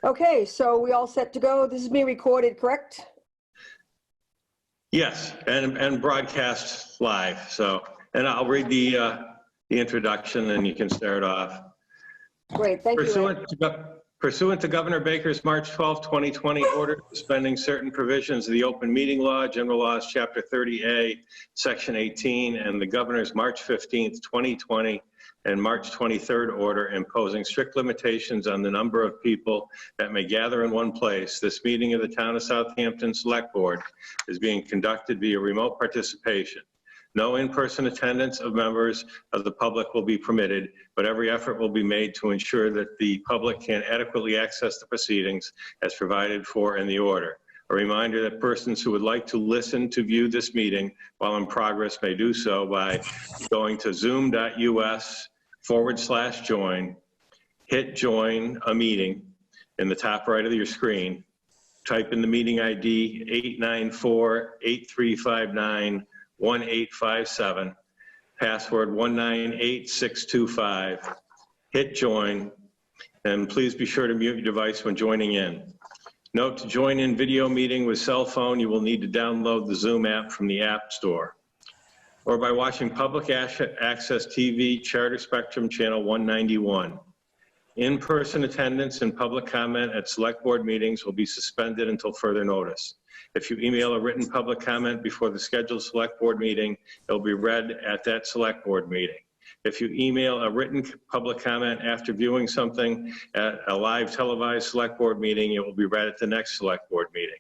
Okay, so we all set to go. This is being recorded, correct? Yes, and broadcast live. So, and I'll read the introduction, and you can start off. Great, thank you. Pursuant to Governor Baker's March 12, 2020 order suspending certain provisions of the Open Meeting Law, General Laws, Chapter 30A, Section 18, and the Governor's March 15, 2020 and March 23rd order imposing strict limitations on the number of people that may gather in one place, this meeting of the Town of Southampton Select Board is being conducted via remote participation. No in-person attendance of members of the public will be permitted, but every effort will be made to ensure that the public can adequately access the proceedings as provided for in the order. A reminder that persons who would like to listen to view this meeting while in progress may do so by going to zoom.us/join, hit join a meeting in the top right of your screen, type in the meeting ID 894-8359-1857, password 198625, hit join, and please be sure to mute your device when joining in. Note, to join in video meeting with cell phone, you will need to download the Zoom app from the App Store, or by watching Public Access TV, Charter Spectrum Channel 191. In-person attendance and public comment at select board meetings will be suspended until further notice. If you email a written public comment before the scheduled select board meeting, it will be read at that select board meeting. If you email a written public comment after viewing something at a live televised select board meeting, it will be read at the next select board meeting.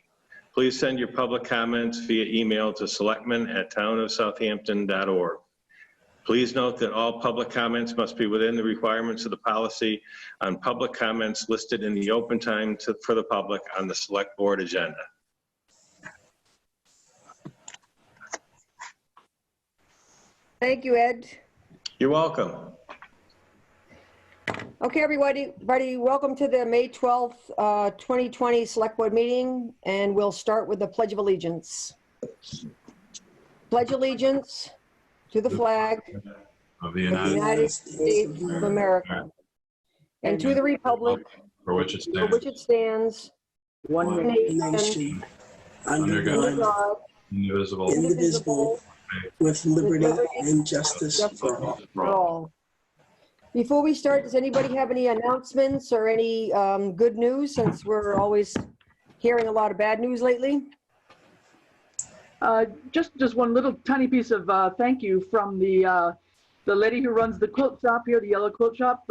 Please send your public comments via email to selectmen@townofsouthampton.org. Please note that all public comments must be within the requirements of the policy on public comments listed in the open time for the public on the select board agenda. Thank you, Ed. You're welcome. Okay, everybody, welcome to the May 12th, 2020 Select Board meeting, and we'll start with the Pledge of Allegiance. Pledge allegiance to the flag of the United States of America and to the republic for which it stands, one nation, under God, indivisible, with liberty and justice for all. Before we start, does anybody have any announcements or any good news, since we're always hearing a lot of bad news lately? Just one little tiny piece of thank you from the lady who runs the quilt shop here, the Yellow Quilt Shop,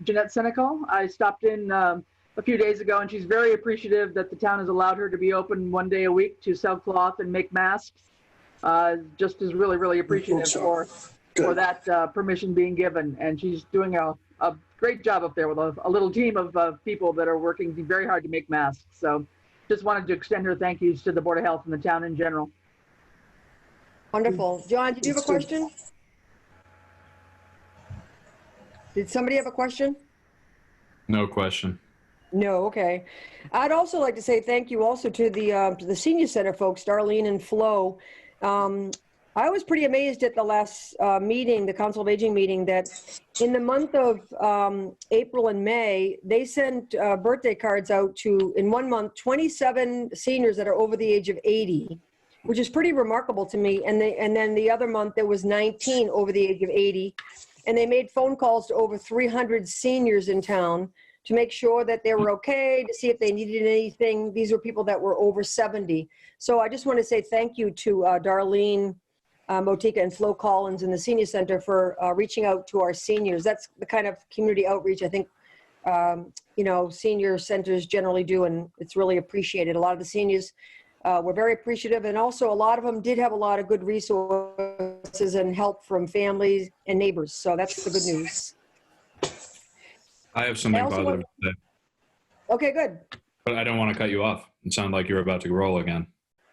Jeanette Senecal. I stopped in a few days ago, and she's very appreciative that the town has allowed her to be open one day a week to sell cloth and make masks. Just is really, really appreciative for that permission being given. And she's doing a great job up there with a little team of people that are working very hard to make masks. So just wanted to extend her thank yous to the Board of Health and the town in general. Wonderful. John, did you have a question? Did somebody have a question? No question. No, okay. I'd also like to say thank you also to the Senior Center folks, Darlene and Flo. I was pretty amazed at the last meeting, the Council of Aging meeting, that in the month of April and May, they sent birthday cards out to, in 1 month, 27 seniors that are over the age of 80, which is pretty remarkable to me. And then the other month, there was 19 over the age of 80. And they made phone calls to over 300 seniors in town to make sure that they were okay, to see if they needed anything. These were people that were over 70. So I just want to say thank you to Darlene Motika and Flo Collins in the Senior Center for reaching out to our seniors. That's the kind of community outreach I think senior centers generally do, and it's really appreciated. A lot of the seniors were very appreciative, and also a lot of them did have a lot of good resources and help from families and neighbors. So that's the good news. I have something positive to say. Okay, good. But I don't want to cut you off. It sounded like you were about to roll again.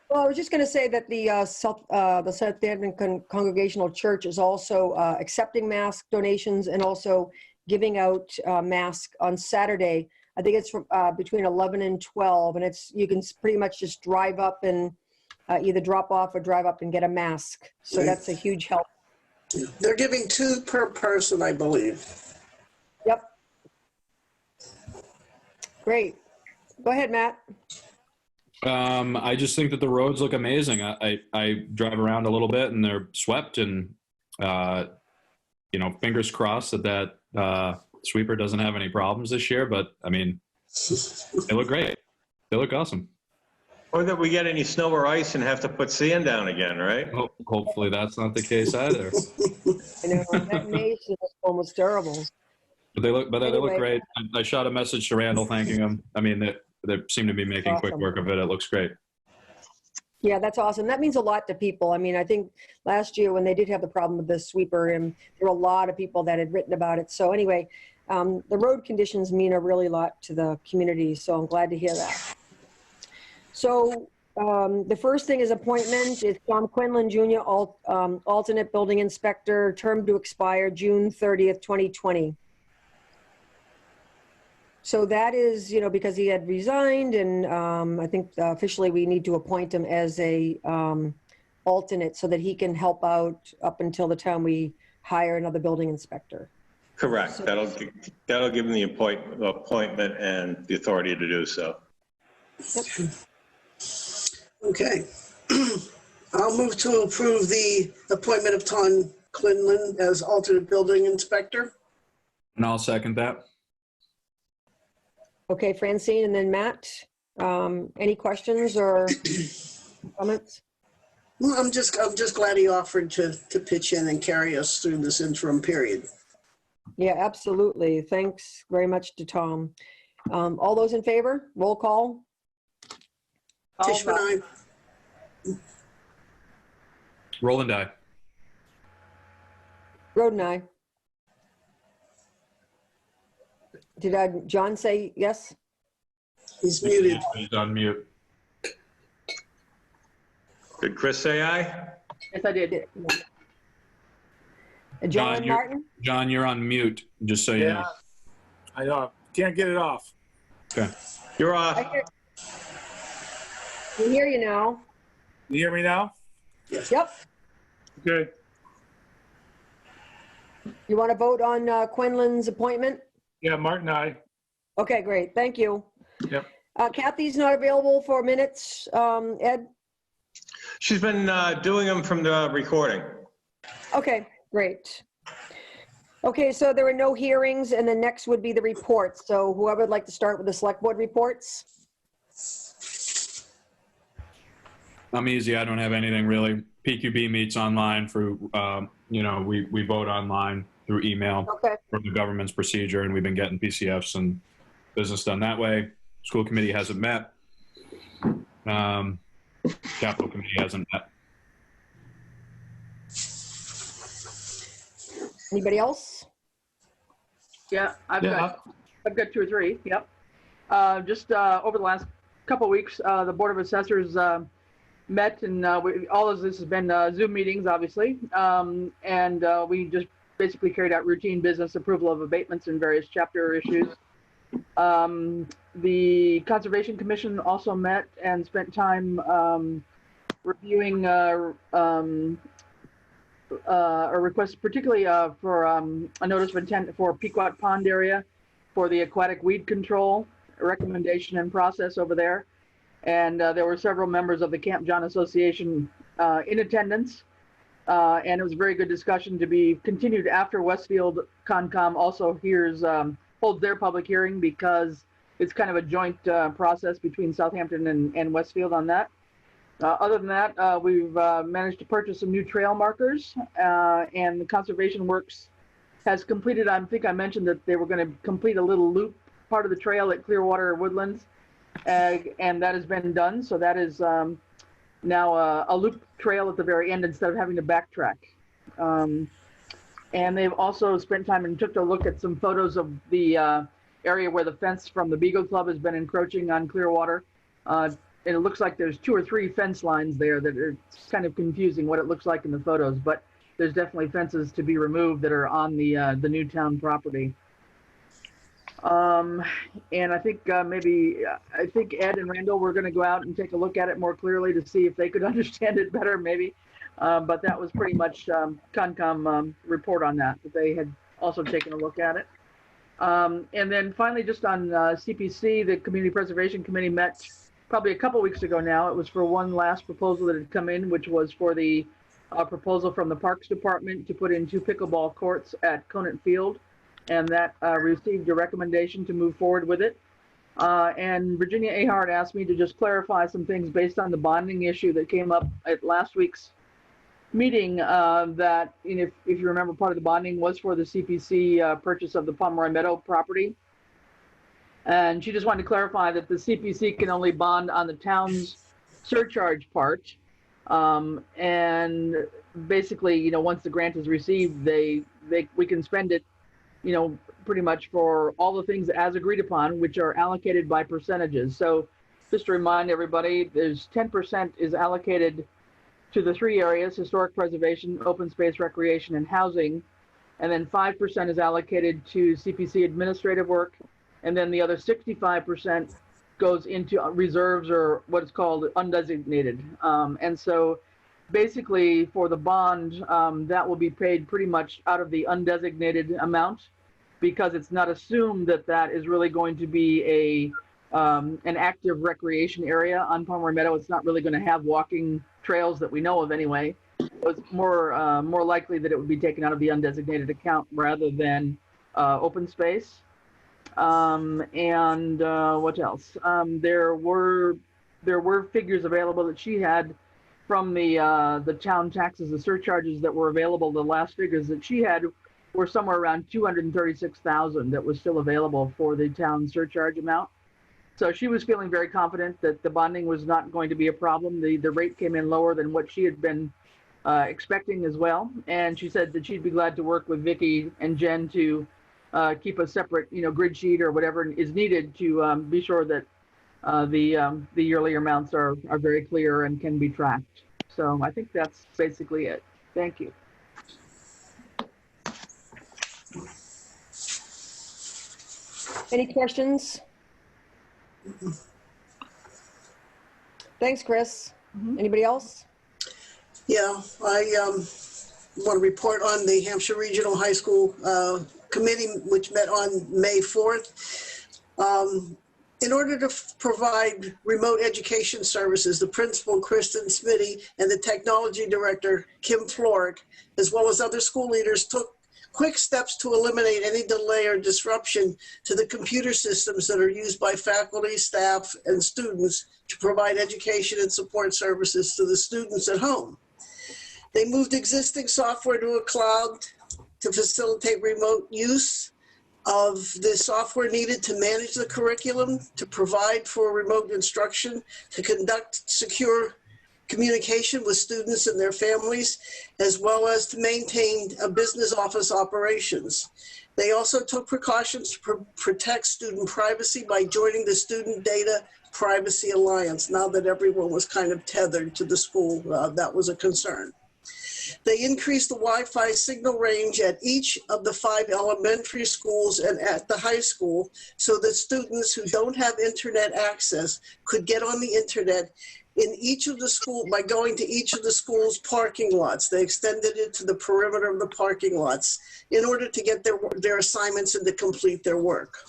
Well, I was just going to say that the Southampton Congregational Church is also accepting mask donations and also giving out masks on Saturday. I think it's from between 11 and 12, and you can pretty much just drive up and either drop off or drive up and get a mask. So that's a huge help. They're giving 2 per person, I believe. Yep. Great. Go ahead, Matt. I just think that the roads look amazing. I drive around a little bit and they're swept, and fingers crossed that sweeper doesn't have any problems this year. But I mean, they look great. They look awesome. Or that we get any snow or ice and have to put sand down again, right? Hopefully that's not the case either. I know that maze is almost terrible. But they look Anyway. great. I shot a message to Randall thanking him. I mean, they seem to be making quick Awesome. work of it. It looks great. Yeah, that's awesome. That means a lot to people. I mean, I think last year when they did have the problem with the sweeper, and there were a lot of people that had written about it. So anyway, the road conditions mean a really lot to the community. So I'm glad to hear that. So the first thing is appointment is Tom Quinlan Jr., alternate building inspector, term to expire June 30th, 2020. So that is, because he had resigned, and I think officially we need to appoint him as a alternate so that he can help out up until the time we hire another building inspector. Correct. That'll give them the appointment and the authority to do so. Yep. Okay. I'll move to approve the appointment of Tom Quinlan as alternate building inspector. And I'll second that. Okay, Francine, and then Matt. Any questions or comments? Well, I'm just glad he offered to pitch in and carry us through this interim period. Yeah, absolutely. Thanks very much to Tom. All those in favor? Roll call. Tishman, aye. Roland, aye. Roden, aye. Did John say yes? He's muted. He's on mute. Did Chris say aye? Yes, I did. John Martin? John, you're on mute, just so you know. I know. Can't get it off. Okay. You're off. We hear you now. You hear me now? Yep. Good. You want to vote on Quinlan's appointment? Yeah, Martin, aye. Okay, great. Thank you. Yep. Kathy's not available for minutes. Ed? She's been doing them from the recording. Okay, great. Okay, so there were no hearings, and then next would be the reports. So whoever would like to start with the select board reports? I'm easy. I don't have anything really. PQB meets online for, we vote online through email Okay. from the government's procedure, and we've been getting PCFs and business done that way. School committee hasn't met. Capital committee hasn't met. Anybody else? Yeah, I've got 2 or 3. Yep. Just over the last couple of weeks, the Board of Assessors met, and all of this has been Zoom meetings, obviously, and we just basically carried out routine business approval of abatements in various chapter issues. The Conservation Commission also met and spent time reviewing a request, particularly for a notice of intent for Pequot Pond area for the aquatic weed control recommendation and process over there. And there were several members of the Camp John Association in attendance. And it was a very good discussion to be continued after Westfield Concom also holds their public hearing, because it's kind of a joint process between Southampton and Westfield on that. Other than that, we've managed to purchase some new trail markers, and the Conservation Works has completed, I think I mentioned that they were going to complete a little loop part of the trail at Clearwater Woodlands, and that has been done. So that is now a loop trail at the very end instead of having to backtrack. And they've also spent time and took a look at some photos of the area where the fence from the Beagle Club has been encroaching on Clearwater. And it looks like there's 2 or 3 fence lines there that are kind of confusing what it looks like in the photos, but there's definitely fences to be removed that are on the Newtown property. And I think I think Ed and Randall were going to go out and take a look at it more clearly to see if they could understand it better, maybe. But that was pretty much Concom report on that they had also taken a look at it. And then finally, just on CPC, the Community Preservation Committee met probably a couple weeks ago now. It was for one last proposal that had come in, which was for the proposal from the Parks Department to put in 2 pickleball courts at Conant Field. And that received a recommendation to move forward with it. And Virginia Ahart asked me to just clarify some things based on the bonding issue that came up at last week's meeting, that, if you remember, part of the bonding was for the CPC purchase of the Pomeroy Meadow property. And she just wanted to clarify that the CPC can only bond on the town's surcharge part. And basically, once the grant is received, we can spend it, pretty much for all the things as agreed upon, which are allocated by percentages. So just to remind everybody, there's 10% is allocated to the 3 areas: historic preservation, open space, recreation, and housing. And then 5% is allocated to CPC administrative work. And then the other 65% goes into reserves, or what is called undesignated. And so basically for the bond, that will be paid pretty much out of the undesignated amount, because it's not assumed that that is really going to be an active recreation area on Pomeroy Meadow. It's not really going to have walking trails that we know of anyway. It's more likely that it would be taken out of the undesignated account rather than open space. And what else? There were figures available that she had from the town taxes, the surcharges that were available. The last figures that she had were somewhere around 236,000 that was still available for the town surcharge amount. So she was feeling very confident that the bonding was not going to be a problem. The rate came in lower than what she had been expecting as well. And she said that she'd be glad to work with Vicki and Jen to keep a separate, grid sheet or whatever is needed to be sure that the yearly amounts are very clear and can be tracked. So I think that's basically it. Thank you. Any questions? Thanks, Chris. Anybody else? Yeah, I want to report on the Hampshire Regional High School Committee, which met on May 4th. In order to provide remote education services, the principal, Kristen Smitty, and the technology director, Kim Florick, as well as other school leaders, took quick steps to eliminate any delay or disruption to the computer systems that are used by faculty, staff, and students to provide education and support services to the students at home. They moved existing software to a cloud to facilitate remote use of the software needed to manage the curriculum, to provide for remote instruction, to conduct secure communication with students and their families, as well as to maintain a business office operations. They also took precautions to protect student privacy by joining the Student Data Privacy Alliance. Now that everyone was kind of tethered to the school, that was a concern. They increased the Wi-Fi signal range at each of the 5 elementary schools and at the high school so that students who don't have internet access could get on the internet in each of the schools by going to each of the schools' parking lots. They extended it to the perimeter of the parking lots in order to get their assignments and to complete their work.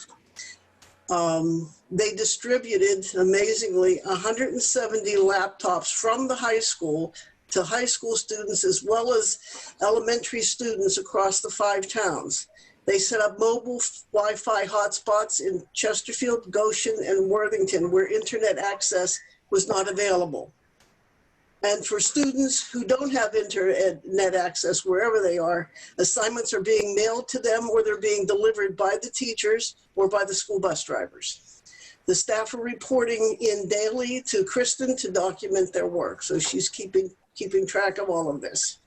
They distributed, amazingly, 170 laptops from the high school to high school students as well as elementary students across the 5 towns. They set up mobile Wi-Fi hotspots in Chesterfield, Goshen, and Worthington, where internet access was not available. And for students who don't have internet access wherever they are, assignments are being mailed to them or they're being delivered by the teachers or by the school bus drivers. The staff are reporting in daily to Kristen to document their work. So she's keeping track of all of this.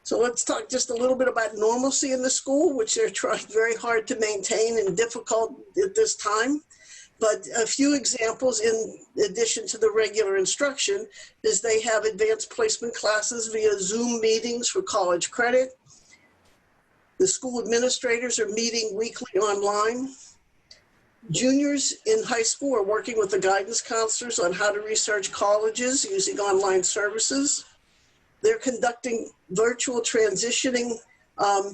So let's talk just a little bit about normalcy in the school, which they're trying very hard to maintain and difficult at this time. But a few examples in addition to the regular instruction is they have advanced placement classes via Zoom meetings for college credit. The school administrators are meeting weekly online. Juniors in high school are working with the guidance counselors on how to research colleges using online services. They're conducting virtual transitioning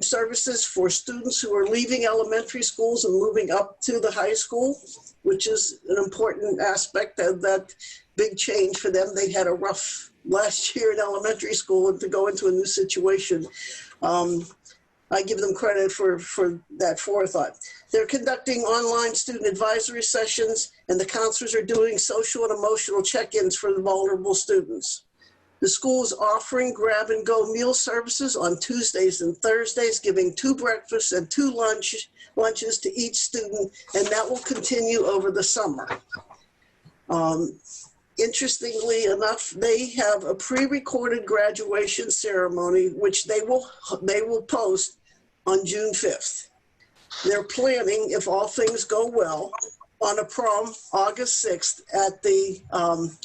services for students who are leaving elementary schools and moving up to the high school, which is an important aspect of that big change for them. They had a rough last year in elementary school, and to go into a new situation, I give them credit for that forethought. They're conducting online student advisory sessions, and the counselors are doing social and emotional check-ins for the vulnerable students. The school is offering grab-and-go meal services on Tuesdays and Thursdays, giving 2 breakfasts and 2 lunches to each student, and that will continue over the summer. Interestingly enough, they have a pre-recorded graduation ceremony, which they will post on June 5th. They're planning, if all things go well, on a prom August 6th at the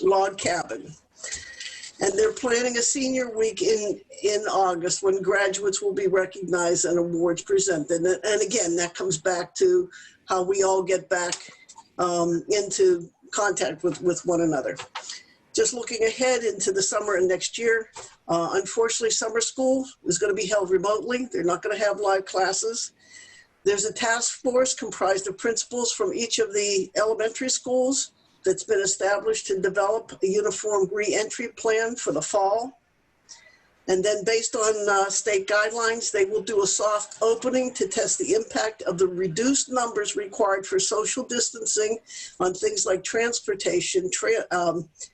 log cabin. And they're planning a senior week in August when graduates will be recognized and awards presented. And again, that comes back to how we all get back into contact with one another. Just looking ahead into the summer and next year, unfortunately, summer school is going to be held remotely. They're not going to have live classes. There's a task force comprised of principals from each of the elementary schools that's been established to develop a uniform re-entry plan for the fall. And then based on state guidelines, they will do a soft opening to test the impact of the reduced numbers required for social distancing on things like transportation,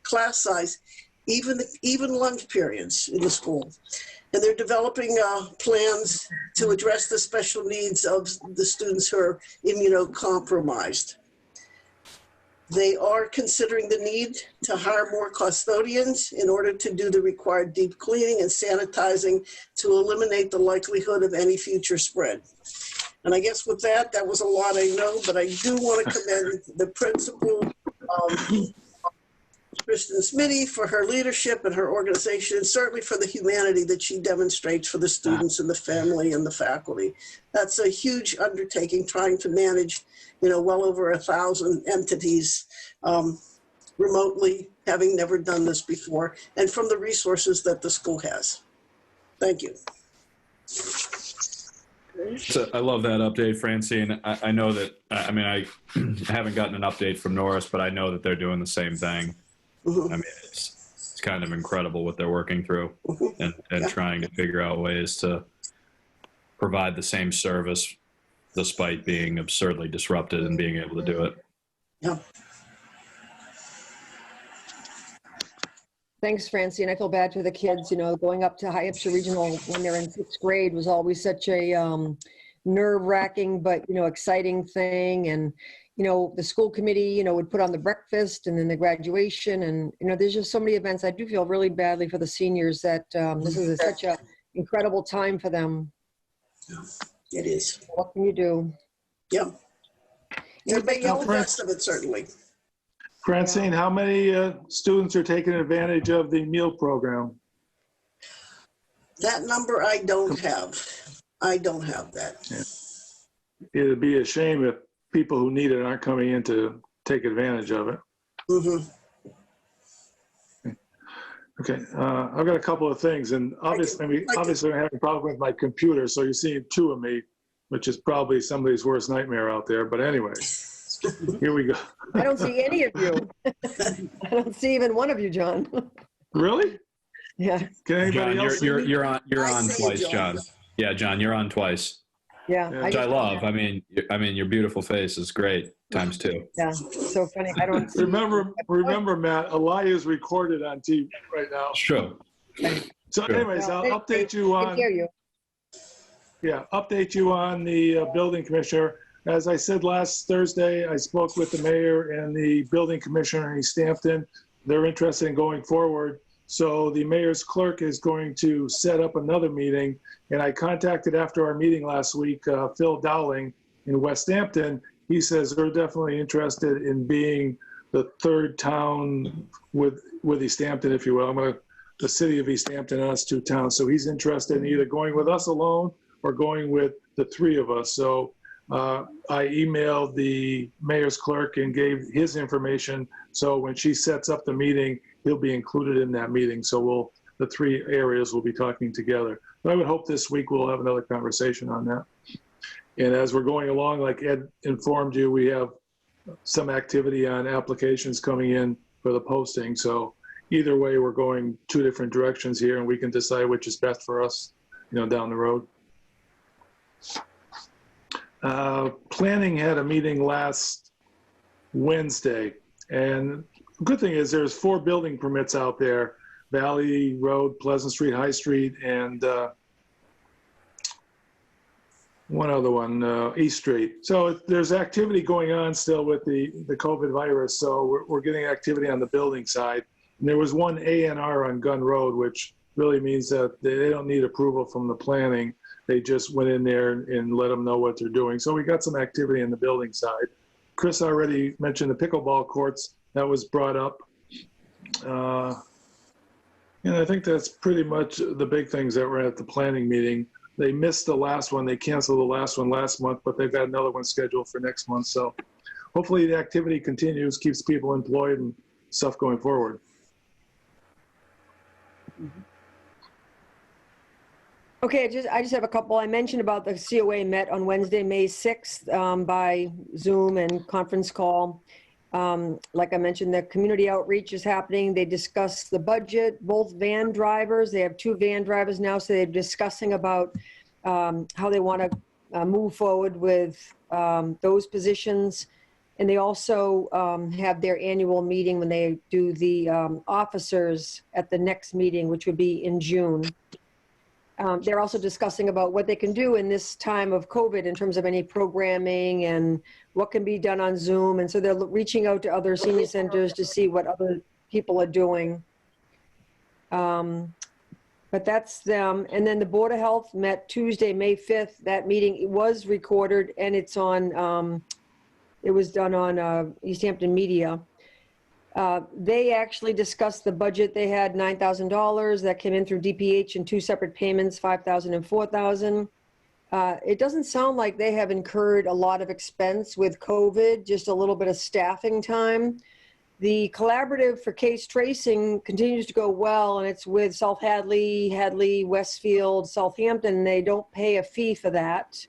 class size, even lunch periods in the school. And they're developing plans to address the special needs of the students who are immunocompromised. They are considering the need to hire more custodians in order to do the required deep cleaning and sanitizing to eliminate the likelihood of any future spread. And I guess with that was a lot I know, but I do want to commend the principal, Kristen Smitty, for her leadership and her organization, and certainly for the humanity that she demonstrates for the students and the family and the faculty. That's a huge undertaking, trying to manage well over 1,000 entities remotely, having never done this before, and from the resources that the school has. Thank you. So I love that update, Francine. I know that, I haven't gotten an update from Norris, but I know that they're doing the same thing. Mm-hmm. I mean, it's kind of incredible what they're working through and trying to figure out ways to provide the same service despite being absurdly disrupted and being able to do it. Yeah. Thanks, Francine. I feel bad for the kids, going up to Hampshire Regional when they're in 6th grade was always such a nerve-wracking but, exciting thing. And, the school committee, would put on the breakfast and then the graduation. And, there's just so many events. I do feel really badly for the seniors that this is such an incredible time for them. Yeah, it is. What can you do? Yeah. They're making the best of it, certainly. Francine, how many students are taking advantage of the meal program? That number I don't have. I don't have that. Yeah. It'd be a shame if people who need it aren't coming in to take advantage of it. Mm-hmm. Okay, I've got a couple of things, and obviously I'm having a problem with my computer, so you're seeing 2 of me, which is probably somebody's worst nightmare out there. But anyway, here we go. I don't see any of you. I don't see even one of you, John. Really? Yeah. Can anybody John, else see me? you're on see twice, you, John. Yeah, John, you're on twice. Yeah. Which I love. I mean, your beautiful face is great times 2. Yeah, so funny. I don't see. Remember, Matt, Eli is recorded on TV right now. Sure. So anyways, I'll update you I on, hear you. update you on the building commissioner. As I said last Thursday, I spoke with the mayor and the building commissioner in Easthampton. They're interested in going forward. So the mayor's clerk is going to set up another meeting. And I contacted after our meeting last week, Phil Dowling in Westhampton. He says they're definitely interested in being the 3rd town with Easthampton, if you will. The city of Easthampton and us 2 towns. So he's interested in either going with us alone or going with the 3 of us. So I emailed the mayor's clerk and gave his information. So when she sets up the meeting, he'll be included in that meeting. So the 3 areas will be talking together. But I would hope this week we'll have another conversation on that. And as we're going along, like Ed informed you, we have some activity on applications coming in for the posting. So either way, we're going two different directions here, and we can decide which is best for us, down the road. Planning had a meeting last Wednesday, and the good thing is there's 4 building permits out there: Valley Road, Pleasant Street, High Street, and one other one, East Street. So there's activity going on still with the COVID virus. So we're getting activity on the building side. And there was one A&R on Gun Road, which really means that they don't need approval from the planning. They just went in there and let them know what they're doing. So we got some activity on the building side. Chris already mentioned the pickleball courts. That was brought up. And I think that's pretty much the big things that were at the planning meeting. They missed the last one. They canceled the last one last month, but they've got another one scheduled for next month. So hopefully the activity continues, keeps people employed and stuff going forward. Okay, I just have a couple. I mentioned about the COA met on Wednesday, May 6th by Zoom and conference call. Like I mentioned, the community outreach is happening. They discuss the budget, both van drivers. They have 2 van drivers now, so they're discussing about how they want to move forward with those positions. And they also have their annual meeting when they do the officers at the next meeting, which would be in June. They're also discussing about what they can do in this time of COVID in terms of any programming and what can be done on Zoom. And so they're reaching out to other senior centers to see what other people are doing. But that's them. And then the Board of Health met Tuesday, May 5th. That meeting was recorded and it's on, it was done on Easthampton Media. They actually discussed the budget. They had $9,000 that came in through DPH in 2 separate payments, $5,000 and $4,000. It doesn't sound like they have incurred a lot of expense with COVID, just a little bit of staffing time. The collaborative for case tracing continues to go well, and it's with South Hadley, Westfield, Southampton. They don't pay a fee for that.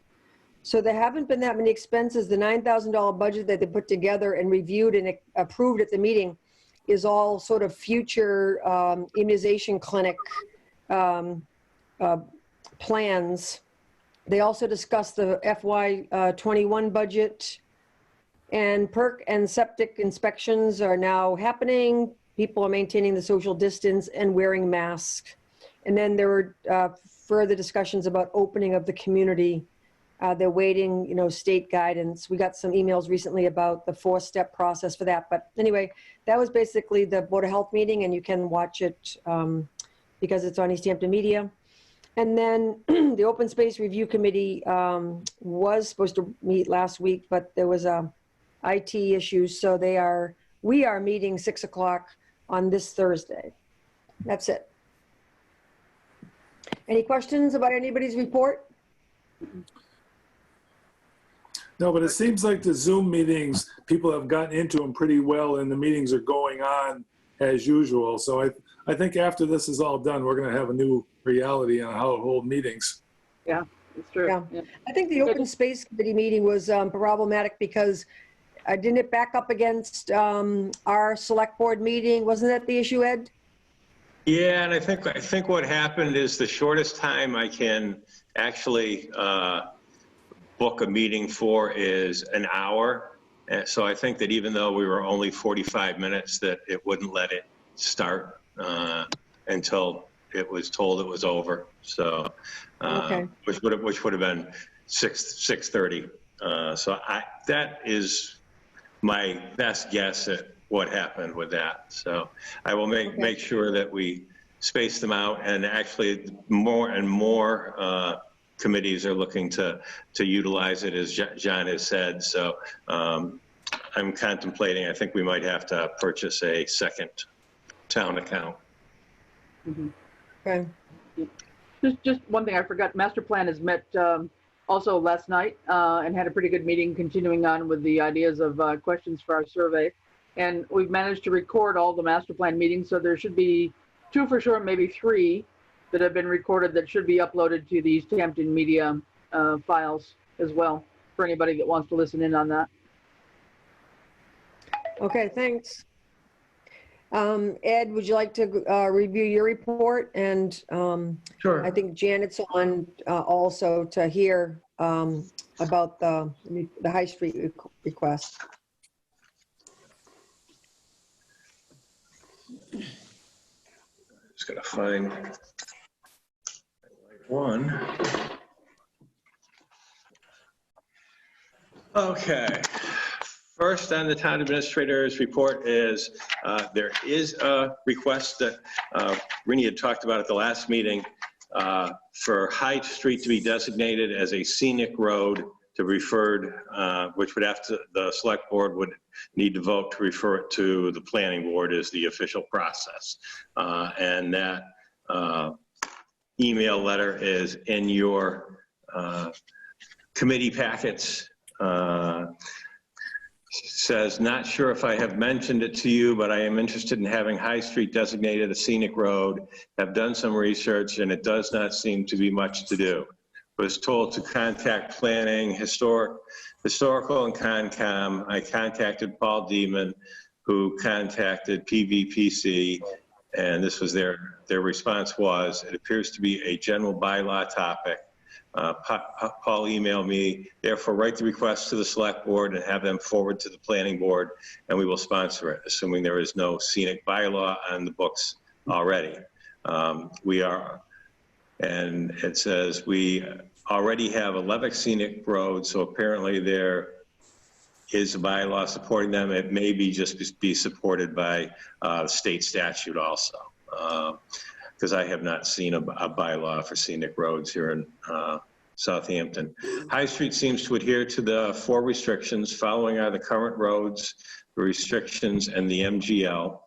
So there haven't been that many expenses. The $9,000 budget that they put together and reviewed and approved at the meeting is all sort of future immunization clinic plans. They also discussed the FY21 budget, and perk and septic inspections are now happening. People are maintaining the social distance and wearing masks. And then there were further discussions about opening of the community. They're waiting, state guidance. We got some emails recently about the 4-step process for that. But anyway, that was basically the Board of Health meeting, and you can watch it because it's on Easthampton Media. And then the Open Space Review Committee was supposed to meet last week, but there was IT issues. So we are meeting 6 o'clock on this Thursday. That's it. Any questions about anybody's report? No, but it seems like the Zoom meetings, people have gotten into them pretty well, and the meetings are going on as usual. So I think after this is all done, we're going to have a new reality on how to hold meetings. Yeah, it's true. Yeah. I think the Open Space Committee meeting was problematic because didn't it back up against our select board meeting? Wasn't that the issue, Ed? Yeah, and I think what happened is the shortest time I can actually book a meeting for is an hour. And so I think that even though we were only 45 minutes, that it wouldn't let it start until it was told it was over. So, Okay. which would have been 6:30. So that is my best guess at what happened with that. So I will make sure that we space them out, and actually more and more committees are looking to utilize it, as John has said. So I'm contemplating, I think we might have to purchase a second town account. Mm-hmm. Okay. Just one thing I forgot, Master Plan has met also last night and had a pretty good meeting continuing on with the ideas of questions for our survey. And we've managed to record all the Master Plan meetings, so there should be 2 for sure, maybe 3. that have been recorded that should be uploaded to the Easthampton media files as well, for anybody that wants to listen in on that. Okay, thanks. Ed, would you like to review your report? And Sure. I think Janet's on also to hear about the High Street request. Just gotta find one. Okay. First on the town administrator's report is there is a request that Rini had talked about at the last meeting for High Street to be designated as a scenic road to be referred, which would have to, the select board would need to vote to refer it to the planning board as the official process. And that email letter is in your committee packets. Says, not sure if I have mentioned it to you, but I am interested in having High Street designated a scenic road. Have done some research and it does not seem to be much to do. Was told to contact planning, historical and Concom. I contacted Paul Deeman, who contacted PVPC, and this was their response was, it appears to be a general bylaw topic. Paul emailed me, therefore write the request to the select board and have them forward to the planning board, and we will sponsor it, assuming there is no scenic bylaw on the books already. And it says we already have 11 scenic roads, so apparently there is a bylaw supporting them. It may be just be supported by state statute also, because I have not seen a bylaw for scenic roads here in Southampton. High Street seems to adhere to the 4 restrictions. Following are the current roads, the restrictions, and the MGL.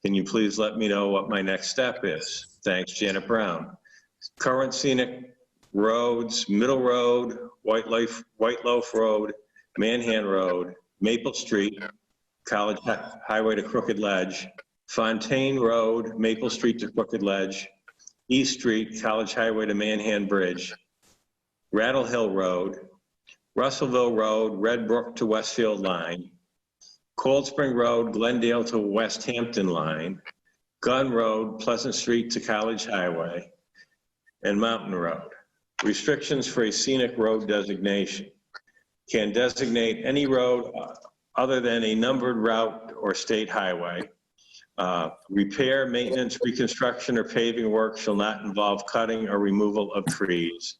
Can you please let me know what my next step is? Thanks, Janet Brown. Current scenic roads: Middle Road, White Loaf Road, Manhan Road, Maple Street, College Highway to Crooked Ledge, Fontaine Road, Maple Street to Crooked Ledge, East Street, College Highway to Manhan Bridge, Rattle Hill Road, Russellville Road, Red Brook to Westfield Line, Cold Spring Road, Glendale to West Hampton Line, Gun Road, Pleasant Street to College Highway, and Mountain Road. Restrictions for a scenic road designation. Can designate any road other than a numbered route or state highway. Repair, maintenance, reconstruction, or paving work shall not involve cutting or removal of trees.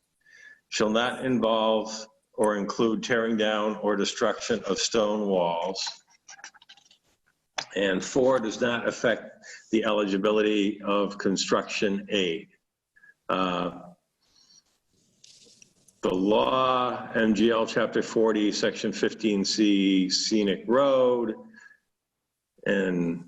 Shall not involve or include tearing down or destruction of stone walls. And 4, does not affect the eligibility of construction aid. The law, MGL Chapter 40, Section 15C, Scenic Road, and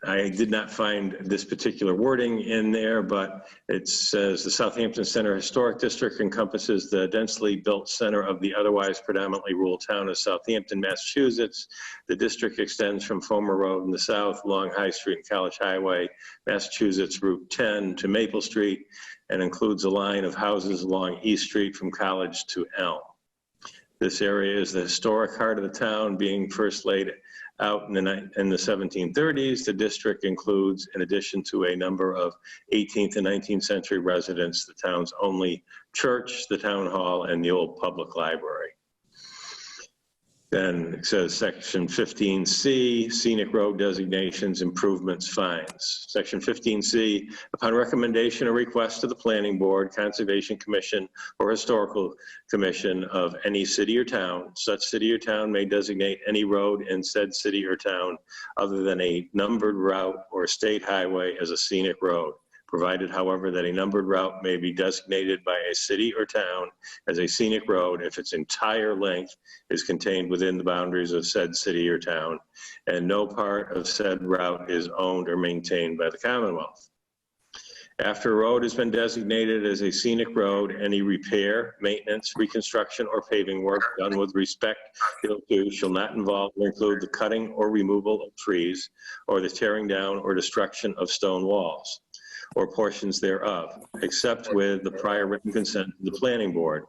I did not find this particular wording in there, but it says the Southampton Center Historic District encompasses the densely built center of the otherwise predominantly rural town of Southampton, Massachusetts. The district extends from Fulmer Road in the south along High Street and College Highway, Massachusetts Route 10 to Maple Street, and includes a line of houses along East Street from College to Elm. This area is the historic heart of the town, being first laid out in the 1730s. The district includes, in addition to a number of 18th and 19th century residents, the town's only church, the town hall, and the old public library. Then it says Section 15C, Scenic Road Designations, Improvements, Fines. Section 15C, upon recommendation or request to the Planning Board, Conservation Commission, or Historical Commission of any city or town, such city or town may designate any road in said city or town other than a numbered route or state highway as a scenic road, provided, however, that a numbered route may be designated by a city or town as a scenic road if its entire length is contained within the boundaries of said city or town, and no part of said route is owned or maintained by the Commonwealth. After a road has been designated as a scenic road, any repair, maintenance, reconstruction, or paving work done with respect thereto shall not involve or include the cutting or removal of trees or the tearing down or destruction of stone walls. or portions thereof, except with the prior written consent of the planning board,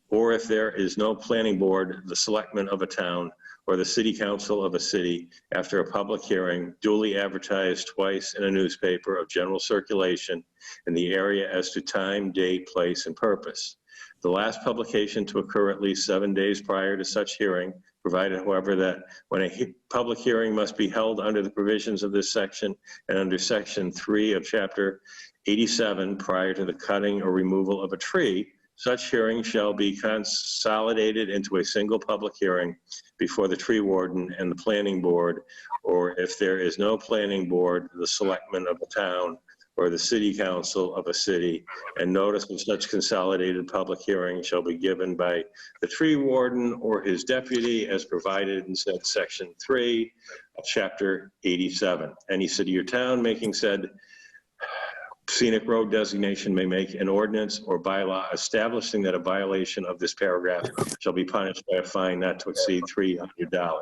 or if there is no planning board, the selectmen of a town or the city council of a city, after a public hearing duly advertised twice in a newspaper of general circulation in the area as to time, date, place, and purpose. The last publication to occur at least 7 days prior to such hearing, provided, however, that when a public hearing must be held under the provisions of this section and under section 3 of chapter 87 prior to the cutting or removal of a tree, such hearing shall be consolidated into a single public hearing before the tree warden and the planning board, or if there is no planning board, the selectmen of the town or the city council of a city, and notice of such consolidated public hearing shall be given by the tree warden or his deputy as provided in said section 3 of chapter 87. Any city or town making said scenic road designation may make an ordinance or bylaw establishing that a violation of this paragraph shall be punished by a fine not to exceed $300.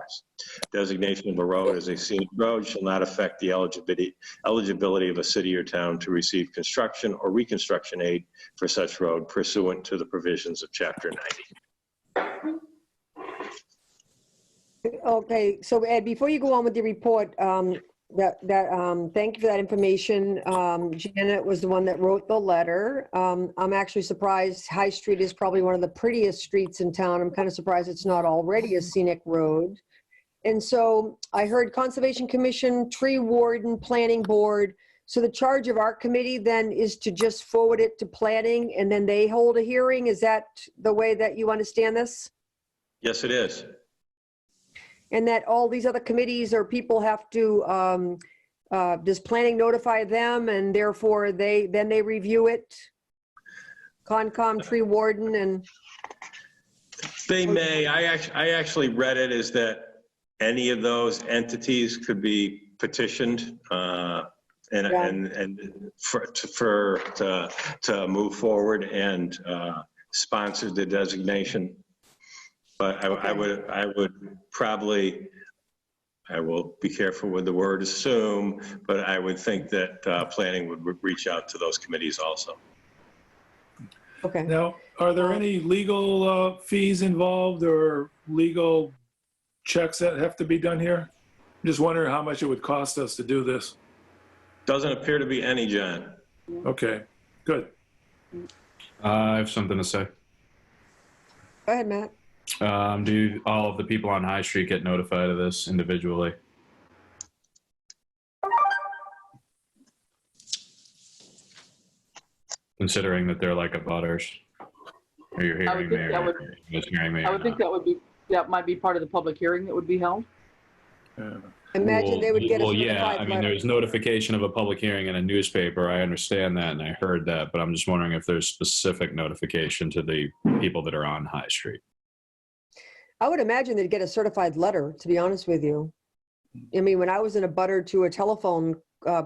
Designation of a road as a scenic road shall not affect the eligibility of a city or town to receive construction or reconstruction aid for such road pursuant to the provisions of Chapter 90. Okay, so Ed, before you go on with the report, thank you for that information. Janet was the one that wrote the letter. I'm actually surprised. High Street is probably one of the prettiest streets in town. I'm kind of surprised it's not already a scenic road. And so I heard Conservation Commission, Tree Warden, Planning Board. So the charge of our committee then is to just forward it to planning and then they hold a hearing. Is that the way that you understand this? Yes, it is. And that all these other committees or people have to, does planning notify them and therefore they review it? Concom, Tree Warden, and? They may. I actually read it as that any of those entities could be petitioned to move forward and sponsor the designation. But I would probably, I will be careful with the word assume, but I would think that planning would reach out to those committees also. Okay. Now, are there any legal fees involved or legal checks that have to be done here? I'm just wondering how much it would cost us to do this. Doesn't appear to be any, John. Okay, good. I have something to say. Go ahead, Matt. Do all of the people on High Street get notified of this individually? Considering that they're like abutters. Are you hearing me? I would think that might be part of the public hearing that would be held. Imagine they would get a certified yeah, I mean, letter. there's notification of a public hearing in a newspaper. I understand that, and I heard that, but I'm just wondering if there's specific notification to the people that are on High Street. I would imagine they'd get a certified letter, to be honest with you. I mean, when I was in a butter to a telephone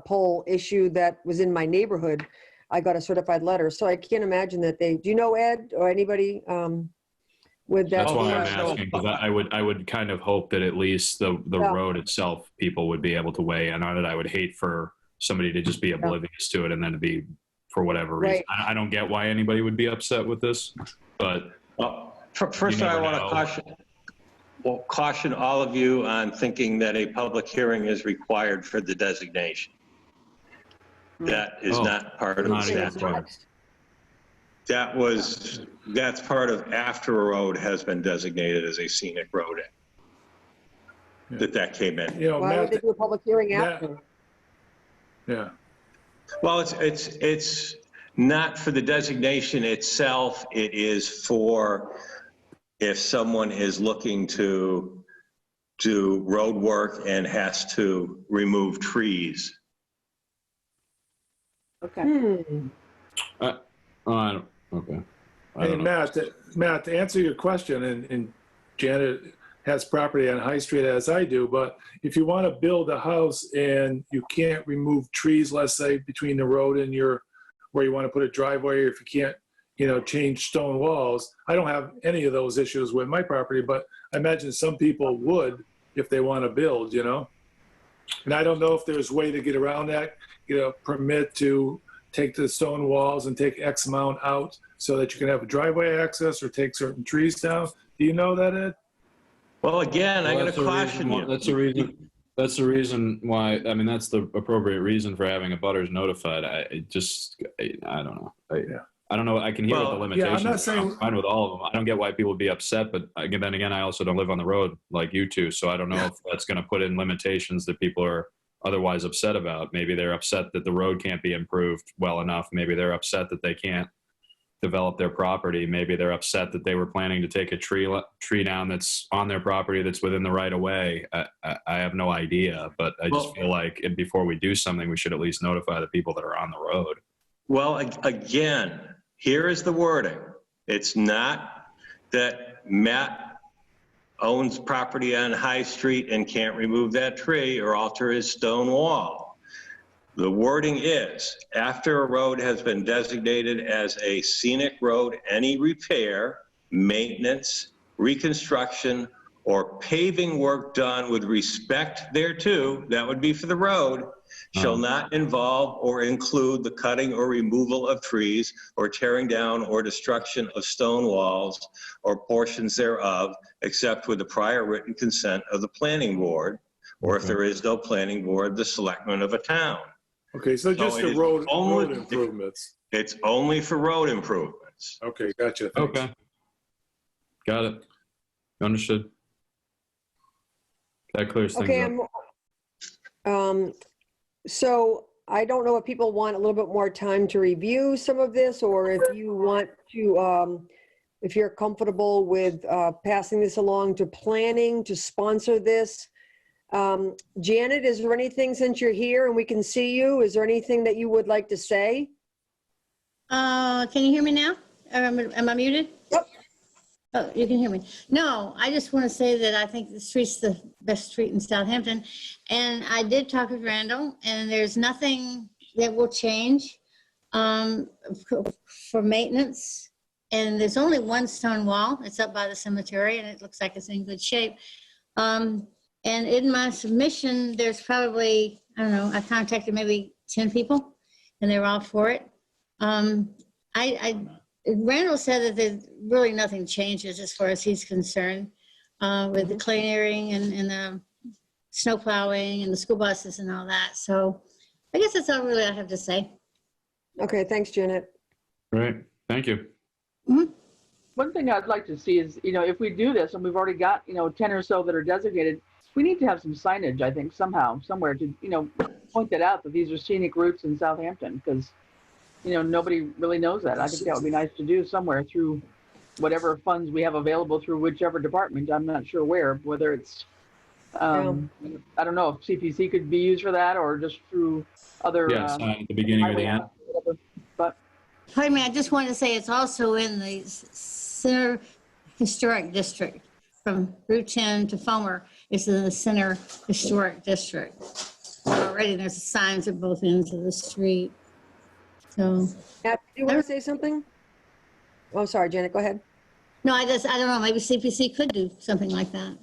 pole issue that was in my neighborhood, I got a certified letter. So I can't imagine that do you know Ed or anybody with that? That's why I'm asking, because I would kind of hope that at least the road itself, people would be able to weigh in on it. I would hate for somebody to just be oblivious to it and then to be, for whatever reason. I don't get why anybody would be upset with this, but first I want to caution all of you on thinking that a public hearing is required for the designation. That is not part of the statute. That's part of after a road has been designated as a scenic road. That came in. You know, Why would they do a public hearing after? Yeah. Well, it's not for the designation itself. It is for if someone is looking to do road work and has to remove trees. Okay. Okay. Hey, Matt, to answer your question, and Janet has property on High Street as I do, but if you want to build a house and you can't remove trees, let's say between the road and where you want to put a driveway, or if you can't, change stone walls, I don't have any of those issues with my property, but I imagine some people would if they want to build, And I don't know if there's a way to get around that, permit to take the stone walls and take X amount out so that you can have a driveway access or take certain trees down. Do you know that, Ed? Well, again, I'm going to caution you. That's the reason. That's the reason why. I mean, that's the appropriate reason for having a butters notified. I don't know. I don't know. I can hear what the limitations. I'm not saying. I'm fine with all of them. I don't get why people would be upset, but then again, I also don't live on the road like you two, so I don't know if that's going to put in limitations that people are otherwise upset about. Maybe they're upset that the road can't be improved well enough. Maybe they're upset that they can't develop their property. Maybe they're upset that they were planning to take a tree down that's on their property that's within the right of way. I have no idea, but I just feel like before we do something, we should at least notify the people that are on the road. Well, again, here is the wording. It's not that Matt owns property on High Street and can't remove that tree or alter his stone wall. The wording is, after a road has been designated as a scenic road, any repair, maintenance, reconstruction, or paving work done with respect thereto, that would be for the road, shall not involve or include the cutting or removal of trees or tearing down or destruction of stone walls or portions thereof, except with the prior written consent of the planning board, or if there is no planning board, the selectmen of a town. Okay, so just the road improvements. It's only for road improvements. Okay, gotcha. Thanks. Okay. Got it. Understood. That clears things up. So I don't know if people want a little bit more time to review some of this, or if you want to, if you're comfortable with passing this along to planning to sponsor this. Janet, is there anything, since you're here and we can see you, is there anything that you would like to say? Can you hear me now? Am I muted? Yep. Oh, you can hear me. No, I just want to say that I think the street's the best street in Southampton. And I did talk with Randall, and there's nothing that will change for maintenance. And there's only one stone wall. It's up by the cemetery, and it looks like it's in good shape. And in my submission, there's probably, I don't know, I contacted maybe 10 people, and they're all for it. Randall said that there's really nothing changes as far as he's concerned with the clearing and the snow plowing and the school buses and all that. So I guess that's all really I have to say. Okay, thanks, Janet. Great, thank you. Mm-hmm. One thing I'd like to see is, if we do this and we've already got, 10 or so that are designated, we need to have some signage, I think, somehow, somewhere to, point that out that these are scenic routes in Southampton, because, nobody really knows that. I think that would be nice to do somewhere through whatever funds we have available through whichever department. I'm not sure whether it's, I don't know if CPC could be used for that or just through other. Yeah, sign at the beginning or the end. But. Pardon me, I just wanted to say it's also in the Center Historic District. From Route 10 to Fulmer is in the Center Historic District. Already there's signs at both ends of the street. So. Do you want to say something? Oh, sorry, Janet, go ahead. No, I don't know. Maybe CPC could do something like that.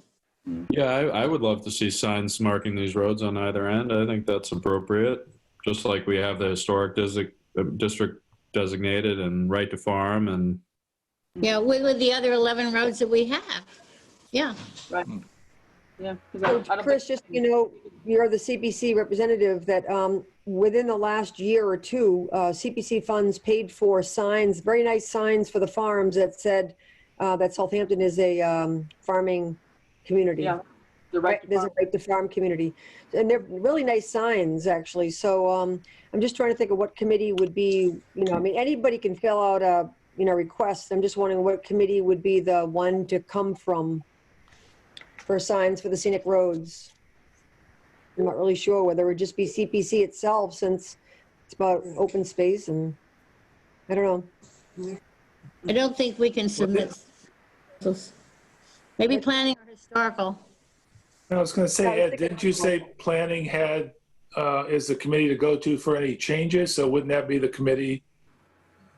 Yeah, I would love to see signs marking these roads on either end. I think that's appropriate. Just like we have the historic district designated and right to farm and. Yeah, with the other 11 roads that we have. Yeah. Right. Yeah. Chris, just, you're the CPC representative that within the last year or two, CPC funds paid for signs, very nice signs for the farms that said that Southampton is a farming community. Yeah. There's a right to farm community. And they're really nice signs, actually. So I'm just trying to think of what committee would be, anybody can fill out a, request. I'm just wondering what committee would be the one to come from for signs for the scenic roads. I'm not really sure whether it would just be CPC itself, since it's about open space, and I don't know. I don't think we can submit those. Maybe planning or historical. I was going to say, Ed, didn't you say planning is the committee to go to for any changes? So wouldn't that be the committee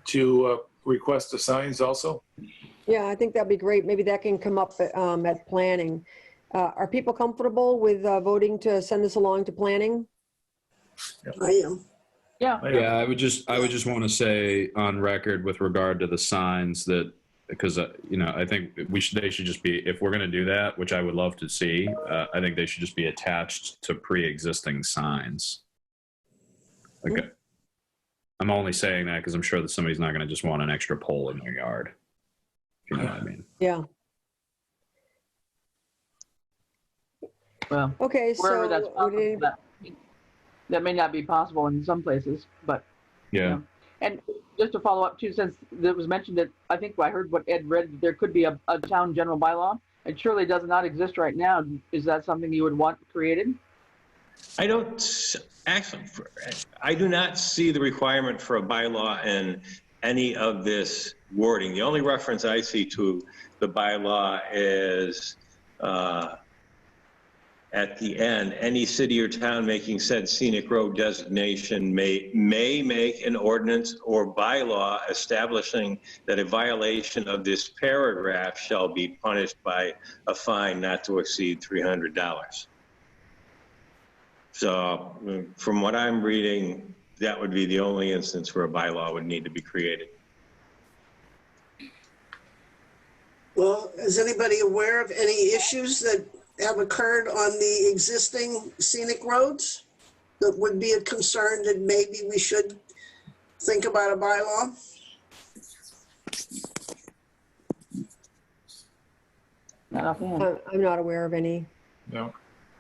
to request the signs also? Yeah, I think that'd be great. Maybe that can come up at planning. Are people comfortable with voting to send this along to planning? I am. Yeah. Yeah, I would just want to say on record with regard to the signs that, because I think they should just be, if we're going to do that, which I would love to see, I think they should just be attached to pre-existing signs. Okay. I'm only saying that because I'm sure that somebody's not going to just want an extra pole in their yard. If you know what I mean. Yeah. Well, Okay, wherever so that's possible, that may not be possible in some places, but Yeah. And just to follow up too, since it was mentioned that I think I heard what Ed read, that there could be a town general bylaw. It surely does not exist right now. Is that something you would want created? I don't, actually, I do not see the requirement for a bylaw in any of this wording. The only reference I see to the bylaw is at the end, any city or town making said scenic road designation may make an ordinance or bylaw establishing that a violation of this paragraph shall be punished by a fine not to exceed $300. So from what I'm reading, that would be the only instance where a bylaw would need to be created. Well, is anybody aware of any issues that have occurred on the existing scenic roads that would be a concern that maybe we should think about a bylaw? Not offhand. I'm not aware of any. No.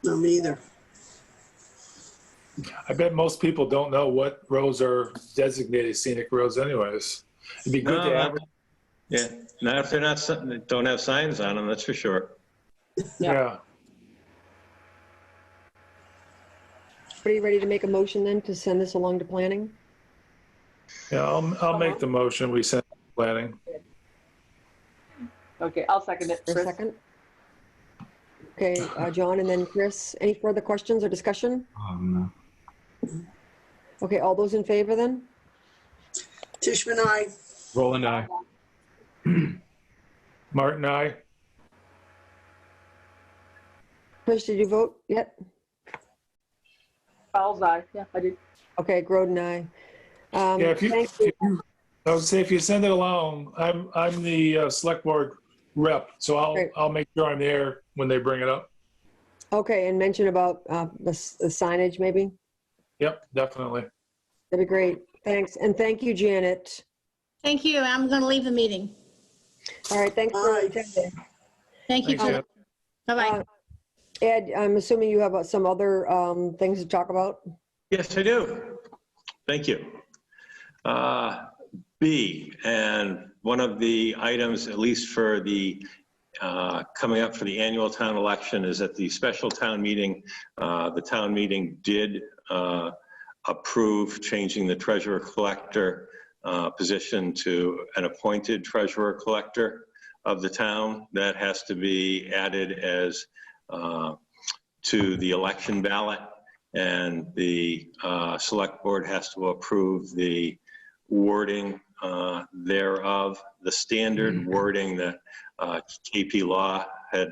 No, me either. I bet most people don't know what roads are designated scenic roads anyways. It'd be good to have. Yeah, not if they're not, don't have signs on them, that's for sure. Yeah. Are you ready to make a motion then to send this along to planning? Yeah, I'll make the motion. We send to planning. Okay, I'll second it. For a Chris. second? Okay, John and then Chris. Any further questions or discussion? No. Okay, all those in favor then? Tishman, aye. Roland, aye. Martin, aye. Chris, did you vote yet? Fowles eye. Yeah, I did. Okay, Groden, aye. Yeah, if Thank you, I would say if you send it along, I'm the select board rep, so Great. I'll make sure I'm there when they bring it up. Okay, and mention about the signage maybe? Yep, definitely. That'd be great. Thanks. And thank you, Janet. Thank you. I'm going to leave the meeting. All right, thanks for Bye. attending. Thank you. Thanks, Ed. Bye-bye. Ed, I'm assuming you have some other things to talk about? Yes, I do. Thank you. B, and one of the items, at least for the coming up for the annual town election, is at the special town meeting. The town meeting did approve changing the treasurer collector position to an appointed treasurer collector of the town. That has to be added as to the election ballot, and the select board has to approve the wording thereof. The standard wording that KP Law had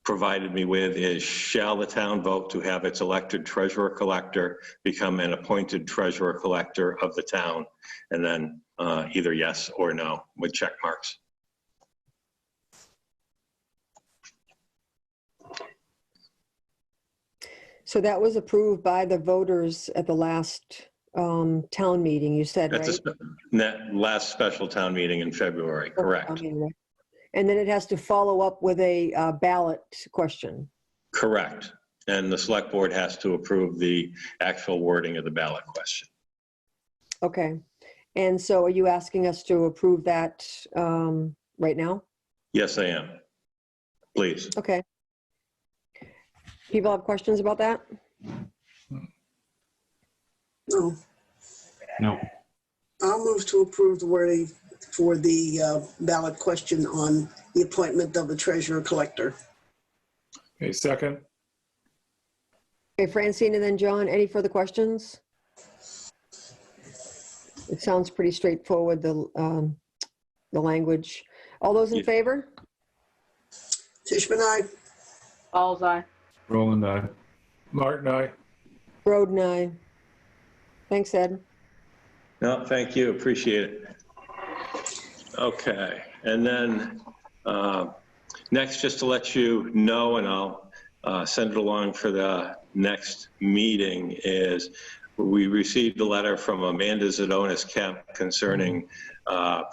provided me with is, shall the town vote to have its elected treasurer collector become an appointed treasurer collector of the town? And then either yes or no with check marks. So that was approved by the voters at the last town meeting, you said, right? That's that last special town meeting in February, correct? Okay, right. And then it has to follow up with a ballot question. Correct. And the select board has to approve the actual wording of the ballot question. Okay. And so are you asking us to approve that right now? Yes, I am. Please. Okay. People have questions about that? No. No. I'll move to approve the wording for the ballot question on the appointment of the treasurer collector. Okay, second. Okay, Francine and then John, any further questions? It sounds pretty straightforward, the language. All those in Yeah. favor? Tishman, aye. Fowles eye. Roland, aye. Martin, aye. Groden, aye. Thanks, Ed. No, thank you, appreciate it. Okay, and then next, just to let you know, and I'll send it along for the next meeting, is we received a letter from Amanda Zadonis Kemp concerning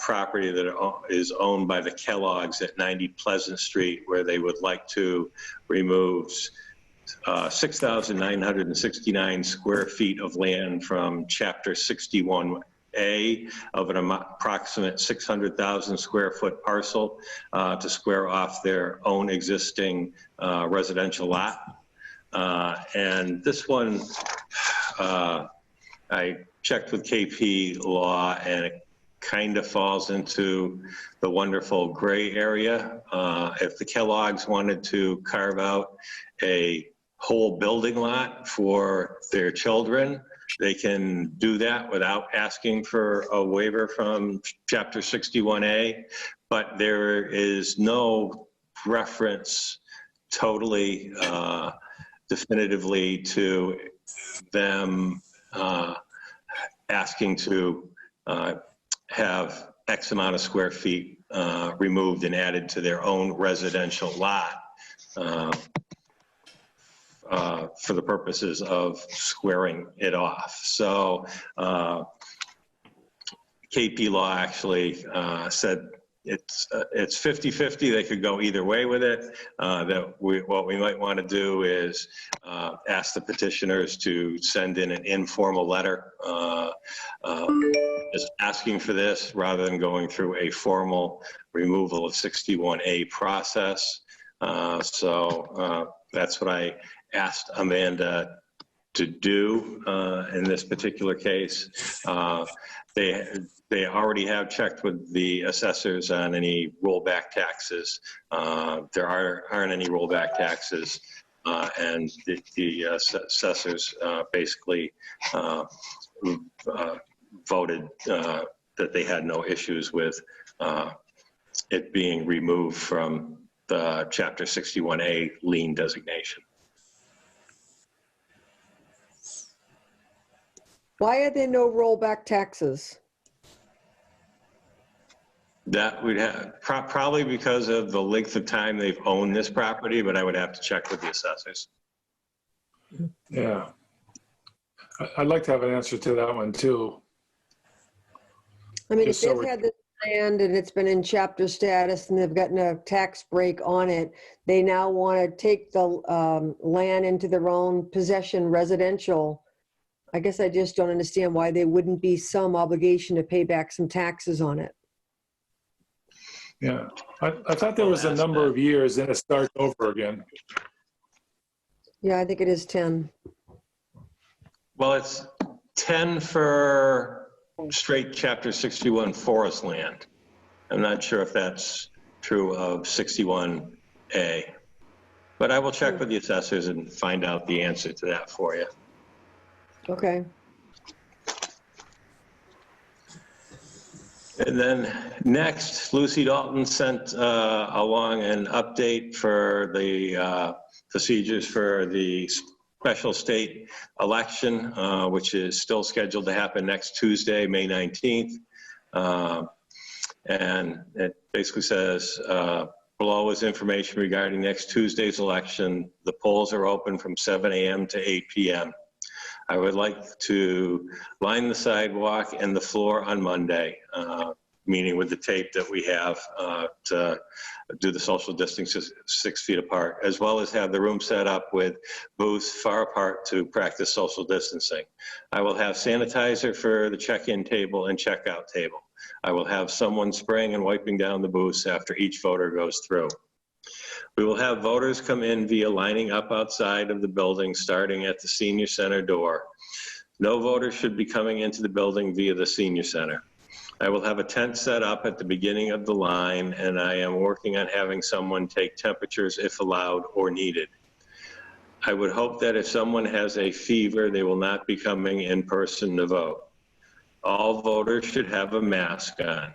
property that is owned by the Kellogg's at 90 Pleasant Street, where they would like to remove 6,969 square feet of land from Chapter 61A of an approximate 600,000 square foot parcel to square off their own existing residential lot. And this one, I checked with KP Law, and it kind of falls into the wonderful gray area. If the Kellogg's wanted to carve out a whole building lot for their children, they can do that without asking for a waiver from Chapter 61A, but there is no reference totally definitively to them asking to have X amount of square feet removed and added to their own residential lot for the purposes of squaring it off. So KP Law actually said it's 50-50. They could go either way with it. What we might want to do is ask the petitioners to send in an informal letter just asking for this, rather than going through a formal removal of 61A process. So that's what I asked Amanda to do in this particular case. They already have checked with the assessors on any rollback taxes. There aren't any rollback taxes, and the assessors basically voted that they had no issues with it being removed from the Chapter 61A lien designation. Why are there no rollback taxes? That would have probably because of the length of time they've owned this property, but I would have to check with the assessors. Yeah. I'd like to have an answer to that one too. I mean, if Just so they've had this land and it's been in chapter status and they've gotten a tax break on it, they now want to take the land into their own possession residential. I guess I just don't understand why there wouldn't be some obligation to pay back some taxes on it. Yeah, I thought there was a number of years and it starts over again. Yeah, I think it is 10. Well, it's 10 for straight Chapter 61 forest land. I'm not sure if that's true of 61A, but I will check with the assessors and find out the answer to that for you. Okay. And then next, Lucy Dalton sent along an update for the procedures for the special state election, which is still scheduled to happen next Tuesday, May 19th. And it basically says, below is information regarding next Tuesday's election. The polls are open from 7 a.m. to 8 p.m. I would like to line the sidewalk and the floor on Monday, meaning with the tape that we have to do the social distancing 6 feet apart, as well as have the room set up with booths far apart to practice social distancing. I will have sanitizer for the check-in table and checkout table. I will have someone spraying and wiping down the booths after each voter goes through. We will have voters come in via lining up outside of the building, starting at the senior center door. No voters should be coming into the building via the senior center. I will have a tent set up at the beginning of the line, and I am working on having someone take temperatures if allowed or needed. I would hope that if someone has a fever, they will not be coming in person to vote. All voters should have a mask on.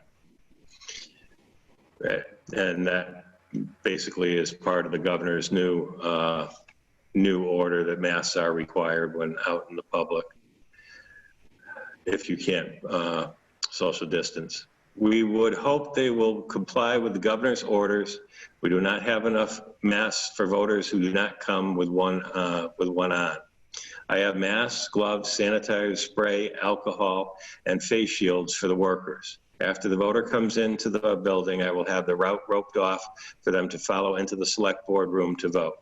And that basically is part of the governor's new order that masks are required when out in the public. if you can't social distance. We would hope they will comply with the governor's orders. We do not have enough masks for voters who do not come with one on. I have masks, gloves, sanitizer spray, alcohol, and face shields for the workers. After the voter comes into the building, I will have the route roped off for them to follow into the select board room to vote.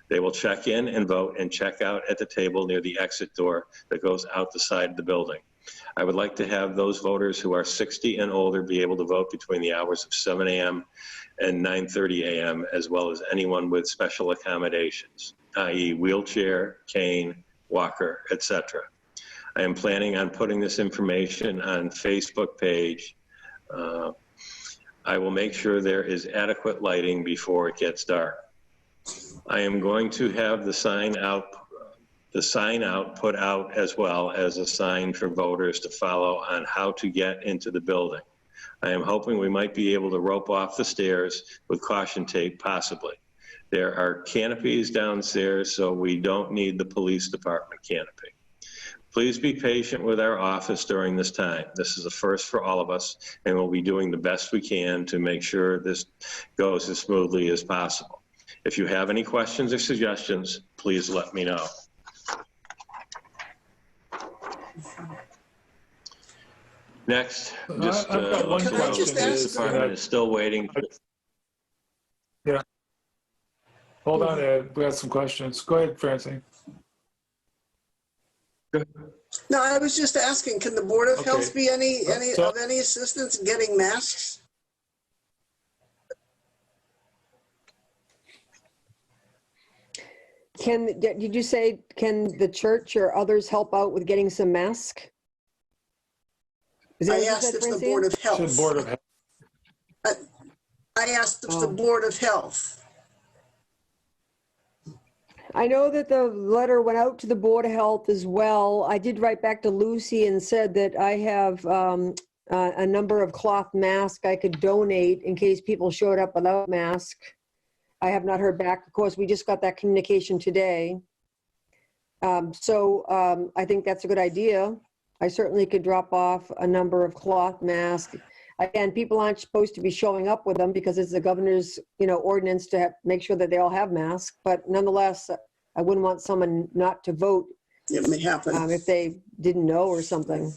They will check in and vote and check out at the table near the exit door that goes out the side of the building. I would like to have those voters who are 60 and older be able to vote between the hours of 7 a.m. and 9:30 a.m., as well as anyone with special accommodations, i.e. wheelchair, cane, walker, etc. I am planning on putting this information on Facebook page. I will make sure there is adequate lighting before it gets dark. I am going to have the sign out put out, as well as a sign for voters to follow on how to get into the building. I am hoping we might be able to rope off the stairs with caution tape, possibly. There are canopies downstairs, so we don't need the police department canopy. Please be patient with our office during this time. This is a first for all of us, and we'll be doing the best we can to make sure this goes as smoothly as possible. If you have any questions or suggestions, please let me know. Next, just I've got one Can I just ask- the department is still waiting. Yeah. Hold on, Ed. We got some questions. Go ahead, Francine. No, I was just asking, can the Board of Okay. Health be any So- of any assistance in getting masks? Did you say, can the church or others help out with getting some masks? Is that I what you asked said, if the Francine? Board of Should Health. Board of Health. I asked if the Oh. Board of Health. I know that the letter went out to the Board of Health as well. I did write back to Lucy and said that I have a number of cloth masks I could donate in case people showed up without mask. I have not heard back. Of course, we just got that communication today. I think that's a good idea. I certainly could drop off a number of cloth masks. Again, people aren't supposed to be showing up with them because it's the governor's, ordinance to make sure that they all have masks. But nonetheless, I wouldn't want someone not to vote It may happen. if they didn't know or something.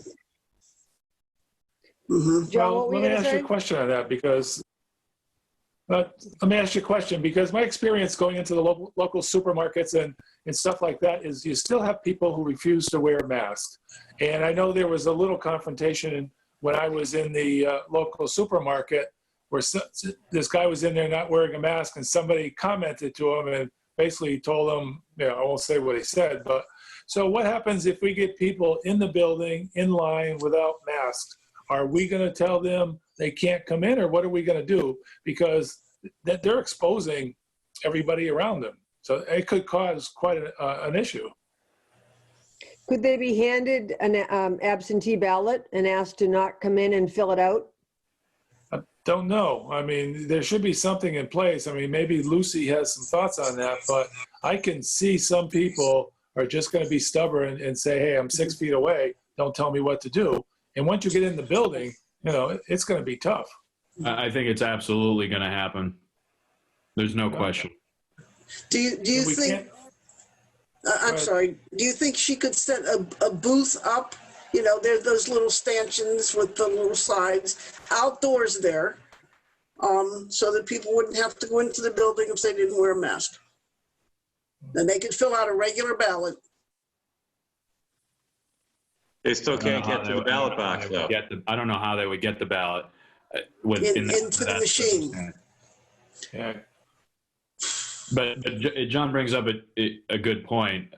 Mhm. John, Well, what were let you me gonna ask you say? a question on that because, my experience going into the local supermarkets and stuff like that is you still have people who refuse to wear masks. And I know there was a little confrontation when I was in the local supermarket where this guy was in there not wearing a mask and somebody commented to him and basically told him, I won't say what he said, but so what happens if we get people in the building in line without masks? Are we going to tell them they can't come in, or what are we going to do? Because they're exposing everybody around them. So it could cause quite an issue. Could they be handed an absentee ballot and asked to not come in and fill it out? I don't know. I mean, there should be something in place. I mean, maybe Lucy has some thoughts on that, but I can see some people are just going to be stubborn and say, hey, I'm 6 feet away. Don't tell me what to do. And once you get in the building, it's going to be tough. I think it's absolutely going to happen. There's no question. Do you We think, can't- I'm Right. sorry, do you think she could set a booth up? There's those little stanchions with the little sides outdoors there, so that people wouldn't have to go into the building if they didn't wear a mask. Then they could fill out a regular ballot. They still can't get to the ballot box, though. I don't know how they would get the ballot Into the machine. Yeah. But John brings up a good point.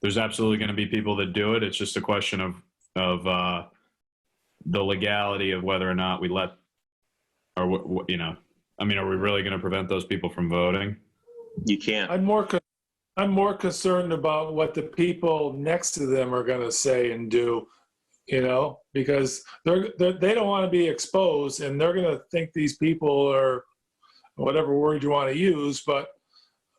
There's absolutely going to be people that do it. It's just a question of the legality of whether or not we let, or are we really going to prevent those people from voting? You can't. I'm more concerned about what the people next to them are going to say and do, because they don't want to be exposed, and they're going to think these people are, whatever word you want to use, but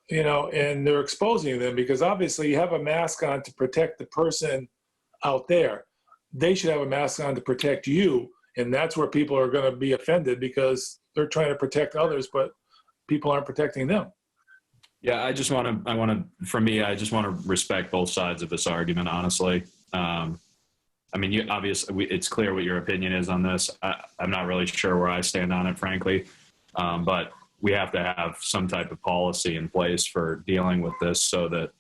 you know, and they're exposing them because obviously you have a mask on to protect the person out there. They should have a mask on to protect you. And that's where people are going to be offended because they're trying to protect others, but people aren't protecting them. Yeah, I just want to respect both sides of this argument, honestly. I mean, obviously, it's clear what your opinion is on this. I'm not really sure where I stand on it, frankly. But we have to have some type of policy in place for dealing with this so that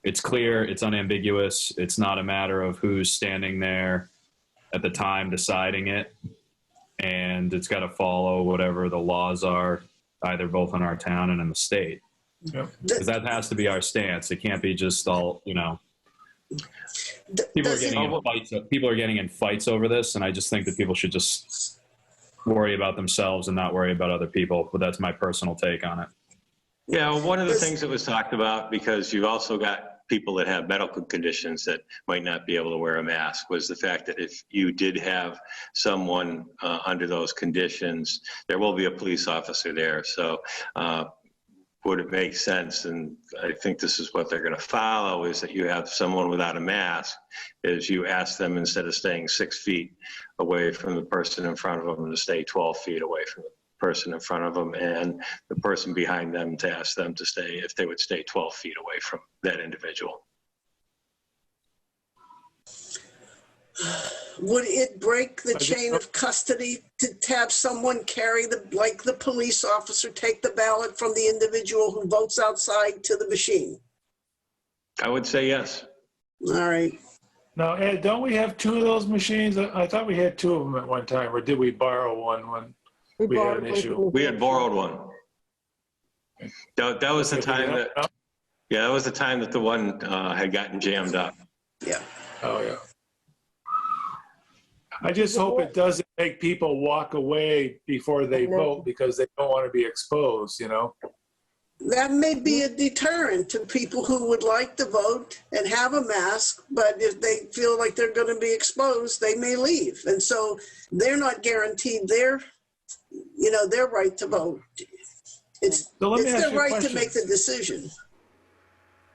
it's clear, it's unambiguous. It's not a matter of who's standing there at the time deciding it. And it's got to follow whatever the laws are, either both in our town and in the state. Yeah. Because that has to be our stance. It can't be just all, you know. People are getting in fights over this, and I just think that people should just worry about themselves and not worry about other people. But that's my personal take on it. Yeah, well, one of the things that was talked about, because you've also got people that have medical conditions that might not be able to wear a mask, was the fact that if you did have someone under those conditions, there will be a police officer there. So would it make sense, and I think this is what they're going to follow, is that you have someone without a mask, is you ask them, instead of staying 6 feet away from the person in front of them, to stay 12 feet away from the person in front of them, and the person behind them to ask them to stay, if they would stay 12 feet away from that individual. Would it break the chain of custody to have someone carry like the police officer, take the ballot from the individual who votes outside to the machine? I would say yes. All right. Now, Ed, don't we have 2 of those machines? I thought we had 2 of them at one time, or did we borrow one when we had an issue? We had borrowed one. That was the time that, yeah, that was the time that the one had gotten jammed up. Yeah. Oh, yeah. I just hope it doesn't make people walk away before they vote because they don't want to be exposed, you know? That may be a deterrent to people who would like to vote and have a mask, but if they feel like they're going to be exposed, they may leave. And so they're not guaranteed their right to vote. It's their right to make the decision.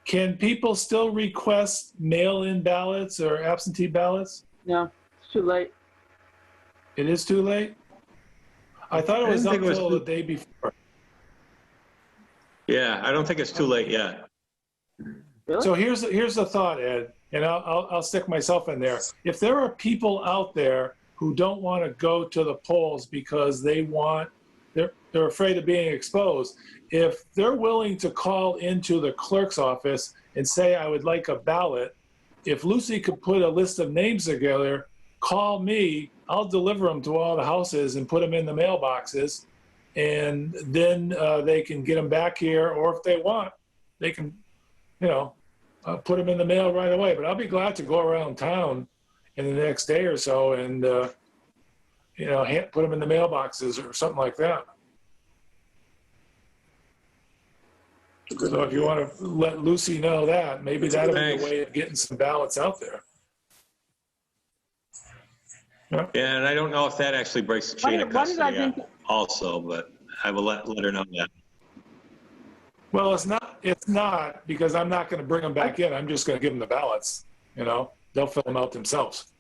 Can people still request mail-in ballots or absentee ballots? No, it's too late. It is too late? I thought it was up until the day before. Yeah, I don't think it's too late yet. Really? So here's the thought, Ed, and I'll stick myself in there. If there are people out there who don't want to go to the polls because they're afraid of being exposed, if they're willing to call into the clerk's office and say, I would like a ballot, if Lucy could put a list of names together, call me, I'll deliver them to all the houses and put them in the mailboxes, and then they can get them back here, or if they want, they can, put them in the mail right away. But I'll be glad to go around town in the next day or so and, put them in the mailboxes or something like that. So if you want to let Lucy know that, maybe that'll be a way of getting some ballots out there. Yeah, and I don't know if that actually breaks the chain of custody also, but I will let her know that. Well, it's not because I'm not going to bring them back in. I'm just going to give them the ballots. They'll fill them out themselves.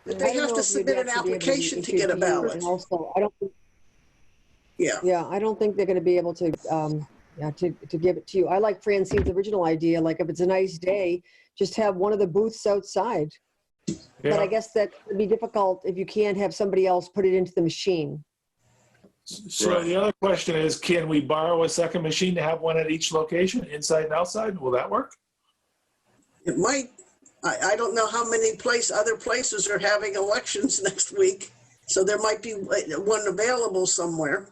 But they have to submit an application to get a ballot. Also, I don't think. Yeah. Yeah, I don't think they're going to be able to, to give it to you. I like Francine's original idea. Like if it's a nice day, just have one of the booths outside. Yeah. But I guess that would be difficult if you can't have somebody else put it into the machine. So Right. The other question is, can we borrow a second machine to have one at each location, inside and outside? Will that work? It might. I don't know how many other places are having elections next week, so there might be one available somewhere.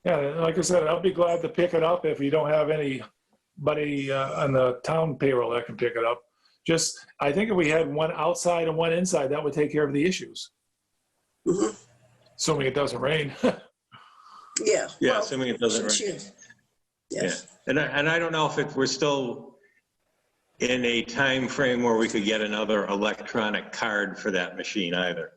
Yeah, like I said, I'll be glad to pick it up if you don't have anybody on the town payroll that can pick it up. I think if we had one outside and one inside, that would take care of the issues. Mm-hmm. Assuming it doesn't rain. Yeah. Yeah, well, assuming it doesn't rain. Yes. Yeah, and I don't know if we're still in a time frame where we could get another electronic card for that machine either.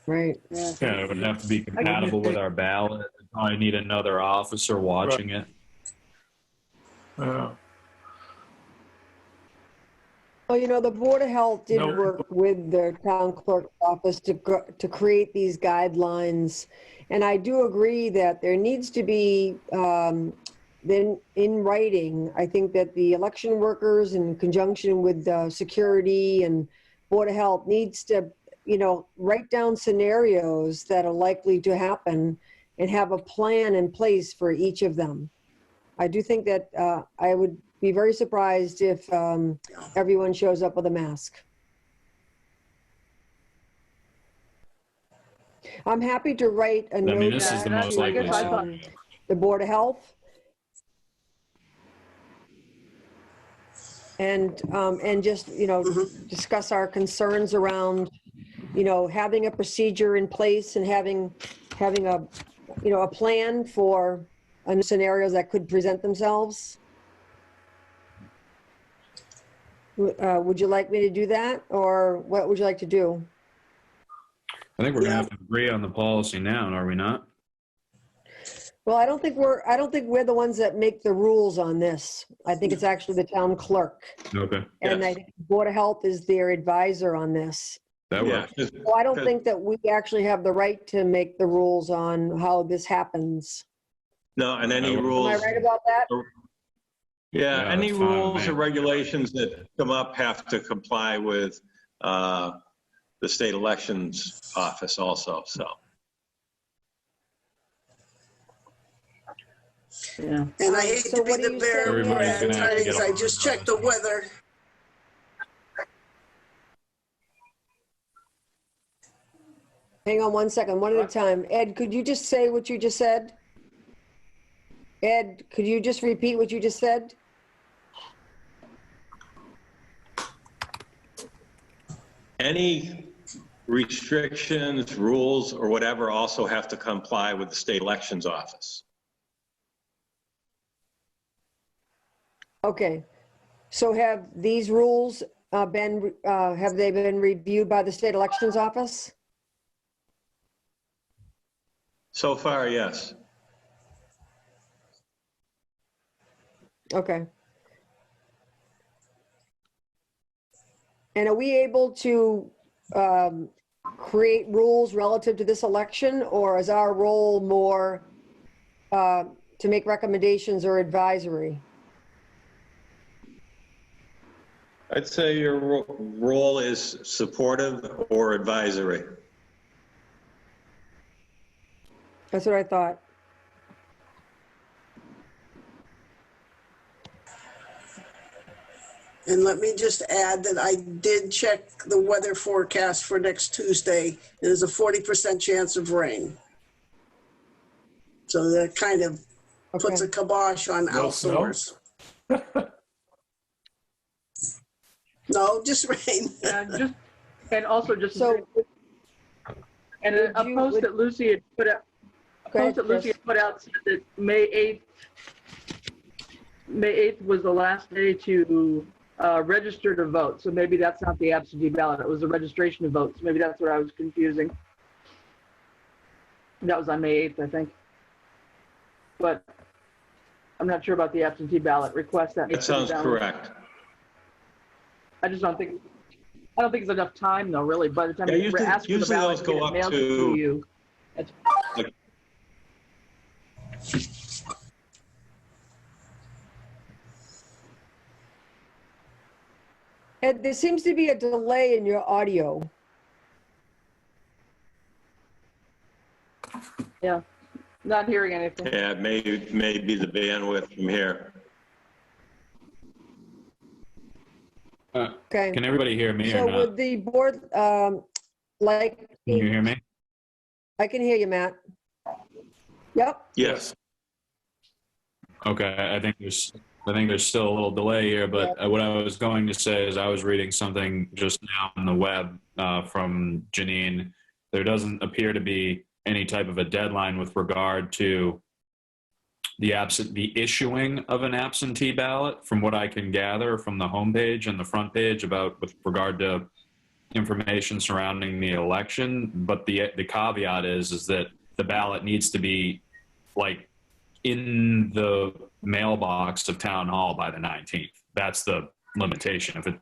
Right. Yeah. Yeah, it would have to be compatible with our ballot. We'd probably need another officer watching it. Uh, Well, you know, the Board of Health did No. work with the town clerk's office to create these guidelines. And I do agree that there needs to be, then in writing, I think that the election workers in conjunction with security and Board of Health needs to, you know, write down scenarios that are likely to happen and have a plan in place for each of them. I do think that I would be very surprised if everyone shows up with a mask. I'm happy to write a note. I mean, this is the back most to, likely scenario. the Board of Health. And just, you know, discuss our concerns around, you know, having a procedure in place and having a, you know, a plan for scenarios that could present themselves. Would you like me to do that, or what would you like to do? I think we're gonna have to agree on the policy now, are we not? Well, I don't think we're the ones that make the rules on this. I think it's actually the town clerk. Okay, And I Yes. think the Board of Health is their advisor on this. that Yeah, works. So I don't think that we actually have the right to make the rules on how this happens. no, and any Am I rules. Am I right about that? Yeah, Yeah, any that's fine with rules me. or regulations that come up have to comply with the state elections office also, so. Yeah. And I hate So to be what do the you bearer say? of Everybody's bad gonna have to tidings. get I on just the checked the weather. Hang on one second, one at a time. Ed, could you just say what you just said? Ed, could you just repeat what you just said? Any restrictions, rules, or whatever also have to comply with the state elections office. Okay. So have these rules have they been reviewed by the state elections office? So far, yes. Okay. And are we able to create rules relative to this election, or is our role more to make recommendations or advisory? I'd say your role is supportive or advisory. That's what I thought. And let me just add that I did check the weather forecast for next Tuesday. There's a 40% chance of rain. So that kind of puts a Okay. kibosh on No outdoors. No, just rain. And also just So and a would you- post would- that Lucy had put out. Go ahead, Post that Lucy Chris. had put out said that May 8th was the last day to register to vote. So maybe that's not the absentee ballot. It was the registration to vote. So maybe that's what I was confusing. That was on May 8th, I think. But I'm not sure about the absentee ballot request. That That needs to be sounds done. correct. I just don't think it's enough time though, really. By the time Yeah, you usually- ask for the usually ballot, those you get go it up mailed to- you. It's- Ed, there seems to be a delay in your audio. Yeah, not hearing anything. Yeah, it may be the bandwidth from here. Okay. Can everybody hear me or So not? would the board, like, Can you hear me? I can hear you, Matt. Yep. Yes. Okay, I think there's still a little delay here, but what I was going to say is I was reading something just now on the web from Janine. There doesn't appear to be any type of a deadline with regard to the issuing of an absentee ballot, from what I can gather from the homepage and the front page about with regard to information surrounding the election, but the caveat is that the ballot needs to be like in the mailbox of town hall by the 19th. That's the limitation. If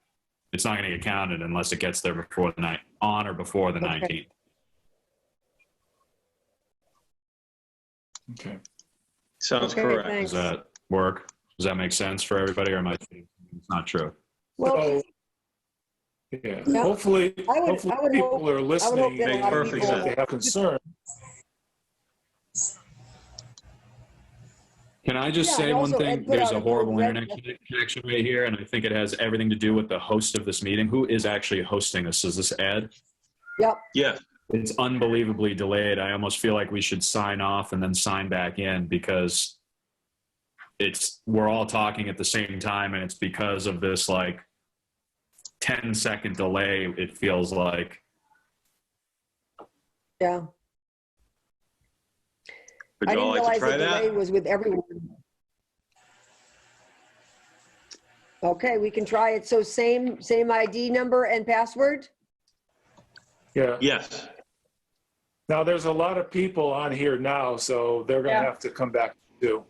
it's not going to get counted unless it gets there before the night on or before the 19th. Okay. Sounds Okay, correct. thanks. Does that work? Does that make sense for everybody, or am I thinking it's not true? Well, So, yeah, Yeah. hopefully, I would people hope- are listening that a Makes lot of perfect people- sense. they have concern. Can I just Yeah, say and one also thing? Ed put There's out a a horrible code red- internet connection right here, and I think it has everything to do with the host of this meeting. Who is actually hosting this? Is this Ed? Yep. Yes. It's unbelievably delayed. I almost feel like we should sign off and then sign back in because we're all talking at the same time, and it's because of this like 10-second delay, it feels like. Yeah. Would I you didn't all like to realize try the delay that? was with everyone. Okay, we can try it. So same ID number and password? Yeah. Yes. Now, there's a lot of people on here now, so they're going to Yeah. have to come back too.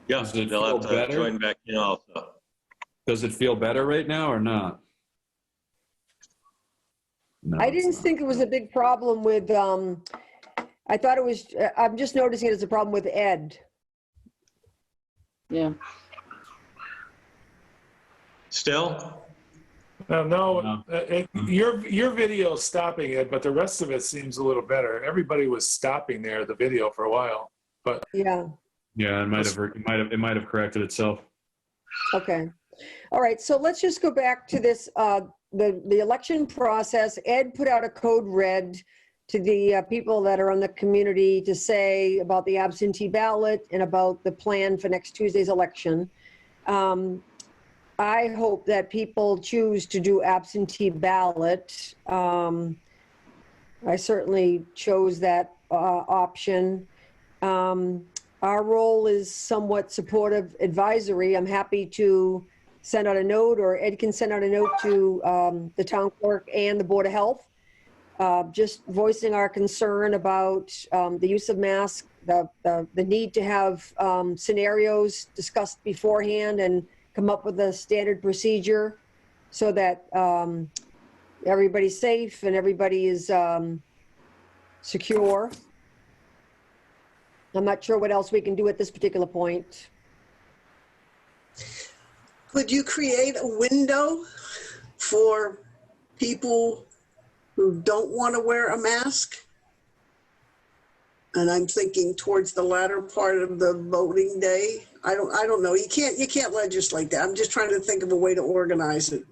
Yeah, Does it they'll have feel to better? join back in also. Does it feel better right now or not? No, I it's didn't not. think it was a big problem with, I thought it was, I'm just noticing it as a problem with Ed. Yeah. Still? No, your video is stopping it, but the rest of it seems a little better. Everybody was stopping there, the video, for a while. But Yeah, Yeah, it might have corrected itself. okay. All right, so let's just go back to this, the election process. Ed put out a code red to the people that are on the community to say about the absentee ballot and about the plan for next Tuesday's election. I hope that people choose to do absentee ballot. I certainly chose that option. Our role is somewhat supportive advisory. I'm happy to send out a note, or Ed can send out a note to the town clerk and the Board of Health, just voicing our concern about the use of masks, the need to have scenarios discussed beforehand and come up with a standard procedure so that everybody's safe and everybody is secure. I'm not sure what else we can do at this particular point. Could you create a window for people who don't want to wear a mask? And I'm thinking towards the latter part of the voting day. I don't know. You can't legislate that. I'm just trying to think of a way to organize it.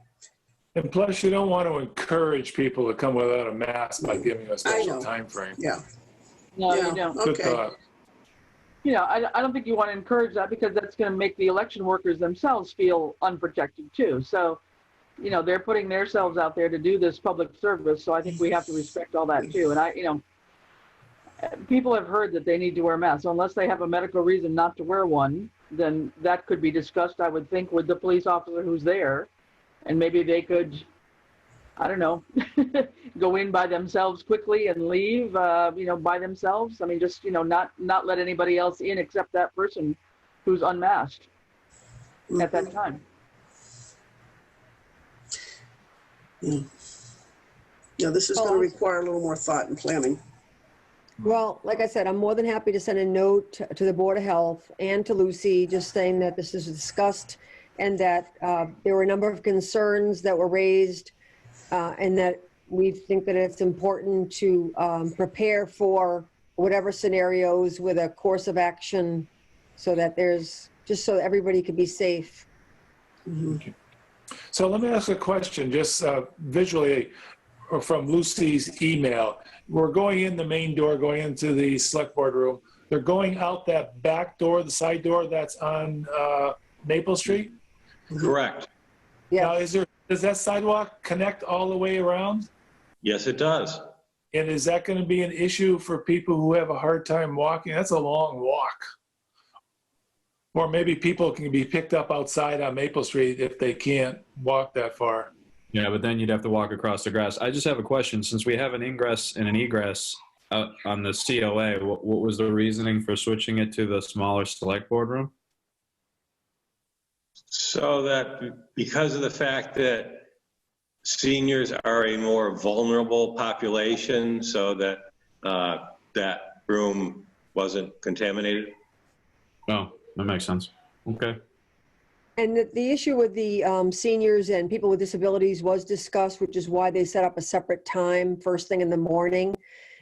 and plus, you don't want to encourage people to come without a mask by giving a special know. time frame. Yeah. No, Yeah. you don't. Good Okay. thought. You know, I don't think you want to encourage that because that's going to make the election workers themselves feel unprotected too. So, you know, they're putting themselves out there to do this public service. So I think we have to respect all that too. And you know, people have heard that they need to wear masks. So unless they have a medical reason not to wear one, then that could be discussed, I would think, with the police officer who's there. And maybe they could, I don't know, go in by themselves quickly and leave, you know, by themselves. I mean, just, you know, not let anybody else in except that person who's unmasked at that time. Yeah, this is going to require a little more thought and planning. Well, like I said, I'm more than happy to send a note to the Board of Health and to Lucy, just saying that this is discussed and that there were a number of concerns that were raised and that we think that it's important to prepare for whatever scenarios with a course of action so that just so everybody could be safe. So let me ask a question, just visually from Lucy's email. We're going in the main door, going into the select board room. They're going out that back door, the side door that's on Maple Street. Correct. Now, Yes. does that sidewalk connect all the way around? Yes, it does. And is that going to be an issue for people who have a hard time walking? That's a long walk. Or maybe people can be picked up outside on Maple Street if they can't walk that far. Yeah, but then you'd have to walk across the grass. I just have a question. Since we have an ingress and an egress on the COA, what was the reasoning for switching it to the smaller select board room? So that because of the fact that seniors are a more vulnerable population, so that that room wasn't contaminated. Oh, that makes sense. Okay. And the issue with the seniors and people with disabilities was discussed, which is why they set up a separate time first thing in the morning.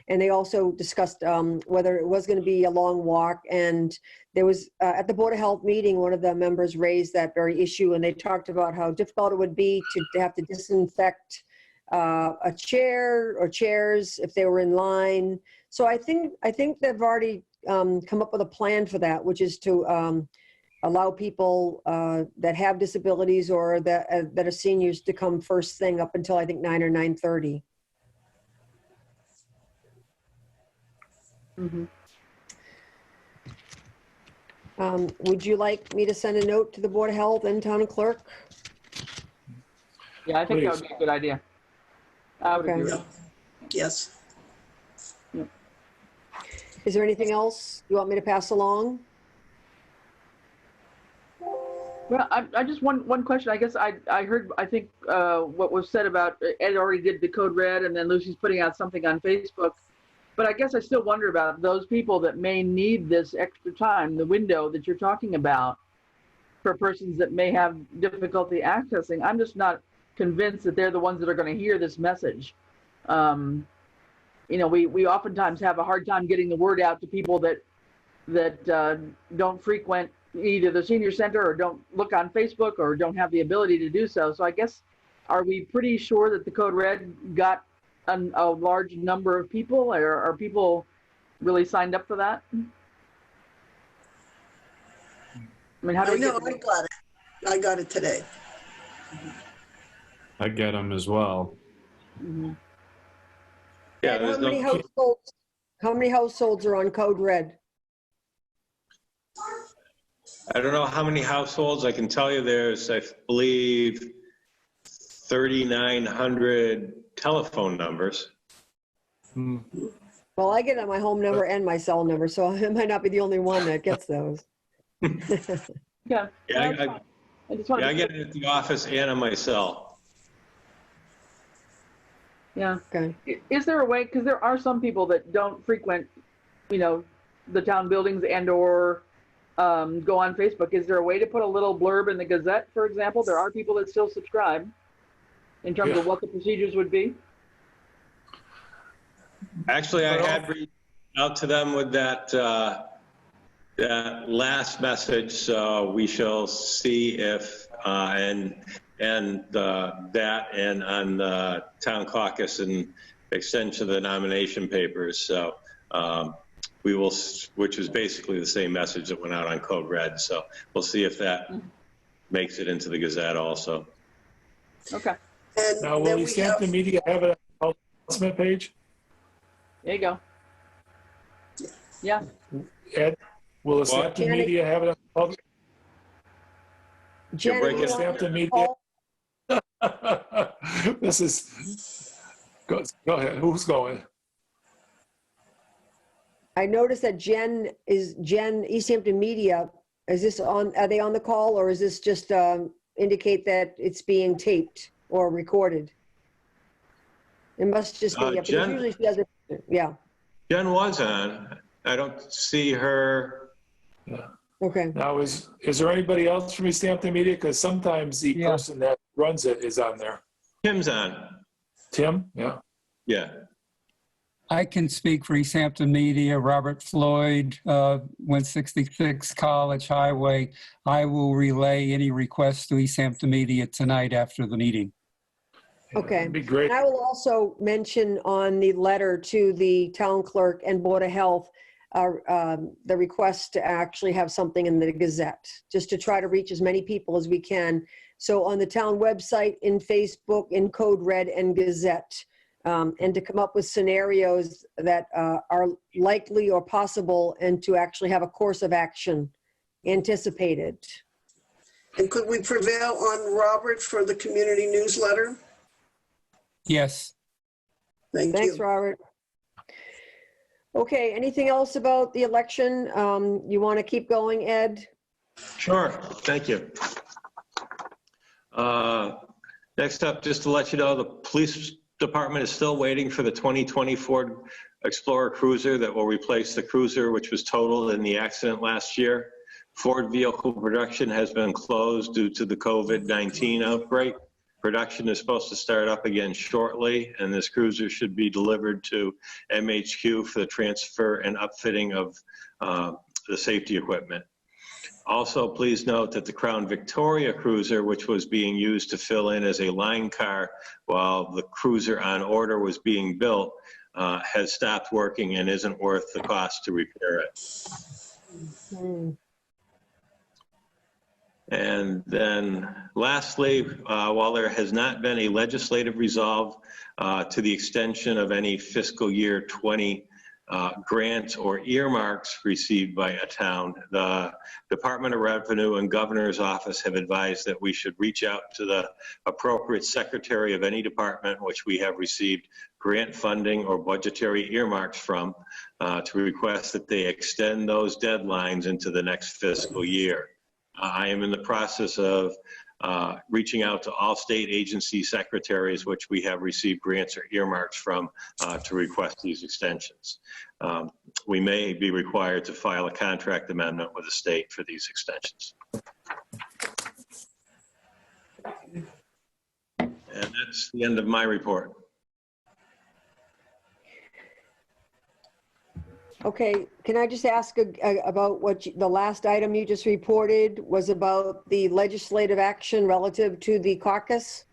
And they also discussed whether it was going to be a long walk. And there was, at the Board of Health meeting, one of the members raised that very issue, and they talked about how difficult it would be to have to disinfect a chair or chairs if they were in line. So I think they've already come up with a plan for that, which is to allow people that have disabilities or that are seniors to come first thing up until I think 9 or 9:30. Mm-hmm. Would you like me to send a note to the Board of Health and Town Clerk? Yeah, I think that Please. would be a good idea. I would Okay. agree. Yeah. Yes. Is there anything else you want me to pass along? Well, I just one question. I guess I heard, I think what was said about Ed already did the code red, and then Lucy's putting out something on Facebook. But I guess I still wonder about those people that may need this extra time, the window that you're talking about, for persons that may have difficulty accessing. I'm just not convinced that they're the ones that are going to hear this message. You know, we oftentimes have a hard time getting the word out to people that don't frequent either the senior center or don't look on Facebook or don't have the ability to do so. So I guess, are we pretty sure that the code red got a large number of people, or are people really signed up for that? I mean, how do I we know, get I got it. I got it today. I get them as well. Mhm. Yeah, And there's how many households are on code red? I don't know how many households. I can tell you there's, I believe, 3,900 telephone numbers. Well, I get on my home number and my cell number, so I might not be the only one that gets those. Yeah. Yeah, that's fine. I just want Yeah, I to. get it at the office and on my cell. Yeah. Okay. Is there a way, because there are some people that don't frequent, you know, the town buildings and or go on Facebook. Is there a way to put a little blurb in the Gazette, for example? There are people that still subscribe in terms of what the procedures would be. Actually, I had reached out to them with that that last message, so we shall see if that and on the town caucus and extension of the nomination papers. So we will, which is basically the same message that went out on Code Red. So we'll see if that makes it into the Gazette also. Okay. And Now, will then we Easthampton have, Media have an announcement page? There you go. Yeah. Ed, will Easthampton Janet- Media have it? Jen, breaking you it want Hampton to Media. call? This is, go ahead, who's going? I noticed that Jen, Easthampton Media, is this on, are they on the call, or is this just indicate that it's being taped or recorded? It must just be, because Jen- usually she does it, yeah, Jen was on. I don't see her. okay. Now, is there anybody else from Easthampton Media? Because sometimes the person that runs it is on there. Tim's on. Tim? Yeah. Yeah. I can speak for Easthampton Media, Robert Floyd, 166 College Highway. I will relay any requests to Easthampton Media tonight after the meeting. Okay. It'd be great. And I will also mention on the letter to the town clerk and Board of Health, the request to actually have something in the Gazette, just to try to reach as many people as we can. So on the town website, in Facebook, in Code Red and Gazette, and to come up with scenarios that are likely or possible, and to actually have a course of action anticipated. and could we prevail on Robert for the community newsletter? Yes. Thanks, you. Robert. Okay, anything else about the election? You want to keep going, Ed? Sure, thank you. Next up, just to let you know, the police department is still waiting for the 2020 Ford Explorer Cruiser that will replace the Cruiser, which was totaled in the accident last year. Ford vehicle production has been closed due to the COVID-19 outbreak. Production is supposed to start up again shortly, and this Cruiser should be delivered to MHQ for the transfer and upfitting of the safety equipment. Also, please note that the Crown Victoria Cruiser, which was being used to fill in as a line car while the Cruiser on order was being built, has stopped working and isn't worth the cost to repair it. And then lastly, while there has not been a legislative resolve to the extension of any fiscal year 20 grants or earmarks received by a town, the Department of Revenue and Governor's Office have advised that we should reach out to the appropriate secretary of any department which we have received grant funding or budgetary earmarks from to request that they extend those deadlines into the next fiscal year. I am in the process of reaching out to all state agency secretaries which we have received grants or earmarks from to request these extensions. We may be required to file a contract amendment with the state for these extensions. And that's the end of my report. Okay, can I just ask about what the last item you just reported was about the legislative action relative to the caucus?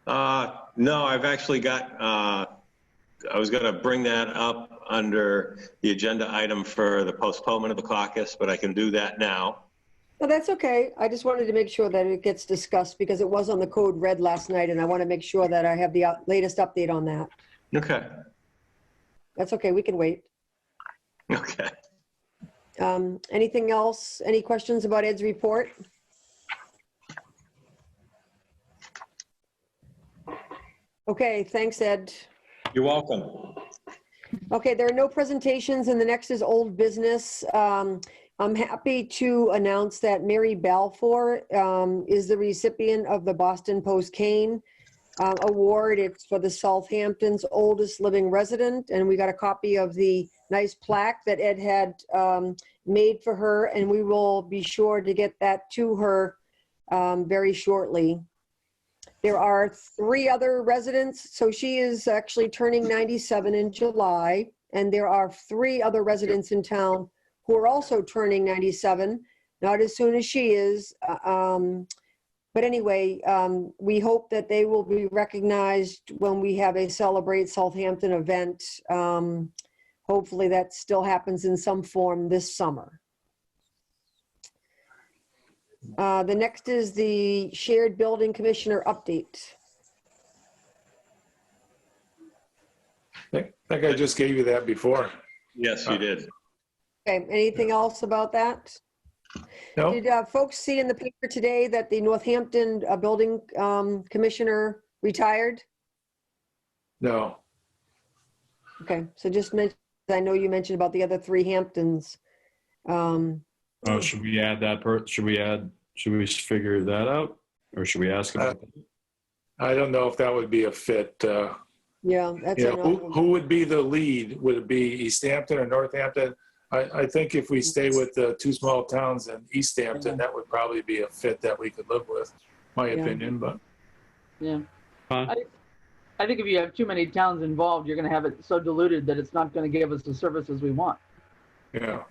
No, I've actually got, I was going to bring that up under the agenda item for the postponement of the caucus, but I can do that now. No, that's okay. I just wanted to make sure that it gets discussed because it was on the code red last night and I want to make sure that I have the latest update on that. Okay. That's okay, we can wait. Okay. Anything else? Any questions about Ed's report? Okay, thanks, Ed. You're welcome. Okay, there are no presentations and the next is old business. I'm happy to announce that Mary Balfour is the recipient of the Boston Post Cane Award. It's for the Southampton's oldest living resident, and we got a copy of the nice plaque that Ed had made for her, and we will be sure to get that to her very shortly. There are 3 other residents, so she is actually turning 97 in July, and there are 3 other residents in town who are also turning 97, not as soon as she is. But anyway, we hope that they will be recognized when we have a Celebrate Southampton event. Hopefully that still happens in some form this summer. The next is the Shared Building Commissioner update. I think I just gave you that before. Yes, you did. Okay, anything else about that? No? Did folks see in the paper today that the Northampton Building Commissioner retired? No. Okay, so just mention, I know you mentioned about the other 3 Hamptons. Oh, should we add that should we figure that out? Or should we ask about that? I don't know if that would be a fit. Yeah, that's Yeah, enough. who would be the lead? Would it be Easthampton or Northampton? I think if we stay with the 2 small towns in Easthampton, that would probably be a fit that we could live with, my opinion, but. Yeah. Huh? I think if you have too many towns involved, you're going to have it so diluted that it's not going to give us the services we want. Yeah.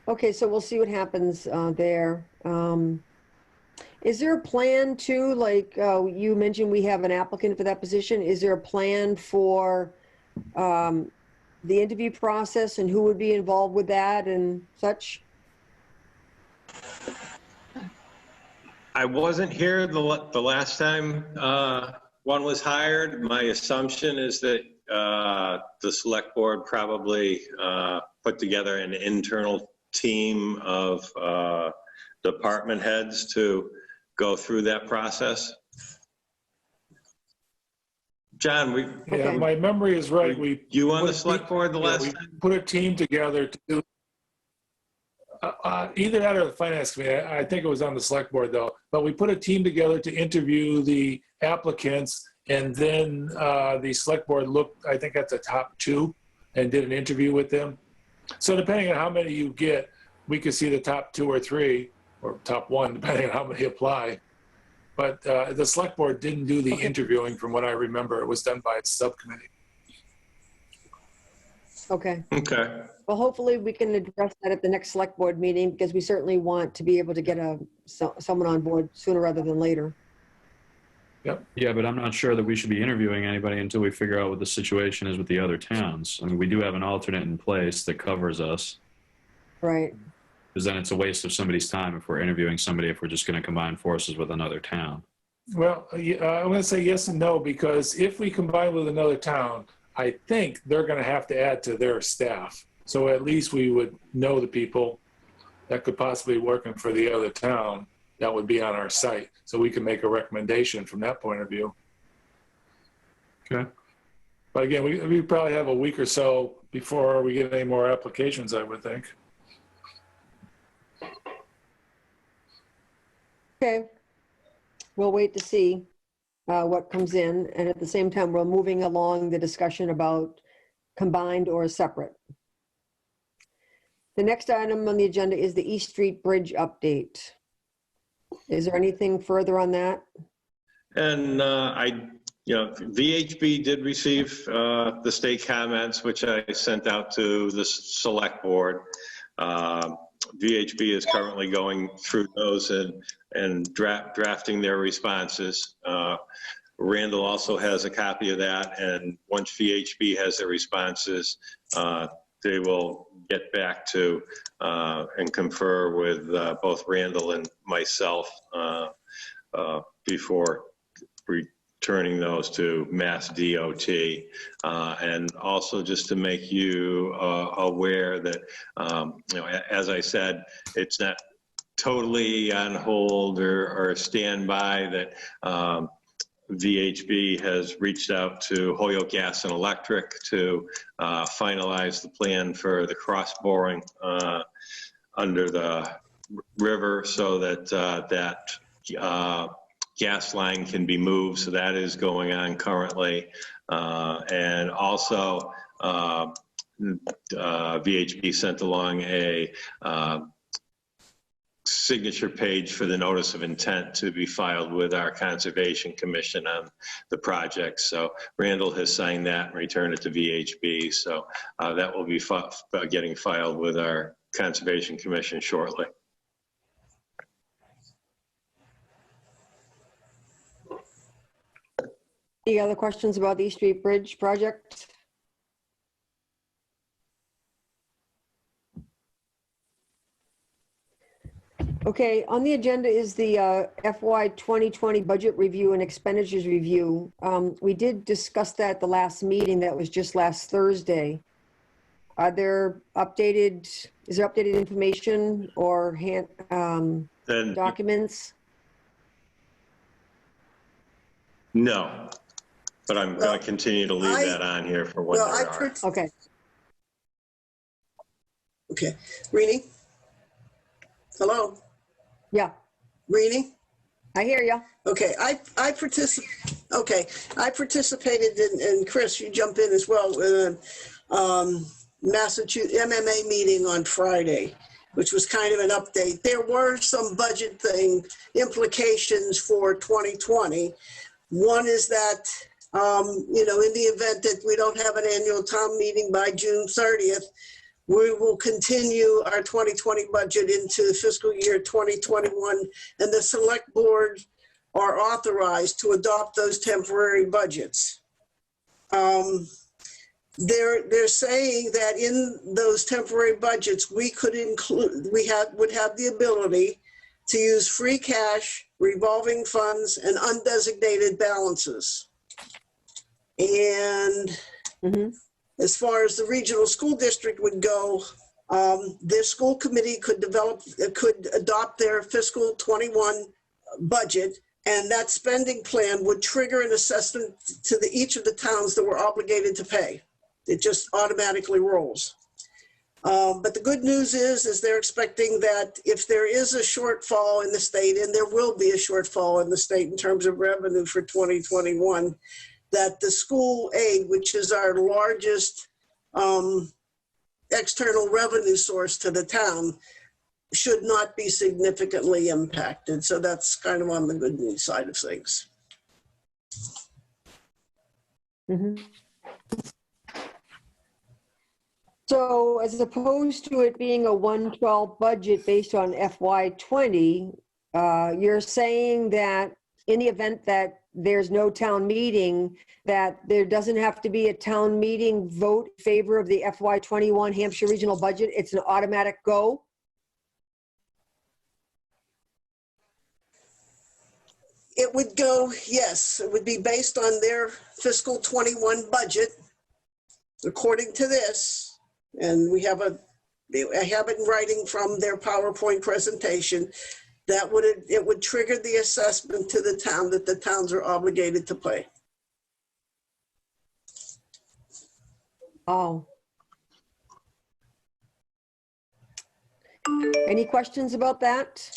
Okay, so we'll see what happens there. Is there a plan to, like you mentioned, we have an applicant for that position. Is there a plan for the interview process and who would be involved with that and such? I wasn't here the last time one was hired. My assumption is that the select board probably put together an internal team of department heads to go through that process. John, Yeah, my memory is right. you on the select board the last we time? put a team together to do either that or the finance committee. I think it was on the select board though. But we put a team together to interview the applicants, and then the select board looked, I think, at the top 2 and did an interview with them. So depending on how many you get, we could see the top 2 or 3, or top 1, depending on how many apply. But the select board didn't do the interviewing from what I remember. It was done by its subcommittee. Okay. Okay. Well, hopefully we can address that at the next select board meeting, because we certainly want to be able to get someone on board sooner rather than later. Yep. Yeah, but I'm not sure that we should be interviewing anybody until we figure out what the situation is with the other towns. I mean, we do have an alternate in place that covers us. Right. Because then it's a waste of somebody's time if we're interviewing somebody if we're just going to combine forces with another town. Well, I'm going to say yes and no, because if we combine with another town, I think they're going to have to add to their staff. So at least we would know the people that could possibly working for the other town that would be on our site. So we can make a recommendation from that point of view. Okay. But again, we probably have a week or so before we get any more applications, I would think. Okay. We'll wait to see what comes in. And at the same time, we're moving along the discussion about combined or separate. The next item on the agenda is the East Street Bridge update. Is there anything further on that? And VHB did receive the state comments, which I sent out to the select board. VHB is currently going through those and drafting their responses. Randall also has a copy of that, and once VHB has their responses, they will get back to and confer with both Randall and myself before returning those to Mass DOT. And also just to make you aware that, as I said, it's not totally on hold or standby, that VHB has reached out to Holyoke Gas and Electric to finalize the plan for the cross boring under the river so that gas line can be moved. So that is going on currently. And also VHB sent along a signature page for the notice of intent to be filed with our Conservation Commission on the project. So Randall has signed that and returned it to VHB. So that will be getting filed with our Conservation Commission shortly. Any other questions about the East Street Bridge project? Okay, on the agenda is the FY 2020 budget review and expenditures review. We did discuss that at the last meeting. That was just last Thursday. Is there updated information or documents? No, but I'm going to continue to leave that on here for when there are. Okay. Okay, Rini? Hello? Yeah. Rini? I hear you. Okay, I participated in, and Chris, you jump in as well, with a Massachusetts MMA meeting on Friday, which was kind of an update. There were some budget implications for 2020. One is that, in the event that we don't have an annual town meeting by June 30th, we will continue our 2020 budget into fiscal year 2021, and the select board are authorized to adopt those temporary budgets. They're saying that in those temporary budgets, we could would have the ability to use free cash, revolving funds, and undesignated balances. And as far as the regional school district would go, their school committee could adopt their fiscal 21 budget, and that spending plan would trigger an assessment to each of the towns that were obligated to pay. It just automatically rolls. But the good news is they're expecting that if there is a shortfall in the state, and there will be a shortfall in the state in terms of revenue for 2021, that the school aid, which is our largest external revenue source to the town, should not be significantly impacted. So that's kind of on the good news side of things. Mhm. So as opposed to it being a 112 budget based on FY20, you're saying that in the event that there's no town meeting, that there doesn't have to be a town meeting vote in favor of the FY21 Hampshire Regional Budget? It's an automatic go? It would go, yes, it would be based on their fiscal 21 budget, according to this. And I have it in writing from their PowerPoint presentation. It would trigger the assessment to the town that the towns are obligated to pay. Oh. Any questions about that?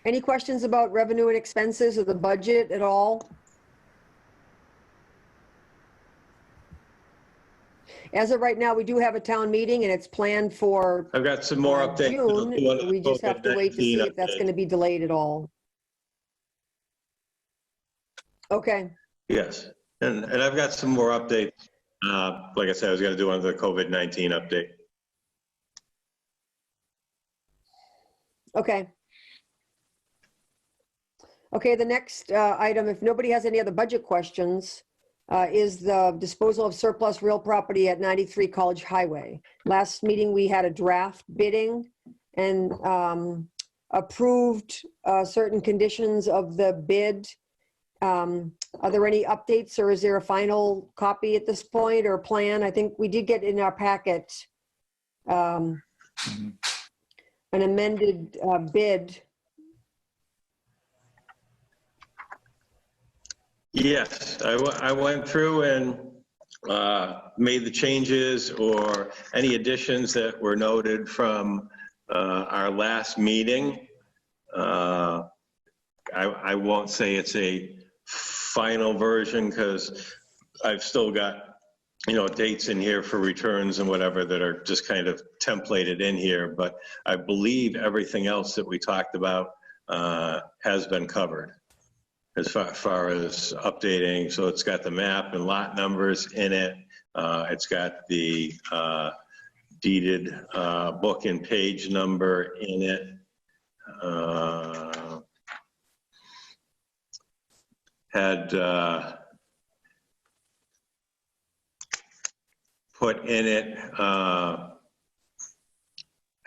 Any questions about revenue and expenses of the budget at all? As of right now, we do have a town meeting and it's planned for I've got some more updates. June. We just have to wait to see if that's going to be delayed at all. Okay. Yes, and I've got some more updates. Like I said, I was going to do on the COVID-19 update. Okay. Okay, the next item, if nobody has any other budget questions, is the disposal of surplus real property at 93 College Highway. Last meeting, we had a draft bidding and approved certain conditions of the bid. Are there any updates, or is there a final copy at this point or plan? I think we did get in our packet an amended bid. Yes, I went through and made the changes or any additions that were noted from our last meeting. I won't say it's a final version because I've still got, dates in here for returns and whatever that are just kind of templated in here. But I believe everything else that we talked about has been covered as far as updating. So it's got the map and lot numbers in it. It's got the deeded book and page number in it. Had put in it,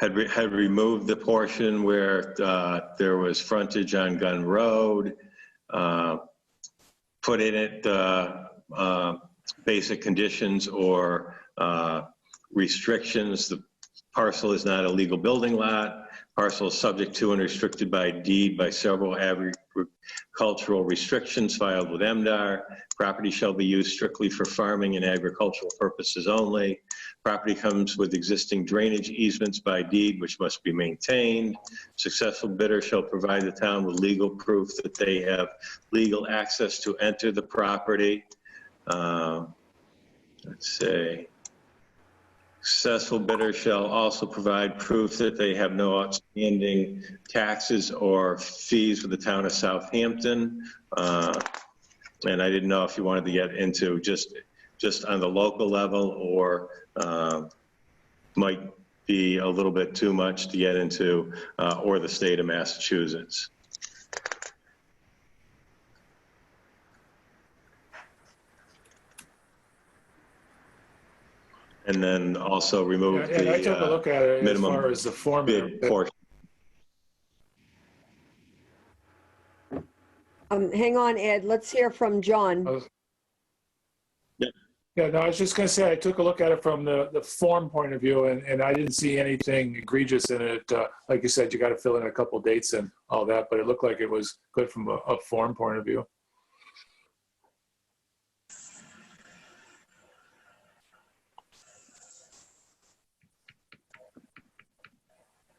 had removed the portion where there was frontage on Gun Road. Put in it basic conditions or restrictions. The parcel is not a legal building lot. Parcel is subject to and restricted by deed by several agricultural restrictions filed with MDR. Property shall be used strictly for farming and agricultural purposes only. Property comes with existing drainage easements by deed, which must be maintained. Successful bidder shall provide the town with legal proof that they have legal access to enter the property. Let's see. Successful bidder shall also provide proof that they have no outstanding taxes or fees for the town of Southampton. And I didn't know if you wanted to get into just on the local level or might be a little bit too much to get into, or the state of Massachusetts. And then also remove Yeah, I took a look at it as minimum far as the format. bid portion. Hang on, Ed. Let's hear from John. Oh. Yeah. Yeah, no, I was just going to say, I took a look at it from the form point of view, and I didn't see anything egregious in it. Like you said, you got to fill in a couple dates and all that, but it looked like it was good from a form point of view.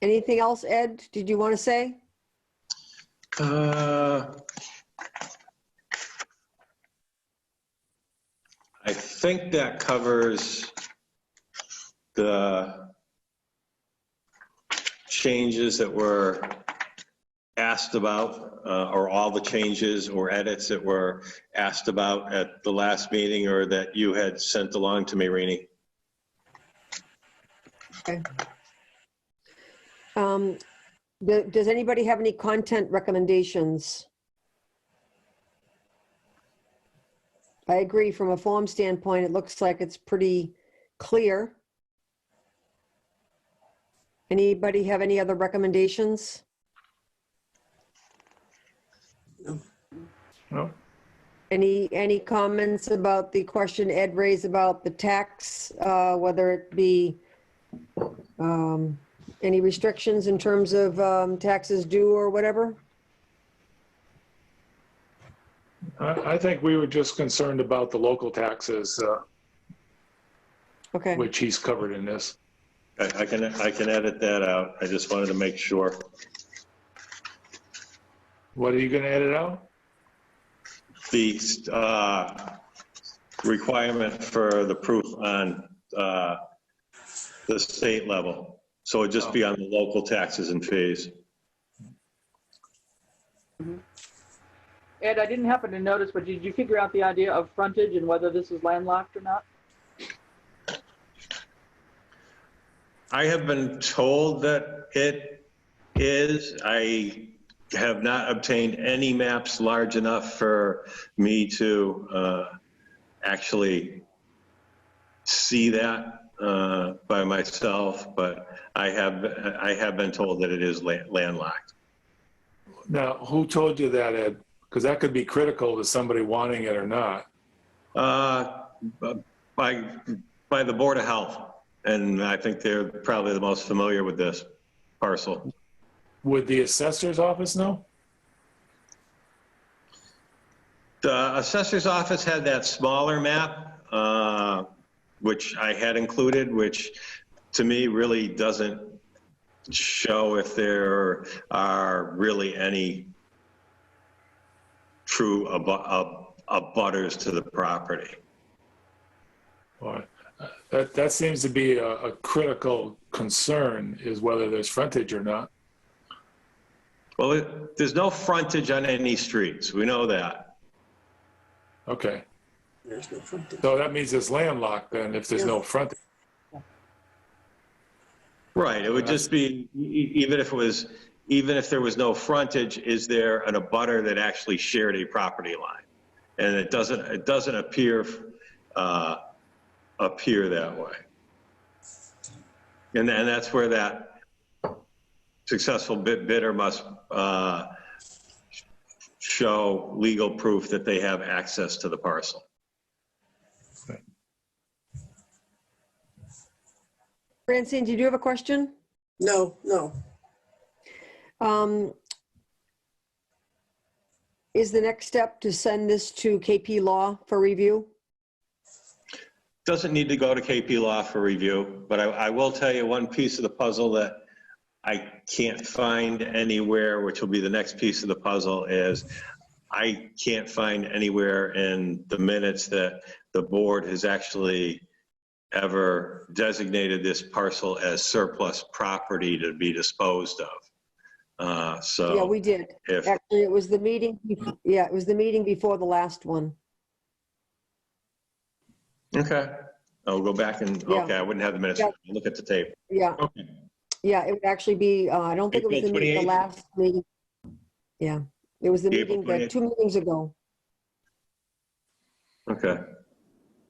Anything else, Ed, did you want to say? I think that covers the changes that were asked about, or all the changes or edits that were asked about at the last meeting or that you had sent along to me, Rini. Okay. Does anybody have any content recommendations? I agree, from a form standpoint, it looks like it's pretty clear. Anybody have any other recommendations? No? Any comments about the question Ed raised about the tax, whether it be any restrictions in terms of taxes due or whatever? I think we were just concerned about the local taxes, Okay. which he's covered in this. I can edit that out. I just wanted to make sure. What are you going to edit out? The requirement for the proof on the state level. So it'd just be on the local taxes and fees. Ed, I didn't happen to notice, but did you figure out the idea of frontage and whether this is landlocked or not? I have been told that it is. I have not obtained any maps large enough for me to actually see that by myself, but I have been told that it is landlocked. Now, who told you that, Ed? Because that could be critical to somebody wanting it or not. By the Board of Health, and I think they're probably the most familiar with this parcel. Would the assessor's office know? The assessor's office had that smaller map, which I had included, which to me really doesn't show if there are really any true abutters to the property. Or, that seems to be a critical concern, is whether there's frontage or not. Well, there's no frontage on any streets. We know that. Okay. There's no frontage. So that means it's landlocked then if there's no frontage. Right. It would just be, even if there was no frontage, is there an abutter that actually shared a property line? And it doesn't appear that way. And that's where that successful bidder must show legal proof that they have access to the parcel. Francine, did you have a question? No. Is the next step to send this to KP Law for review? Doesn't need to go to KP Law for review, but I will tell you one piece of the puzzle that I can't find anywhere, which will be the next piece of the puzzle, is I can't find anywhere in the minutes that the board has actually ever designated this parcel as surplus property to be disposed of. So Yeah, we did. Actually, it was the meeting. Yeah, it was the meeting before the last one. Okay, I'll go back and, Yeah. okay, I wouldn't have the minutes. Yeah. Look at the tape. Yeah. Okay. Yeah, it would actually be, I don't think it was April the 28th? last meeting. Yeah, it was the April meeting, 28th? 2 meetings ago. Okay.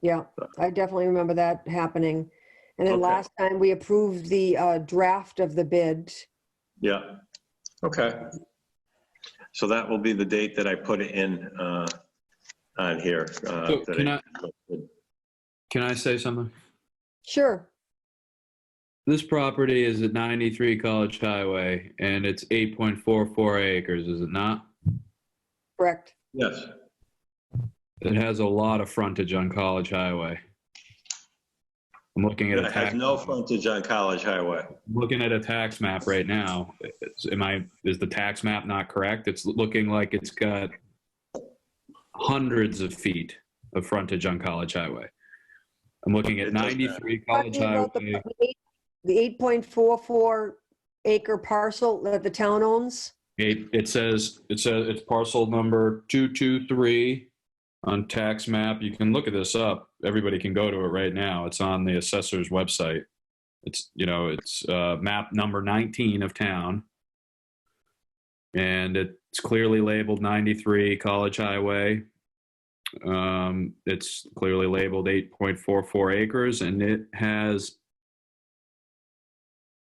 Yeah, I definitely remember that happening. And then Okay. last time we approved the draft of the bid. Yeah. Okay. So that will be the date that I put in on here. So can Can I say something? Sure. This property is at 93 College Highway, and it's 8.44 acres, is it not? Correct. Yes. It has a lot of frontage on College Highway. I'm looking at It a has tax, no frontage on College Highway. looking at a tax map right now. Is the tax map not correct? It's looking like it's got hundreds of feet of frontage on College Highway. I'm looking at It does not. 93 College Talking about Highway. the 8.44 acre parcel that the town owns? It says it's parcel number 223 on tax map. You can look at this up. Everybody can go to it right now. It's on the assessor's website. It's map number 19 of town, and it's clearly labeled 93 College Highway. It's clearly labeled 8.44 acres, and it has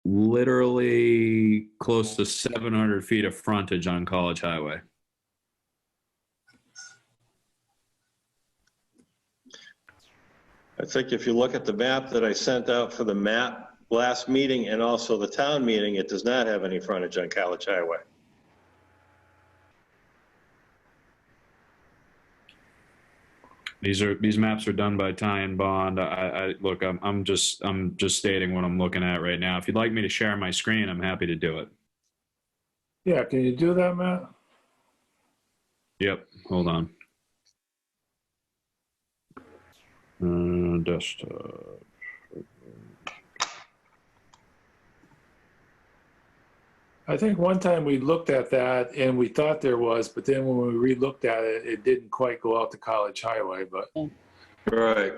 literally close to 700 feet of frontage on College Highway. I think if you look at the map that I sent out for the map last meeting and also the town meeting, it does not have any frontage on College Highway. These maps are done by Ty and Bond. Look, I'm just stating what I'm looking at right now. If you'd like me to share my screen, I'm happy to do it. Yeah, can you do that, Matt? Yep, hold on. Desktop. I think one time we looked at that and we thought there was, but then when we re-looked at it, it didn't quite go out to College Highway, but. Right.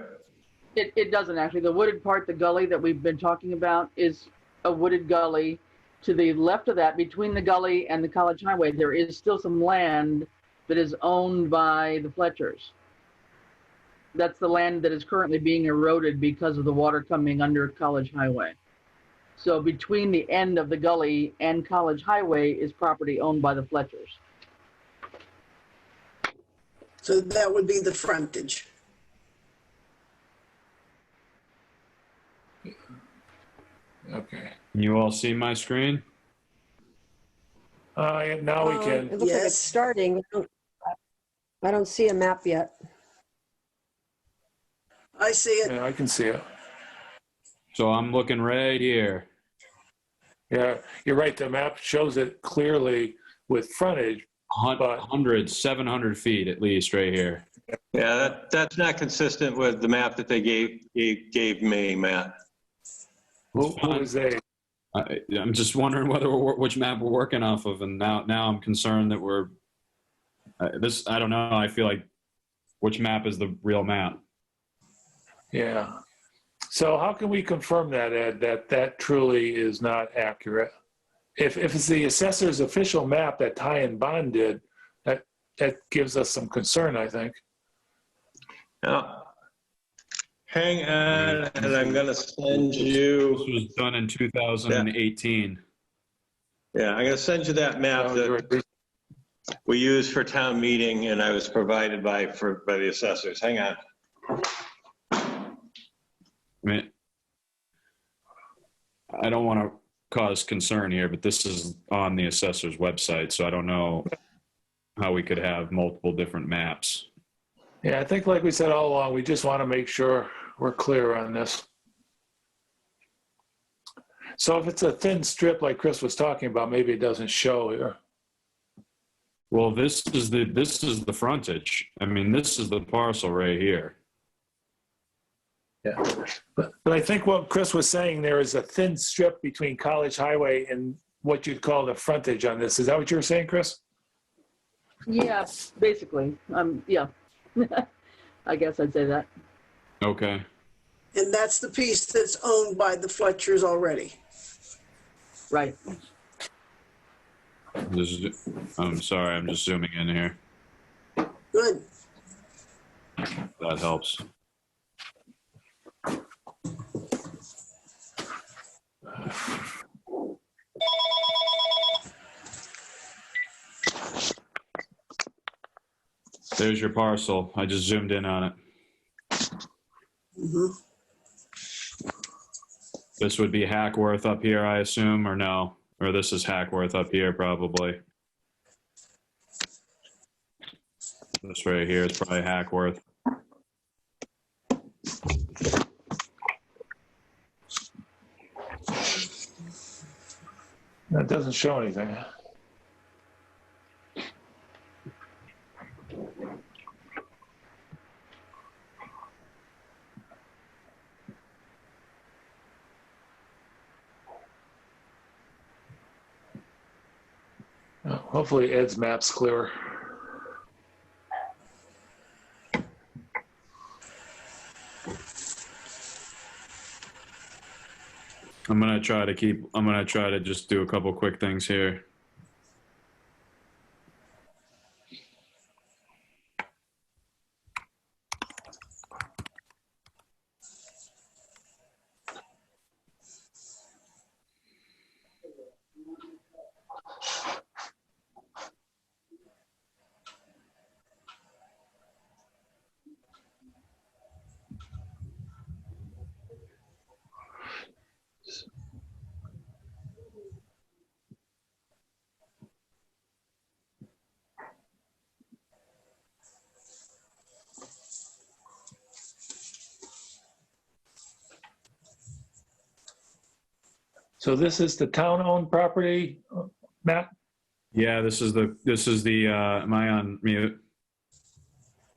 It doesn't actually. The wooded part, the gully that we've been talking about, is a wooded gully. To the left of that, between the gully and the College Highway, there is still some land that is owned by the Fletchers. That's the land that is currently being eroded because of the water coming under College Highway. So between the end of the gully and College Highway is property owned by the Fletchers. So that would be the frontage. Okay. Can you all see my screen? Now we can. It looks like it's starting. I don't see a map yet. I see it. Yeah, I can see it. So I'm looking right here. Yeah, you're right. The map shows it clearly with frontage. 700 feet at least right here. Yeah, that's not consistent with the map that they gave me, Matt. Who is they? I'm just wondering which map we're working off of, and now I'm concerned that we're I don't know. I feel like which map is the real map? Yeah. So how can we confirm that, Ed, that truly is not accurate? If it's the assessor's official map that Ty and Bond did, that gives us some concern, I think. Now, hang on, and I'm going to send you. This was done in 2018. Yeah, I'm going to send you that map that we used for town meeting, and I was provided by the assessors. Hang on. I mean, I don't want to cause concern here, but this is on the assessor's website, so I don't know how we could have multiple different maps. Yeah, I think like we said all along, we just want to make sure we're clear on this. So if it's a thin strip like Chris was talking about, maybe it doesn't show here. Well, this is the frontage. I mean, this is the parcel right here. Yeah, but I think what Chris was saying, there is a thin strip between College Highway and what you'd call the frontage on this. Is that what you were saying, Chris? Yeah, basically. Yeah. I guess I'd say that. Okay. And that's the piece that's owned by the Fletchers already. Right. I'm sorry, I'm just zooming in here. Good. That helps. There's your parcel. I just zoomed in on it. Mhm. This would be Hackworth up here, I assume, or no? Or this is Hackworth up here, probably. This right here is probably Hackworth. That doesn't show anything. Hopefully Ed's map's clearer. I'm gonna try to just do a couple quick things here. So this is the town-owned property, Matt? Yeah, this is the am I on mute?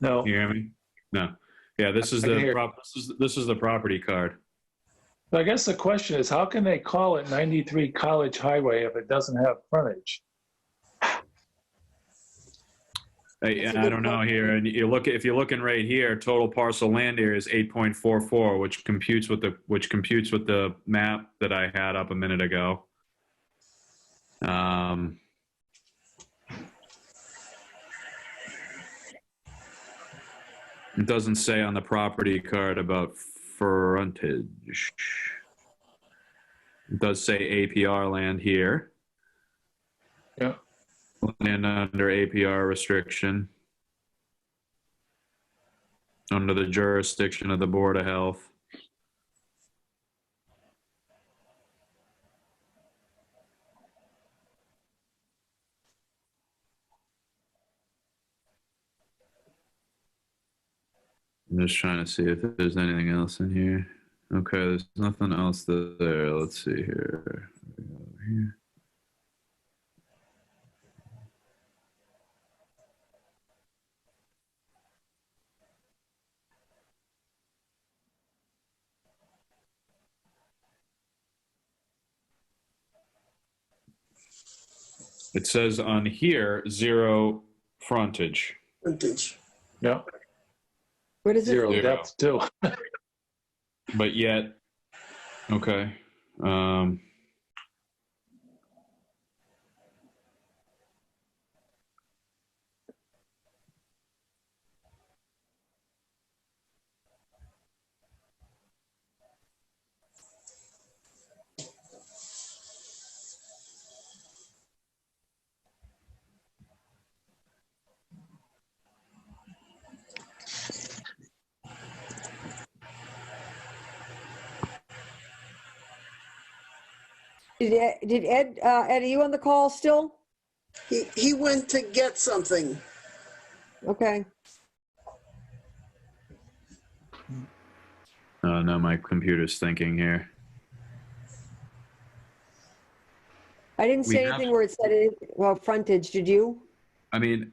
No. You hear me? No. Yeah, this is I can the hear. this is the property card. I guess the question is, how can they call it 93 College Highway if it doesn't have frontage? I don't know here. And if you're looking right here, total parcel land area is 8.44, which computes with the map that I had up a minute ago. It doesn't say on the property card about frontage. It does say APR land here. Yeah. Land under APR restriction. Under the jurisdiction of the Board of Health. I'm just trying to see if there's anything else in here. Okay, there's nothing else there. Let's see here. It says on here, 0 frontage. Frontage. Yeah. What is it? Zero Zero. depth too. But yet, okay. Did Ed, Ed, are you on the call still? He went to get something. Okay. No, my computer's thinking here. I didn't say We have- anything where it said anything about frontage, did you? I mean,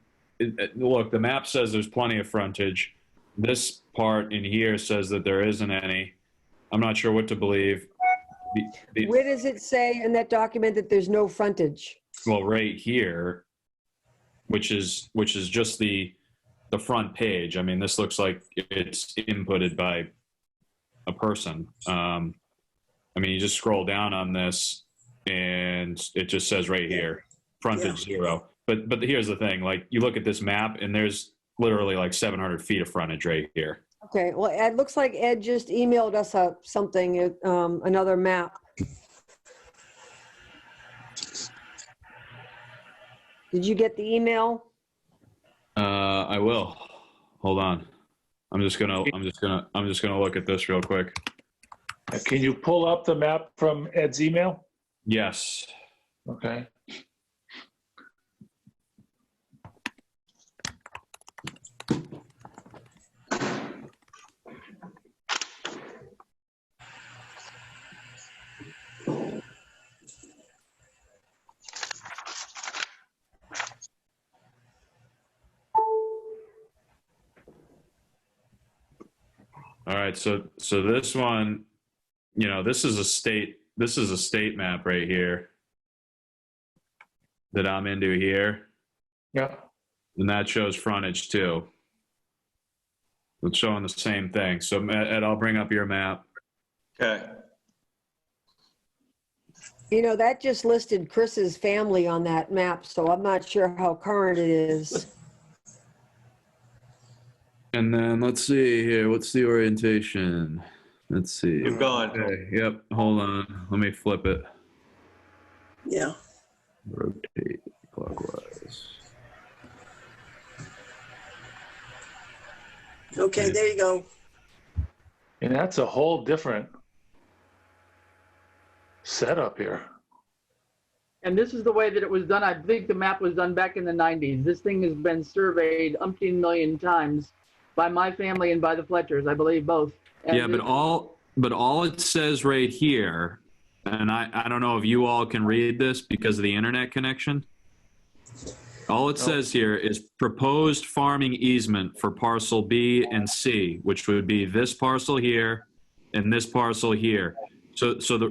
look, the map says there's plenty of frontage. This part in here says that there isn't any. I'm not sure what to believe. Where does it say in that document that there's no frontage? Well, right here, which is just the front page. I mean, this looks like it's inputted by a person. I mean, you just scroll down on this, and it just says right here, frontage 0. But here's the thing: like, you look at this map, and there's literally like 700 feet of frontage right here. Okay, well, it looks like Ed just emailed us something, another map. Did you get the email? I will. Hold on. I'm just gonna look at this real quick. Can you pull up the map from Ed's email? Yes. Okay. All right, so this one, you know, this is a state map right here that I'm into here, Yeah. and that shows frontage too. It's showing the same thing. So Ed, I'll bring up your map. Okay. You know, that just listed Chris's family on that map, so I'm not sure how current it is. And then let's see here. What's the orientation? Let's see. Keep going. Okay. Yep. Hold on. Let me flip it. Yeah. Rotate clockwise. Okay, there you go. And that's a whole different setup here. And this is the way that it was done. I think the map was done back in the 90s. This thing has been surveyed umpteen million times by my family and by the Fletchers, I believe both. And Yeah, but all it says right here, and I don't know if you all can read this because of the internet connection. All it says here is proposed farming easement for parcel B and C, which would be this parcel here and this parcel here.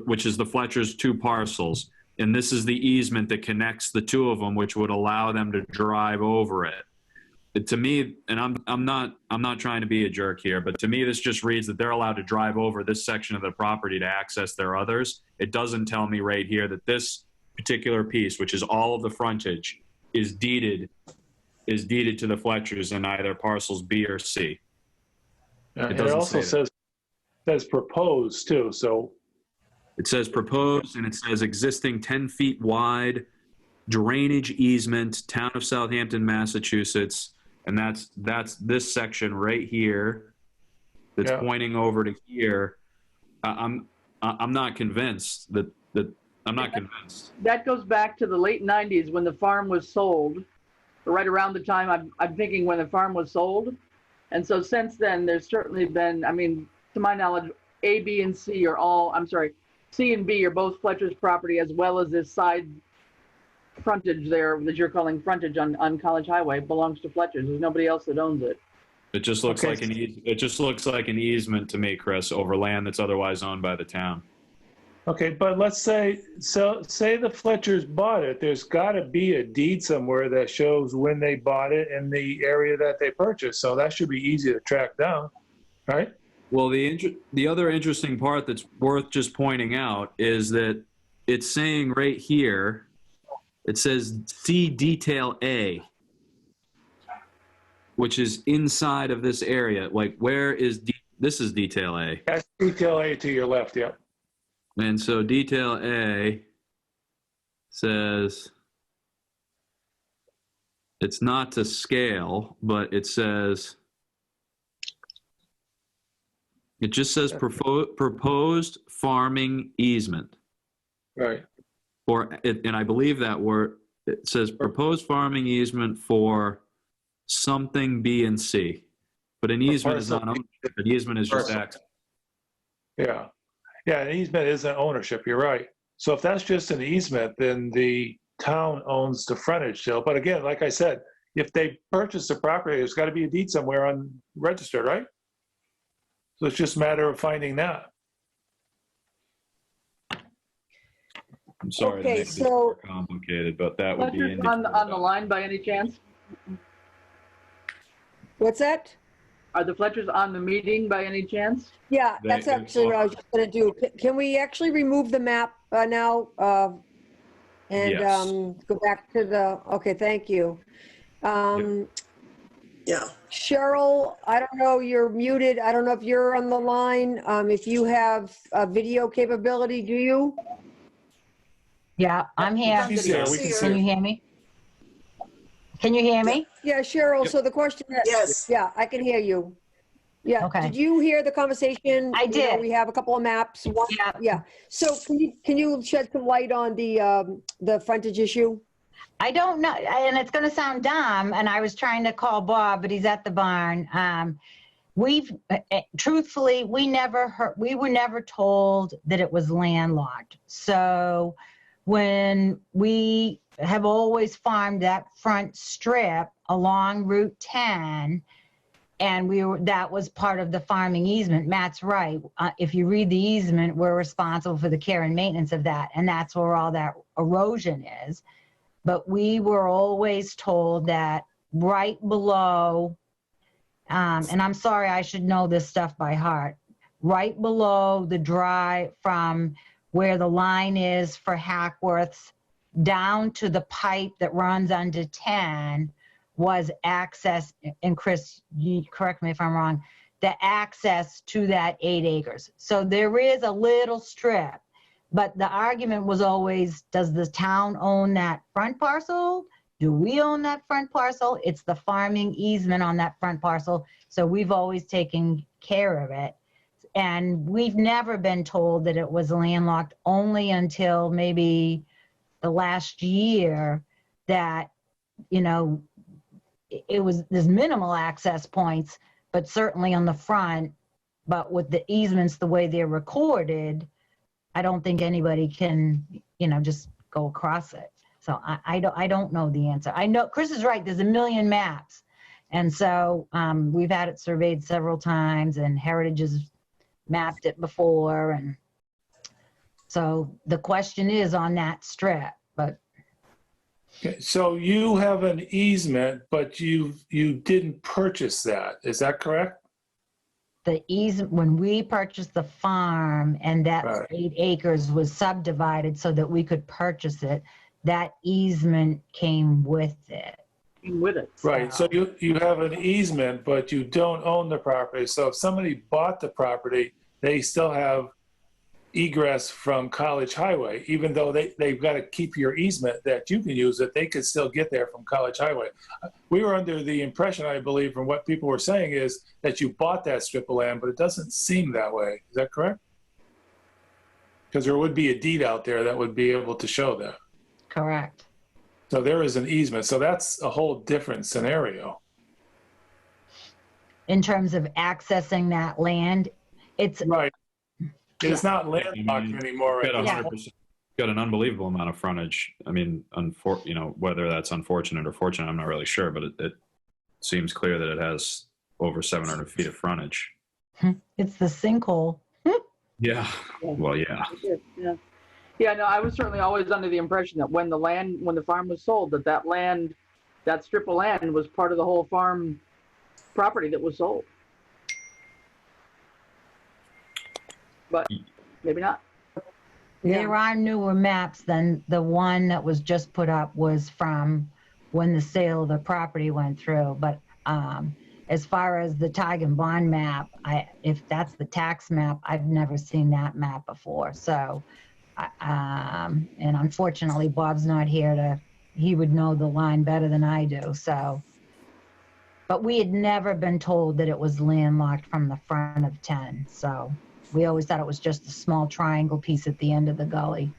Which is the Fletcher's two parcels. And this is the easement that connects the two of them, which would allow them to drive over it. To me, and I'm not trying to be a jerk here, but to me, this just reads that they're allowed to drive over this section of the property to access their others. It doesn't tell me right here that this particular piece, which is all of the frontage, is deeded to the Fletchers in either parcels B or C. It also says proposed too, so. It says proposed, and it says existing 10 feet wide drainage easement, town of Southampton, Massachusetts. And that's this section right here that's pointing over to here. I'm not convinced that I'm not convinced. that goes back to the late 90s when the farm was sold, right around the time I'm thinking when the farm was sold. And so since then, there's certainly been, I mean, to my knowledge, A, B, and C are all, I'm sorry, C and B are both Fletcher's property, as well as this side frontage there that you're calling frontage on College Highway belongs to Fletcher's. There's nobody else that owns it. It just looks like an easement to me, Chris, over land that's otherwise owned by the town. Okay, but let's say the Fletchers bought it. There's got to be a deed somewhere that shows when they bought it and the area that they purchased. So that should be easy to track down, right? Well, the other interesting part that's worth just pointing out is that it's saying right here, it says see detail A, which is inside of this area. Like, where is this is detail A. That's detail A to your left, yeah. And so detail A says it's not to scale, but it just says proposed farming easement. Right. And I believe that word, it says proposed farming easement for something B and C. But an easement is not ownership. An easement is just access. Yeah. Yeah, an easement isn't ownership, you're right. So if that's just an easement, then the town owns the frontage still. But again, like I said, if they purchase the property, there's got to be a deed somewhere on registered, right? So it's just a matter of finding that. I'm sorry to make this more complicated, but that would be Fletcher's on the line by any chance? What's that? Are the Fletchers on the meeting by any chance? Yeah, that's actually what I was just going to do. Can we actually remove the map now and Yes. go back to the, okay, thank you. Yeah. Cheryl, I don't know, you're muted. I don't know if you're on the line. If you have video capability, do you? Yeah, I'm here. She's here, we can see Can her. you hear me? Can you hear me? Yeah, Cheryl, so the question is, Yes. yeah, I can hear you. Yeah, Okay. did you hear the conversation? I You know, did. we have a couple of maps. One- Yeah. Yeah, so can you shed some light on the frontage issue? I don't know, and it's going to sound dumb, and I was trying to call Bob, but he's at the barn. Truthfully, we were never told that it was landlocked. So when we have always farmed that front strip along Route 10, and that was part of the farming easement. Matt's right. If you read the easement, we're responsible for the care and maintenance of that, and that's where all that erosion is. But we were always told that right below, and I'm sorry, I should know this stuff by heart, right below the drive from where the line is for Hackworth's down to the pipe that runs under 10 was access, and Chris, you correct me if I'm wrong, the access to that 8 acres. So there is a little strip, but the argument was always, does the town own that front parcel? Do we own that front parcel? It's the farming easement on that front parcel. So we've always taken care of it. And we've never been told that it was landlocked, only until maybe the last year that, you know, there's minimal access points, but certainly on the front. But with the easements, the way they're recorded, I don't think anybody can, you know, just go across it. So I don't know the answer. I know Chris is right. There's a million maps. And so we've had it surveyed several times, and Heritage has mapped it before. And so the question is on that strip, but. Okay, so you have an easement, but you didn't purchase that. Is that correct? The easement, when we purchased the farm and that Right. 8 acres was subdivided so that we could purchase it, that easement came with it. With it. Right, so you have an easement, but you don't own the property. So if somebody bought the property, they still have egress from College Highway, even though they've got to keep your easement that you can use it, they could still get there from College Highway. We were under the impression, I believe, from what people were saying, is that you bought that strip of land, but it doesn't seem that way. Is that correct? Because there would be a deed out there that would be able to show that. Correct. So there is an easement. So that's a whole different scenario. In terms of accessing that land, it's Right. It's not landlocked anymore. Right? Got an unbelievable amount of frontage. I mean, you know, whether that's unfortunate or fortunate, I'm not really sure, but it seems clear that it has over 700 feet of frontage. it's the sinkhole. Yeah. Well, yeah. Yeah. Yeah, no, I was certainly always under the impression that when the farm was sold, that land, that strip of land was part of the whole farm property that was sold. But maybe not. There are newer maps than the one that was just put up was from when the sale of the property went through. But as far as the Tig and Bond map, if that's the tax map, I've never seen that map before. So, and unfortunately, Bob's not here he would know the line better than I do. So, but we had never been told that it was landlocked from the front of 10. So we always thought it was just a small triangle piece at the end of the gully.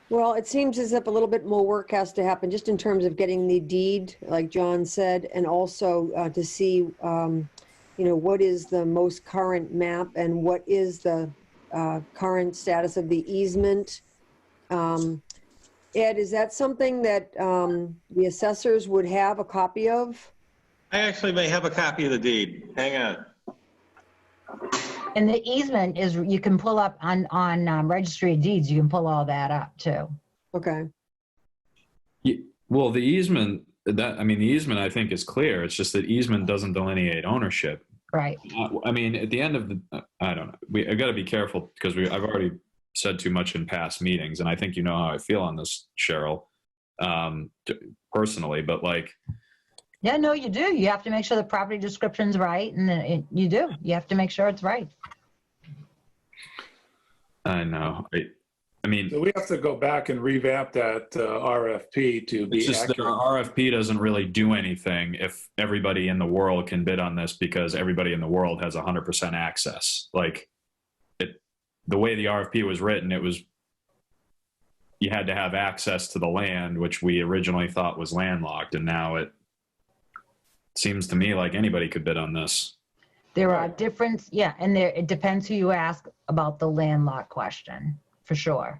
Well, it seems as if a little bit more work has to happen just in terms of getting the deed, like John said, and also to see, you know, what is the most current map and what is the current status of the easement. Ed, is that something that the assessors would have a copy of? I actually may have a copy of the deed. Hang on. And the easement is, you can pull up on Registry of Deeds, you can pull all that up too. Okay. Well, the easement, the easement I think is clear. It's just that easement doesn't delineate ownership. Right. I mean, at the end of the, I don't know. I got to be careful because I've already said too much in past meetings, and I think you know how I feel on this, Cheryl, personally. But like, Yeah, no, you do. You have to make sure the property description's right, and you do. You have to make sure it's right. I know. I mean, So we have to go back and revamp that RFP to it's be just the accurate. RFP doesn't really do anything if everybody in the world can bid on this because everybody in the world has 100% access. Like the way the RFP was written, it was you had to have access to the land, which we originally thought was landlocked, and now it seems to me like anybody could bid on this. There are different, yeah, and it depends who you ask about the landlocked question, for sure.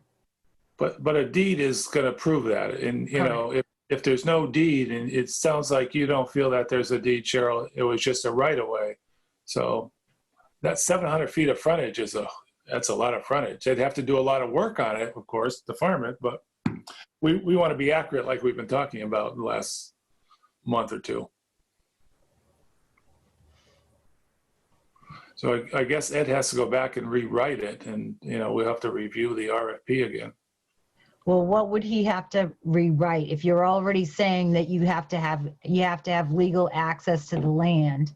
But a deed is going to prove that. And, you know, if there's no deed, and it sounds like you don't feel that there's a deed, Cheryl, it was just a right of way. So that 700 feet of frontage that's a lot of frontage. They'd have to do a lot of work on it, of course, to farm it, but we want to be accurate like we've been talking about the last month or two. So I guess Ed has to go back and rewrite it, and, you know, we'll have to review the RFP again. Well, what would he have to rewrite if you're already saying that you have to have legal access to the land?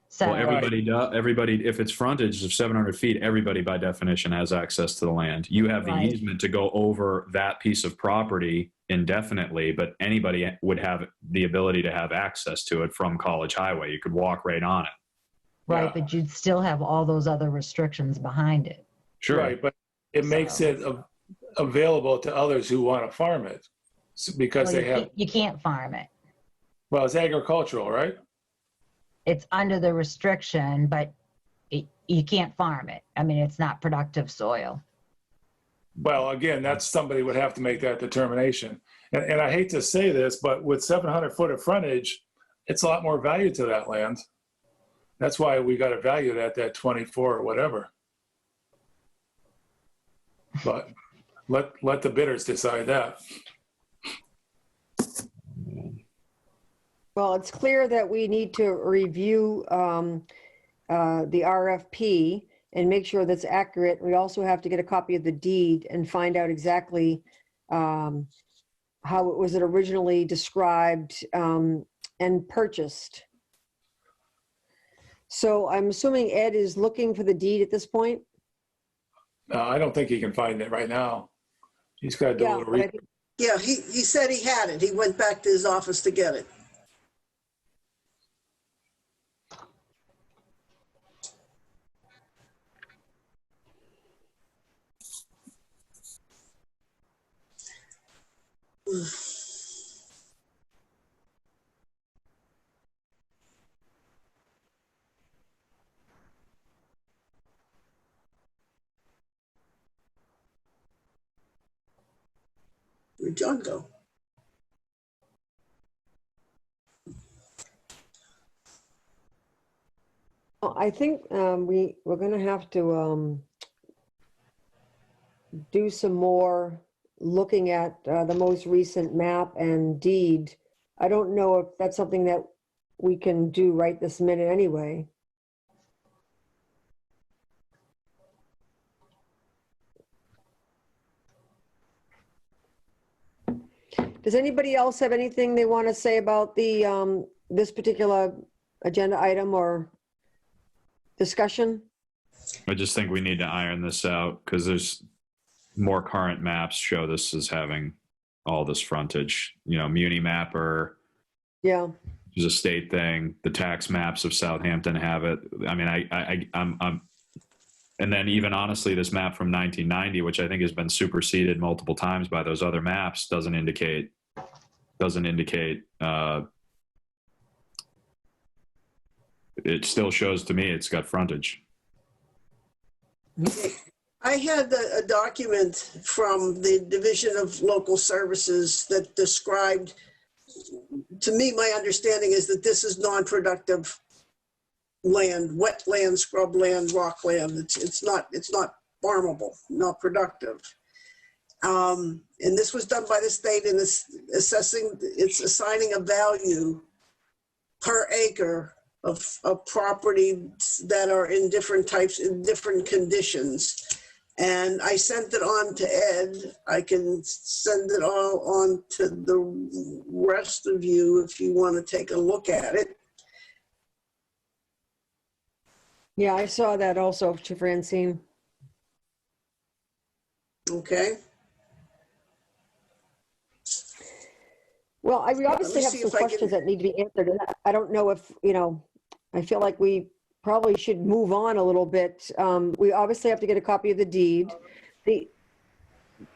So Well, everybody, if it's frontage of 700 feet, everybody by definition has access to the land. You have the Right. easement to go over that piece of property indefinitely, but anybody would have the ability to have access to it from College Highway. You could walk right on it. right, Yeah. but you'd still have all those other restrictions behind it. Sure. Right, but it makes it available to others who want to farm it because Well, you can't farm it. well, it's agricultural, right? It's under the restriction, but you can't farm it. I mean, it's not productive soil. Well, again, that's somebody would have to make that determination. And I hate to say this, but with 700 foot of frontage, it's a lot more value to that land. That's why we got to value it at that 24 or whatever. But let the bidders decide that. Well, it's clear that we need to review the RFP and make sure that's accurate. We also have to get a copy of the deed and find out exactly how it was originally described and purchased. So I'm assuming Ed is looking for the deed at this point? I don't think he can find it right now. He's got to do a Yeah, little but I research. think- Yeah, he said he had it. He went back to his office to get it. Where'd John go? Well, I think we're going to have to do some more looking at the most recent map and deed. I don't know if that's something that we can do right this minute anyway. Does anybody else have anything they want to say about the this particular agenda item or discussion? I just think we need to iron this out because there's more current maps show this as having all this frontage. You know, Muni Mapper Yeah. is a state thing. The tax maps of Southampton have it. I mean, I'm and then even honestly, this map from 1990, which I think has been superseded multiple times by those other maps, doesn't indicate. It still shows to me it's got frontage. I had a document from the Division of Local Services that described, to me, my understanding is that this is non-productive land, wetland, scrubland, rockland. It's not farmable, not productive. And this was done by the state in this it's assigning a value per acre of properties that are in different types, in different conditions. And I sent it on to Ed. I can send it all on to the rest of you if you want to take a look at it. Yeah, I saw that also to Francine. Okay. Well, we obviously me have see some if I can- questions that need to be answered. And I don't know if, I feel like we probably should move on a little bit. We obviously have to get a copy of the deed. The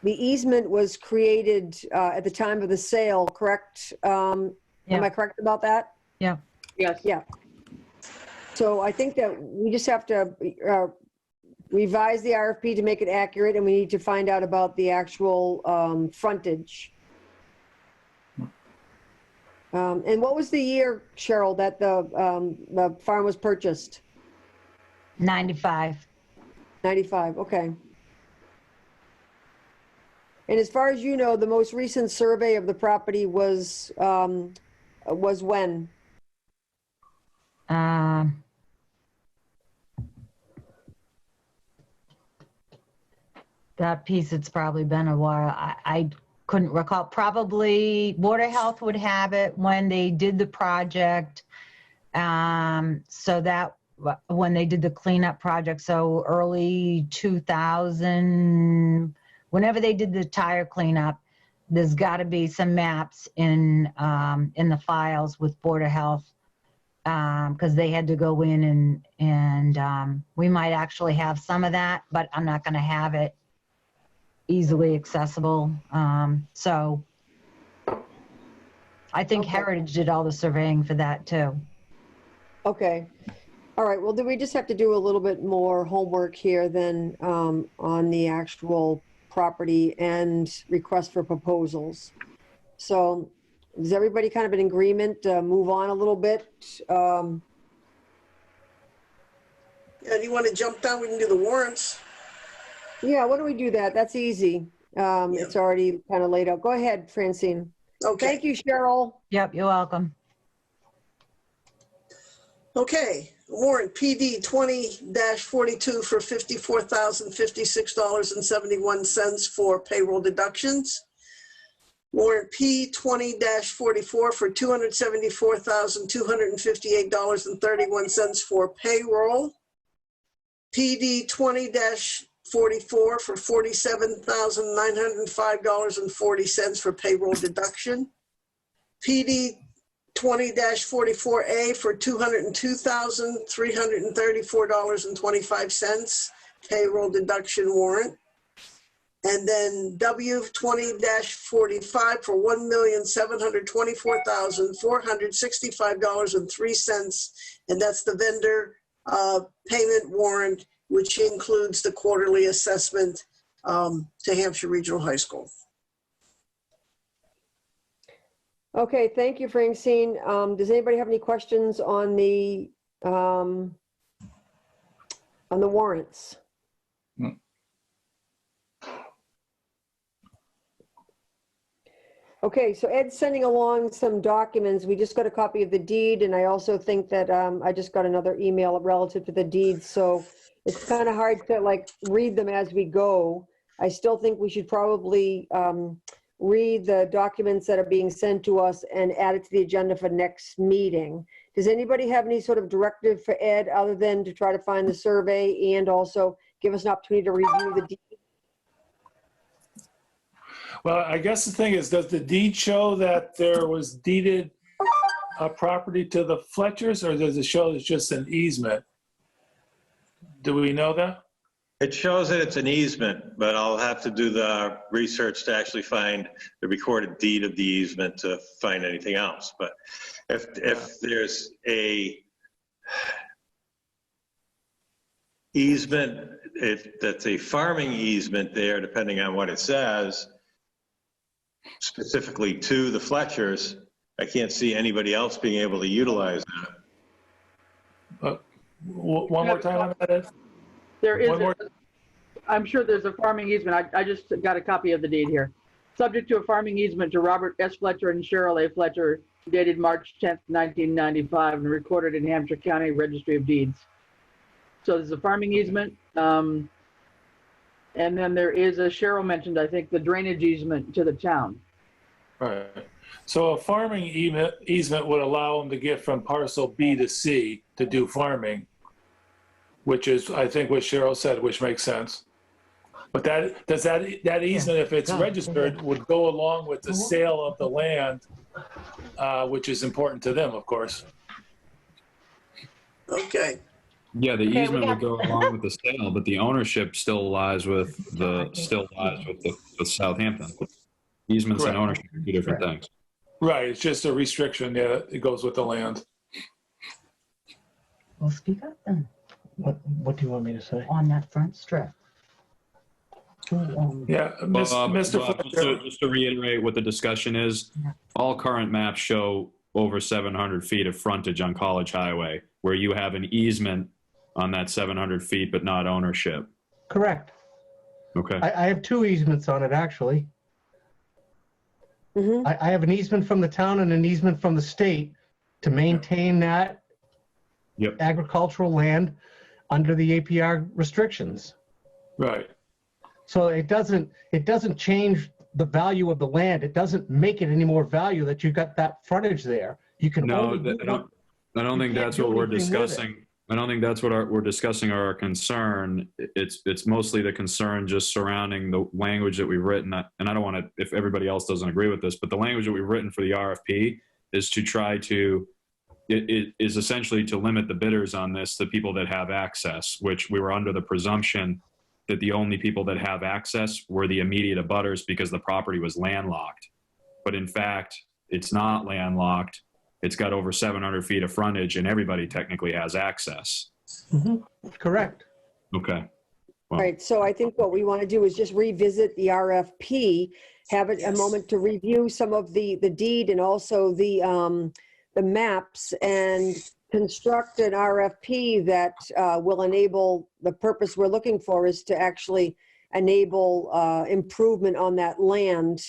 easement was created at the time of the sale, correct? Am I correct about that? Yeah. Yes. Yeah. So I think that we just have to revise the RFP to make it accurate, and we need to find out about the actual frontage. And what was the year, Cheryl, that the farm was purchased? 95. 95, okay. And as far as you know, the most recent survey of the property was when? That piece, it's probably been a while. I couldn't recall. Probably Water Health would have it when they did the project. So that when they did the cleanup project, so early 2000, whenever they did the tire cleanup, there's got to be some maps in the files with Board of Health, because they had to go in and we might actually have some of that, but I'm not going to have it easily accessible. So I think Okay. Heritage did all the surveying for that too. Okay. All right. Well, then we just have to do a little bit more homework here then on the actual property and request for proposals. So is everybody kind of in agreement to move on a little bit? Yeah, do you want to jump down? We can do the warrants. Yeah, why don't we do that? That's easy. It's already kind of laid out. Go ahead, Francine. Okay. Thank you, Cheryl. Yep, you're welcome. Okay, warrant PD 20-42 for $54,056.71 for payroll deductions. Warrant P 20-44 for $274,258.31 for payroll. PD 20-44 for $47,905.40 for payroll deduction. PD 20-44A for $202,334.25 payroll deduction warrant. And then W 20-45 for $1,724,465.03. And that's the vendor payment warrant, which includes the quarterly assessment to Hampshire Regional High School. Okay, thank you, Francine. Does anybody have any questions on the warrants? Okay, so Ed's sending along some documents. We just got a copy of the deed, and I also think that I just got another email relative to the deed, so it's kind of hard to like read them as we go. I still think we should probably read the documents that are being sent to us and add it to the agenda for next meeting. Does anybody have any sort of directive for Ed other than to try to find the survey and also give us an opportunity to review the deed? Well, I guess the thing is, does the deed show that there was deeded a property to the Fletchers, or does it show it's just an easement? Do we know that? It shows that it's an easement, but I'll have to do the research to actually find the recorded deed of the easement to find anything else. But if there's a easement, if that's a farming easement there, depending on what it says, specifically to the Fletchers, I can't see anybody else being able to utilize that. One more time on that, Ed? There is, One more. I'm sure there's a farming easement. I just got a copy of the deed here. Subject to a farming easement to Robert S. Fletcher and Cheryl A. Fletcher, dated March 10th, 1995, and recorded in Hampshire County Registry of Deeds. So there's a farming easement. And then there is, as Cheryl mentioned, I think, the drainage easement to the town. Right. So a farming easement would allow them to get from parcel B to C to do farming, which is, I think, what Cheryl said, which makes sense. But that easement, if it's registered, would go along with the sale of the land, which is important to them, of course. Okay. Yeah, the Okay, we easement would got- go along with the sale, but the ownership still lies with the Southampton. Easements and Correct. ownership are two different things. Right, it's just a restriction, yeah, it goes with the land. Well, speak up then, What do you want me to say? on that front strip. Yeah, Bob, Mr. Fletcher. just to reiterate what the discussion is, all current maps show over 700 feet of frontage on College Highway, where you have an easement on that 700 feet, but not ownership. Correct. Okay. I have two easements on it, actually. Mhm. I have an easement from the town and an easement from the state to maintain that Yep. agricultural land under the APR restrictions. Right, So it doesn't change the value of the land. It doesn't make it any more value that you've got that frontage there. You can No, only do I don't think can't that's do what we're anything with it. discussing. I don't think that's what we're discussing our concern. It's mostly the concern just surrounding the language that we've written. And I don't want to, if everybody else doesn't agree with this, but the language that we've written for the RFP is to try to, it is essentially to limit the bidders on this to people that have access, which we were under the presumption that the only people that have access were the immediate abutters because the property was landlocked. But in fact, it's not landlocked. It's got over 700 feet of frontage and everybody technically has access. Correct. Okay. All right, so I think what we want to do is just revisit the RFP, have it a moment to review some of the deed and also the maps, and construct an RFP that will enable, the purpose we're looking for is to actually enable improvement on that land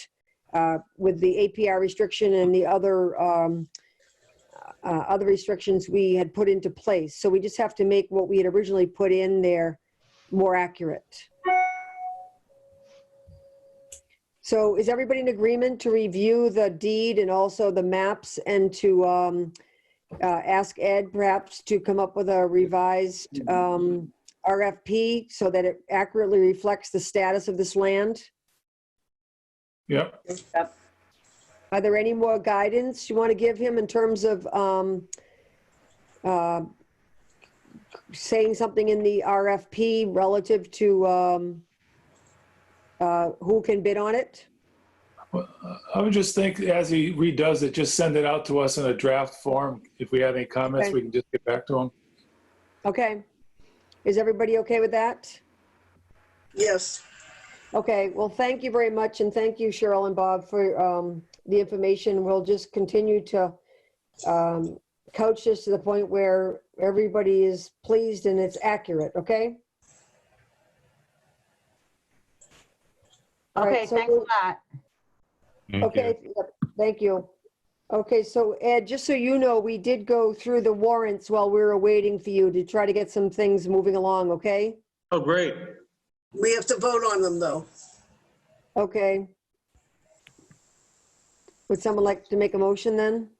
with the APR restriction and the other restrictions we had put into place. So we just have to make what we had originally put in there more accurate. So is everybody in agreement to review the deed and also the maps and to ask Ed perhaps to come up with a revised RFP so that it accurately reflects the status of this land? Yep. Are there any more guidance you want to give him in terms of saying something in the RFP relative to who can bid on it? Well, I would just think as he redoes it, just send it out to us in a draft form. If we have any comments, Okay. we can just get back to him. Okay. Is everybody okay with that? Yes. Okay, well, thank you very much, and thank you, Cheryl and Bob, for the information. We'll just continue to coach this to the point where everybody is pleased and it's accurate, okay? All right, Okay, so thanks a lot. Okay, yep, thank you. Okay, so Ed, just so you know, we did go through the warrants while we were waiting for you to try to get some things moving along, okay? Oh, great. We have to vote on them, though. Okay. Would someone like to make a motion then?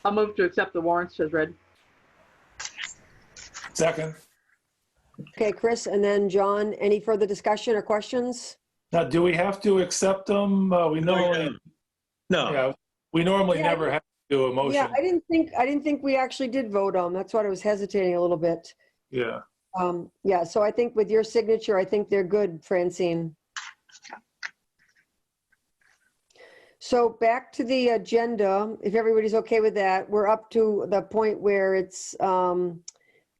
I'll move to accept the warrants as read. Second. Okay, Chris, and then John, any further discussion or questions? Now, do we have to accept them? We normally, No, yeah, we normally Yeah, never have to do a motion. Yeah, I didn't think we actually did vote on. That's why I was hesitating a little bit. Yeah. Yeah, so I think with your signature, I think they're good, Francine. So back to the agenda, if everybody's okay with that, we're up to the point where it's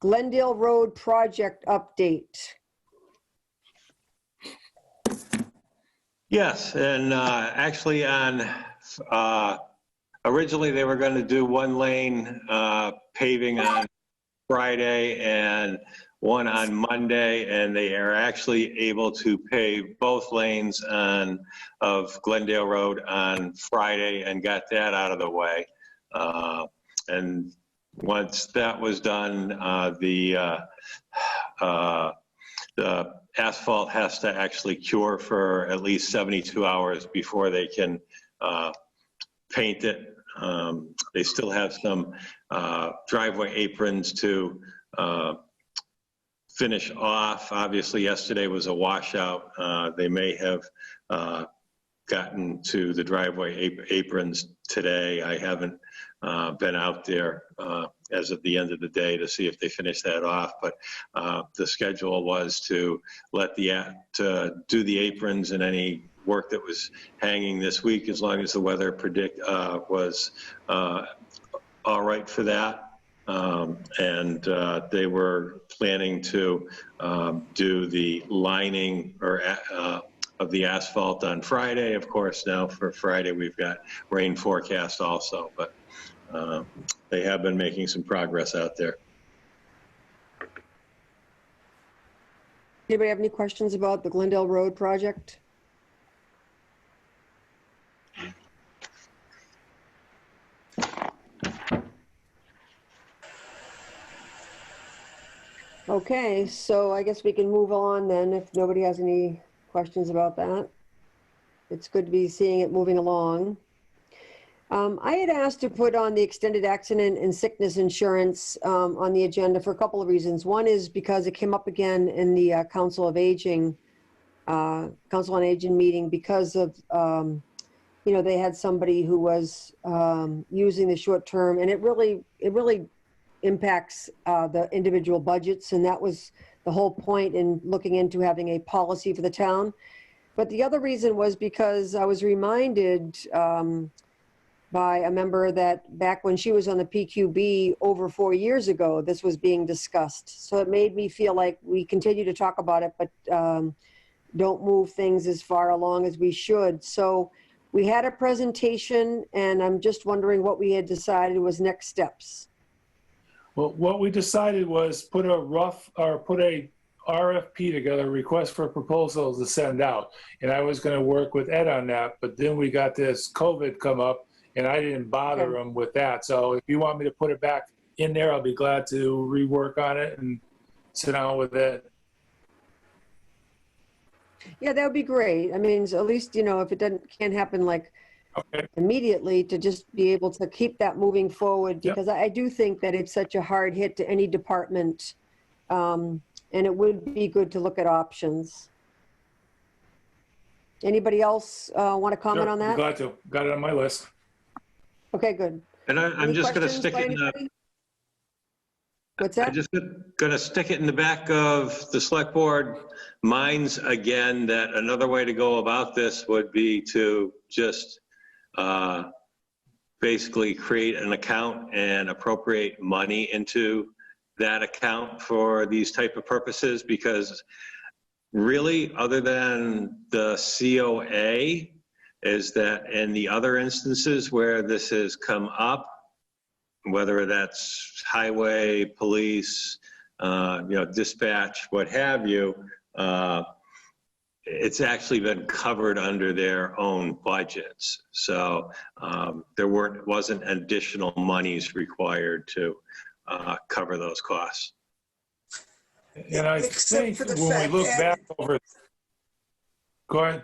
Glendale Road project update. yes, and actually originally they were going to do one lane paving on Friday and one on Monday, and they are actually able to pave both lanes of Glendale Road on Friday and got that out of the way. And once that was done, the asphalt has to actually cure for at least 72 hours before they can paint it. They still have some driveway aprons to finish off. Obviously, yesterday was a washout. They may have gotten to the driveway aprons today. I haven't been out there as of the end of the day to see if they finished that off, but the schedule was to to do the aprons and any work that was hanging this week, as long as the weather was all right for that. And they were planning to do the lining of the asphalt on Friday. Of course, now for Friday, we've got rain forecast also, but they have been making some progress out there. Anybody have any questions about the Glendale Road project? Okay, so I guess we can move on then if nobody has any questions about that. It's good to be seeing it moving along. I had asked to put on the extended accident and sickness insurance on the agenda for a couple of reasons. One is because it came up again in the Council on Aging meeting because of, you know, they had somebody who was using the short term, and it really impacts the individual budgets, and that was the whole point in looking into having a policy for the town. But the other reason was because I was reminded by a member that back when she was on the PQB over 4 years ago, this was being discussed. So it made me feel like we continue to talk about it, but don't move things as far along as we should. So we had a presentation, and I'm just wondering what we had decided was next steps. Well, what we decided was put a RFP together, request for proposals to send out. And I was going to work with Ed on that, but then we got this COVID come up, and I didn't bother him with that. So if you want me to put it back in there, I'll be glad to rework on it and sit down with Ed. Yeah, that would be great. I mean, at least, you know, if it can't happen like immediately, to just be able to keep that moving forward, because I do think that it's such a hard hit to any department, and it would be good to look at options. Anybody else want to comment on that? I'm glad to. Got it on my list. Okay, good. And I'm just going to stick it in the... What's that? I'm just going to stick it in the back of the select board minds again, that another way to go about this would be to just basically create an account and appropriate money into that account for these type of purposes, because really, other than the COA, is that in the other instances where this has come up, whether that's highway, police, you know, dispatch, what have you, it's actually been covered under their own budgets. So there wasn't additional monies required to cover those costs. And I think when we look back over, go ahead.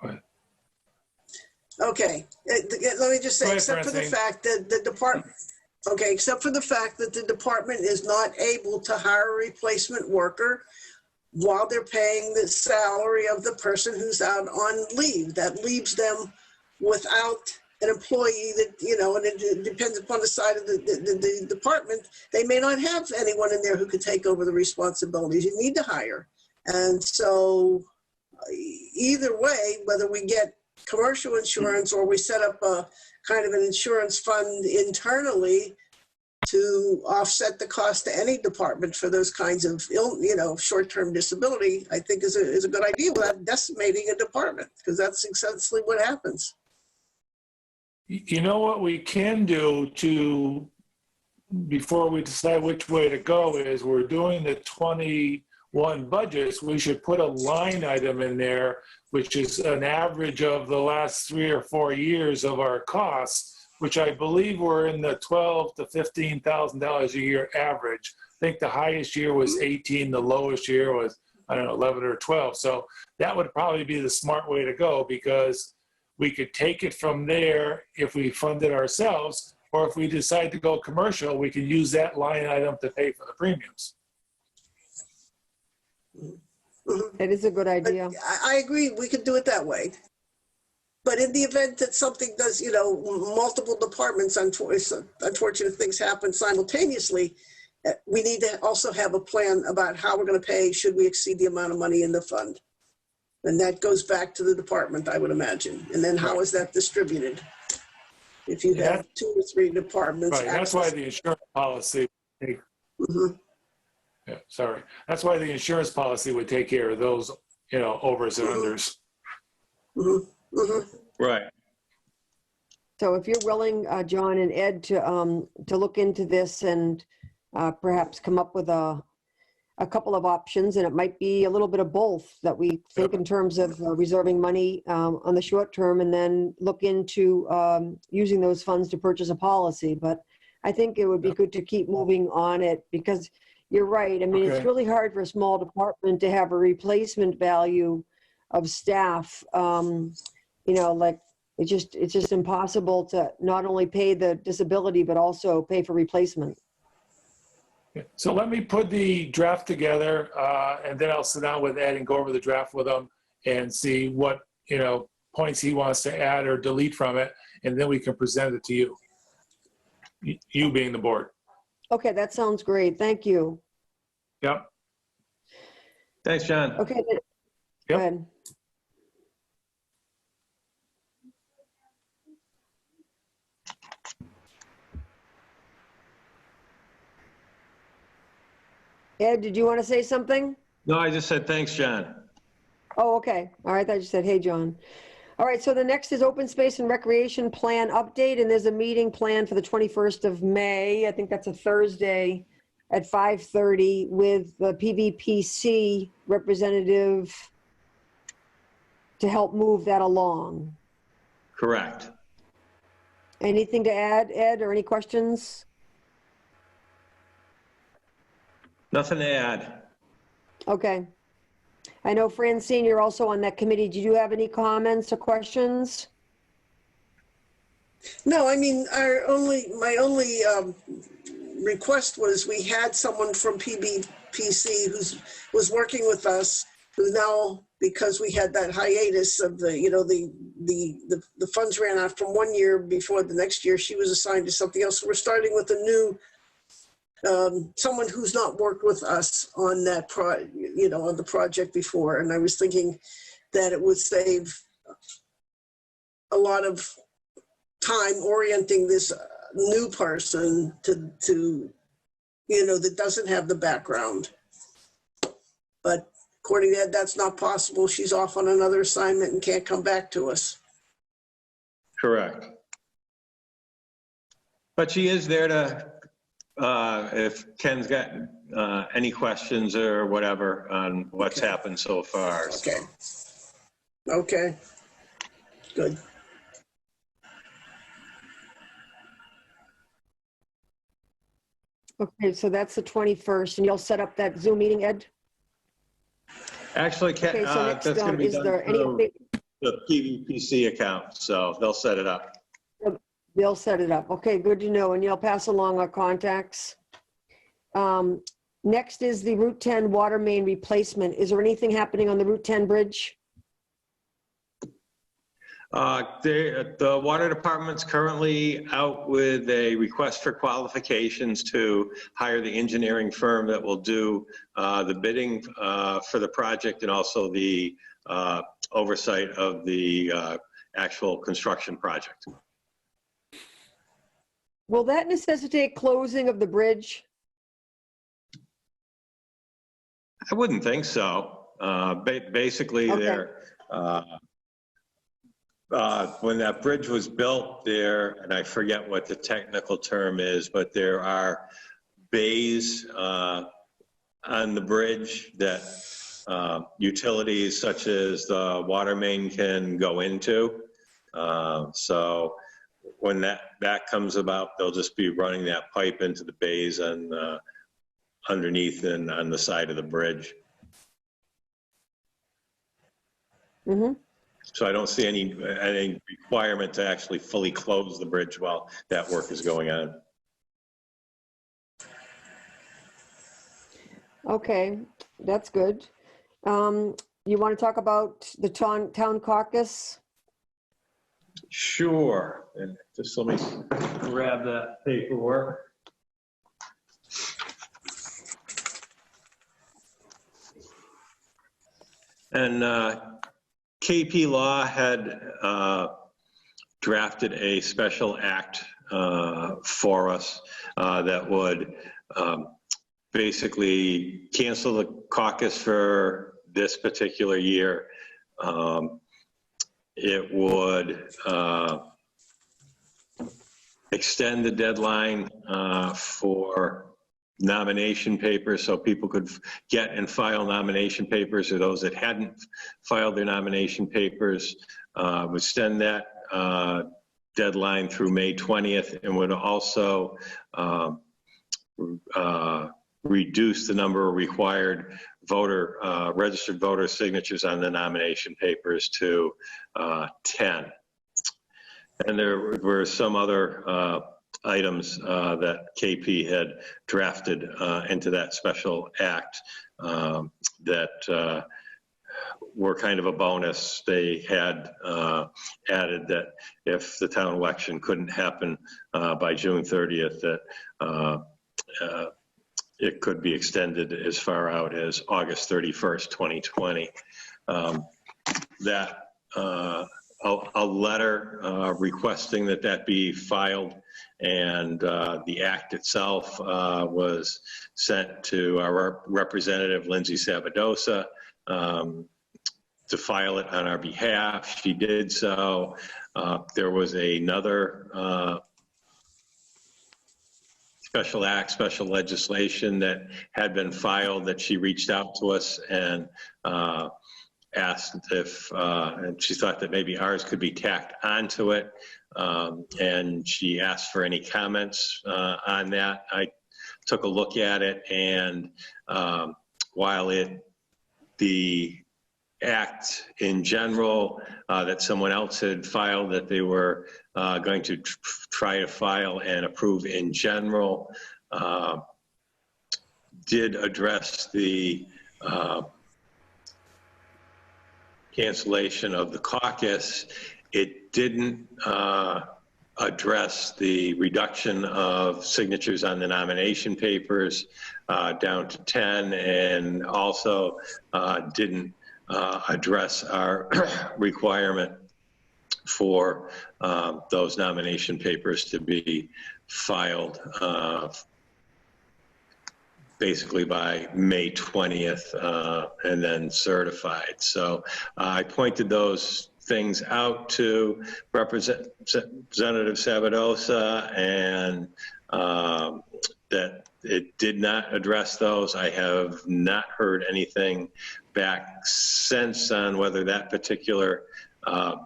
Go ahead. Okay, let me just say, except for the fact that the department, except for the fact that the department is not able to hire a replacement worker while they're paying the salary of the person who's out on leave. That leaves them without an employee that, you know, and it depends upon the side of the department. They may not have anyone in there who could take over the responsibilities. You need to hire. And so either way, whether we get commercial insurance or we set up a kind of an insurance fund internally to offset the cost to any department for those kinds of short-term disability, I think is a good idea without decimating a department, because that's essentially what happens. You know what we can do before we decide which way to go is, we're doing the 21 budgets. We should put a line item in there, which is an average of the last 3 or 4 years of our costs, which I believe were in the $12,000 to $15,000 a year average. I think the highest year was 18, the lowest year was, I don't know, 11 or 12. So that would probably be the smart way to go, because we could take it from there if we fund it ourselves, or if we decide to go commercial, we can use that line item to pay for the premiums. That is a good idea. I agree, we could do it that way. But in the event that something does, you know, multiple departments, unfortunate things happen simultaneously, we need to also have a plan about how we're going to pay should we exceed the amount of money in the fund. And that goes back to the department, I would imagine. And then how is that distributed? If you have 2 or 3 departments. Right, that's why the insurance policy. Yeah, sorry. That's why the insurance policy would take care of those, you know, overs and unders. Right. So if you're willing, John and Ed, to look into this and perhaps come up with a couple of options, and it might be a little bit of both that we think in terms of reserving money on the short term, and then look into using those funds to purchase a policy. But I think it would be good to keep moving on it, because you're right. I mean, it's really hard for a small department to have a replacement value of staff. You know, like it's just impossible to not only pay the disability, but also pay for replacement. So let me put the draft together, and then I'll sit down with Ed and go over the draft with him and see what, you know, points he wants to add or delete from it, and then we can present it to you. You being the board. Okay, that sounds great. Thank you. Yep. Thanks, John. Okay. Go ahead. Ed, did you want to say something? No, I just said thanks, John. Oh, okay. All right. I just said, hey, John. All right. So the next is open space and recreation plan update. And there's a meeting planned for the 21st of May. I think that's a Thursday at 5:30 with the PVPC representative to help move that along. Correct. Anything to add, Ed, or any questions? Nothing to add. Okay. I know Francine, you're also on that committee. Did you have any comments or questions? No, I mean, my only request was we had someone from PBPC who was working with us, who now, because we had that hiatus of the, you know, the funds ran out from 1 year before the next year, she was assigned to something else. So we're starting with a new someone who's not worked with us on that on the project before. And I was thinking that it would save a lot of time orienting this new person to you know, that doesn't have the background. But according to Ed, that's not possible. She's off on another assignment and can't come back to us. Correct. But she is there to, if Ken's got any questions or whatever on what's happened so far. Okay. Okay. Good. Okay, so that's the 21st, and you'll set up that Zoom meeting, Ed? Actually, Okay, so next, that's going to be is done there any through update? the PVPC account, so they'll set it up. They'll set it up. Okay, good to know, and you'll pass along our contacts. Next is the Route 10 water main replacement. Is there anything happening on the Route 10 bridge? The water department's currently out with a request for qualifications to hire the engineering firm that will do the bidding for the project, and also the oversight of the actual construction project. Will that necessitate closing of the bridge? I wouldn't think so. Basically, Okay. when that bridge was built there, and I forget what the technical term is, but there are bays on the bridge that utilities such as the water main can go into. So when that comes about, they'll just be running that pipe into the bays and underneath and on the side of the bridge. Mm-hmm. So I don't see any requirement to actually fully close the bridge while that work is going on. Okay, that's good. You want to talk about the town caucus? Sure. And just let me grab that paperwork. And KP Law had drafted a special act for us that would basically cancel the caucus for this particular year. It would extend the deadline for nomination papers so people could get and file nomination papers, or those that hadn't filed their nomination papers, would extend that deadline through May 20th, and would also reduce the number of required registered voter signatures on the nomination papers to 10. And there were some other items that KP had drafted into that special act that were kind of a bonus. They had added that if the town election couldn't happen by June 30th, that it could be extended as far out as August 31st, 2020. A letter requesting that be filed, and the act itself was sent to our representative, Lindsay Sabadosa, to file it on our behalf. She did so. There was another special legislation that had been filed that she reached out to us and asked if, and she thought that maybe ours could be tacked onto it. And she asked for any comments on that. I took a look at it, and while the act in general that someone else had filed that they were going to try to file and approve in general did address the cancellation of the caucus, it didn't address the reduction of signatures on the nomination papers down to 10, and also didn't address our requirement for those nomination papers to be filed basically by May 20th and then certified. So I pointed those things out to Representative Sabadosa, and that it did not address those. I have not heard anything back since on whether that particular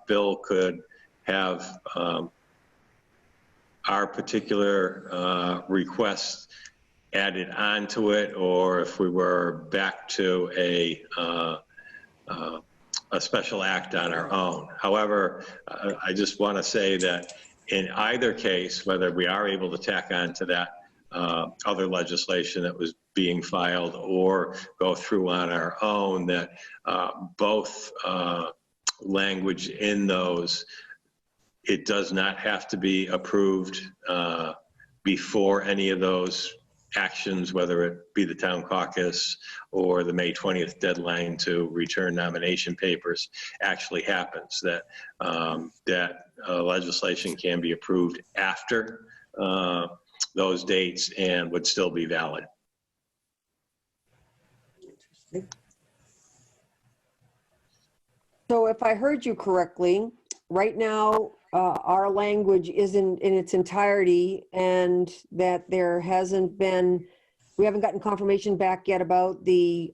bill could have our particular request added onto it, or if we were back to a special act on our own. However, I just want to say that in either case, whether we are able to tack on to that other legislation that was being filed or go through on our own, that both language in those, it does not have to be approved before any of those actions, whether it be the town caucus or the May 20th deadline to return nomination papers, actually happens. That legislation can be approved after those dates and would still be valid. So if I heard you correctly, right now, our language isn't in its entirety, and that there hasn't been, we haven't gotten confirmation back yet about the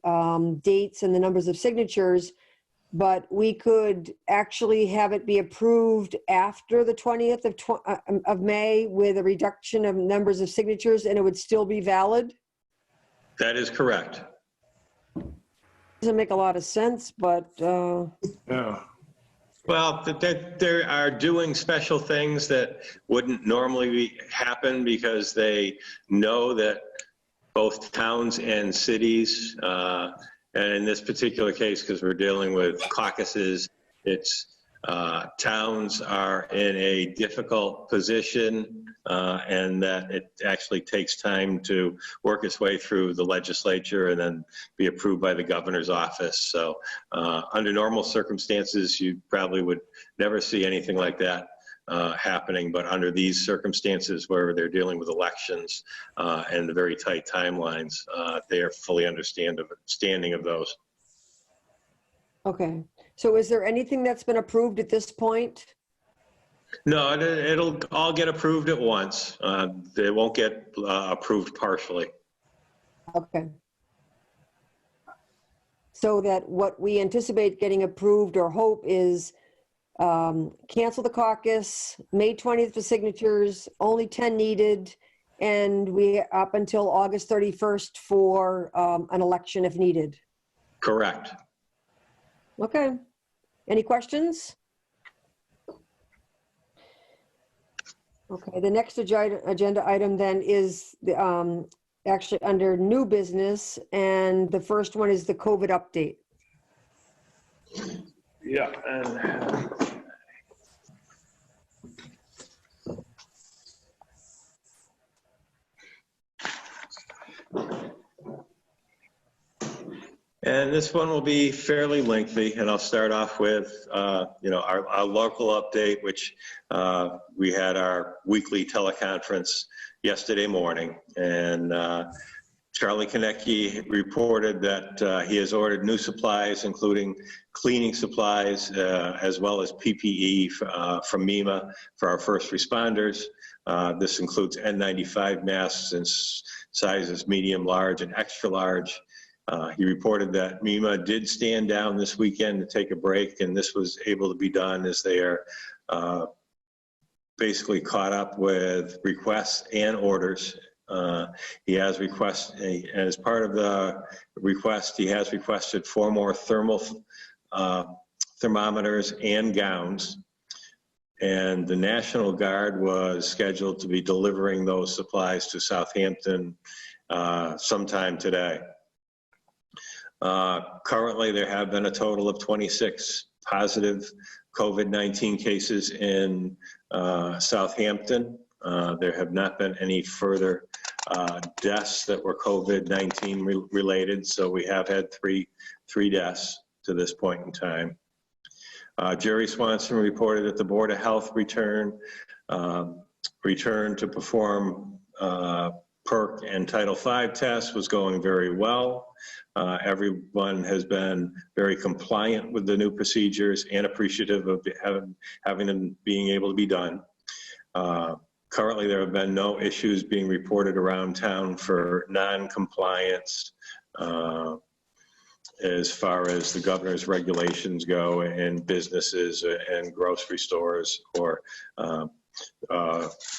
dates and the numbers of signatures, but we could actually have it be approved after the 20th of May with a reduction of numbers of signatures, and it would still be valid? That is correct. Doesn't make a lot of sense, but Yeah. Well, they are doing special things that wouldn't normally happen because they know that both towns and cities, and in this particular case, because we're dealing with caucuses, it's towns are in a difficult position, and that it actually takes time to work its way through the legislature and then be approved by the governor's office. So under normal circumstances, you probably would never see anything like that happening, but under these circumstances where they're dealing with elections and the very tight timelines, they are fully understanding of those. Okay. So is there anything that's been approved at this point? No, it'll all get approved at once. They won't get approved partially. Okay. So that what we anticipate getting approved or hope is cancel the caucus, May 20th for signatures, only 10 needed, and we up until August 31st for an election if needed. Correct. Okay. Any questions? Okay, the next agenda item then is the, actually under new business, and the first one is the COVID update. Yeah. And this one will be fairly lengthy, and I'll start off with, our local update, which we had our weekly teleconference yesterday morning, and Charlie Konecki reported that he has ordered new supplies, including cleaning supplies, as well as PPE from MEMA for our first responders. This includes N95 masks in sizes medium, large, and extra large. He reported that MEMA did stand down this weekend to take a break, and this was able to be done as they are basically caught up with requests and orders. He has requested, and as part of the request, he has requested 4 more thermal thermometers and gowns. And the National Guard was scheduled to be delivering those supplies to Southampton sometime today. Currently, there have been a total of 26 positive COVID-19 cases in Southampton. There have not been any further deaths that were COVID-19 related, so we have had three deaths to this point in time. Jerry Swanson reported that the Board of Health returned to perform PERC and Title V tests was going very well. Everyone has been very compliant with the new procedures and appreciative of having them being able to be done. Currently, there have been no issues being reported around town for non-compliance as far as the governor's regulations go in businesses and grocery stores or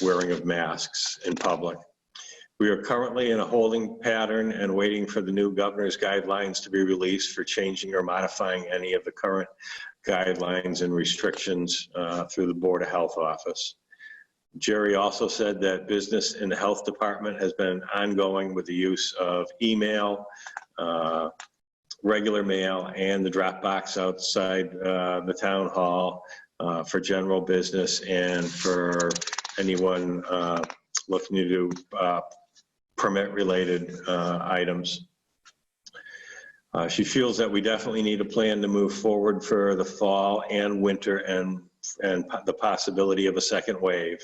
wearing of masks in public. We are currently in a holding pattern and waiting for the new governor's guidelines to be released for changing or modifying any of the current guidelines and restrictions through the Board of Health office. Jerry also said that business in the health department has been ongoing with the use of email, regular mail, and the drop box outside the town hall for general business and for anyone looking to do permit-related items. She feels that we definitely need a plan to move forward for the fall and winter and the possibility of a second wave.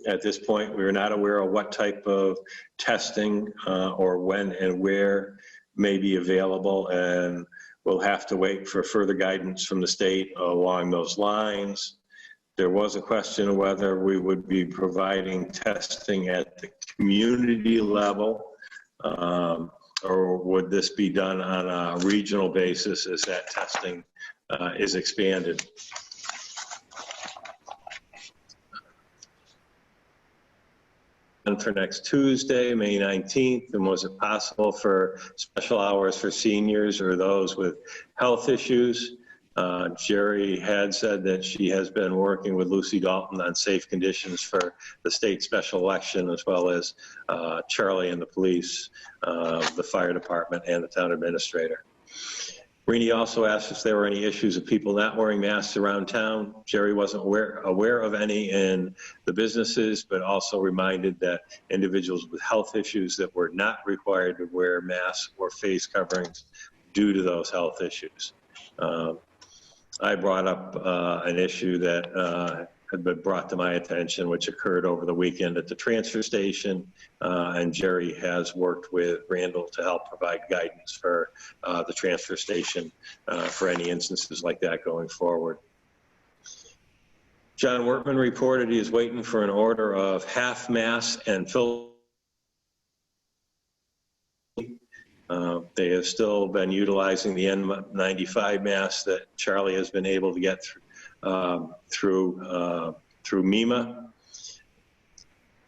At this point, we are not aware of what type of testing or when and where may be available, and we'll have to wait for further guidance from the state along those lines. There was a question of whether we would be providing testing at the community level, or would this be done on a regional basis as that testing is expanded. And for next Tuesday, May 19th, and was it possible for special hours for seniors or those with health issues? Jerry had said that she has been working with Lucy Dalton on safe conditions for the state special election, as well as Charlie and the police, the fire department, and the town administrator. Rini also asked if there were any issues of people not wearing masks around town. Jerry wasn't aware of any in the businesses, but also reminded that individuals with health issues that were not required to wear masks or face coverings due to those health issues. I brought up an issue that had been brought to my attention, which occurred over the weekend at the transfer station, and Jerry has worked with Randall to help provide guidance for the transfer station for any instances like that going forward. John Workman reported he is waiting for an order of half masks and fill. They have still been utilizing the N95 masks that Charlie has been able to get through MEMA.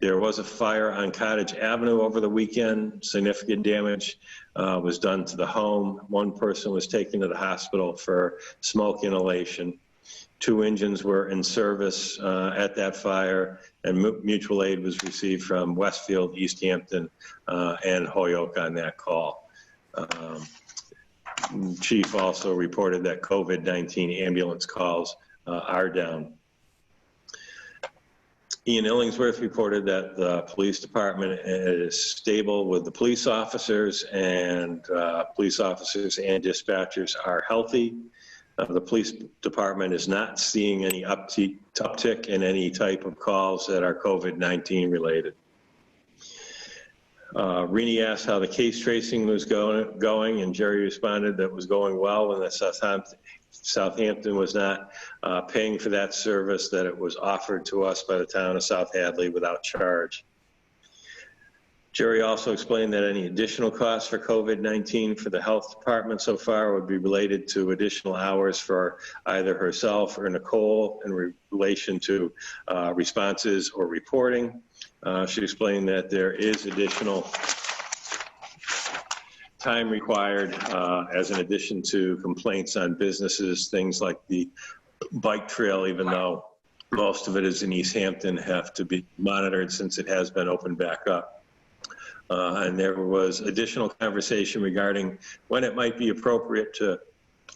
There was a fire on Cottage Avenue over the weekend. Significant damage was done to the home. One person was taken to the hospital for smoke inhalation. 2 engines were in service at that fire, and mutual aid was received from Westfield, Easthampton, and Holyoke on that call. Chief also reported that COVID-19 ambulance calls are down. Ian Illingsworth reported that the police department is stable with the police officers, and police officers and dispatchers are healthy. The police department is not seeing any uptick in any type of calls that are COVID-19 related. Rini asked how the case tracing was going, and Jerry responded that it was going well, and that Southampton was not paying for that service, that it was offered to us by the town of South Hadley without charge. Jerry also explained that any additional costs for COVID-19 for the health department so far would be related to additional hours for either herself or Nicole in relation to responses or reporting. She explained that there is additional time required as an addition to complaints on businesses, things like the bike trail, even though most of it is in Easthampton, have to be monitored since it has been opened back up. And there was additional conversation regarding when it might be appropriate to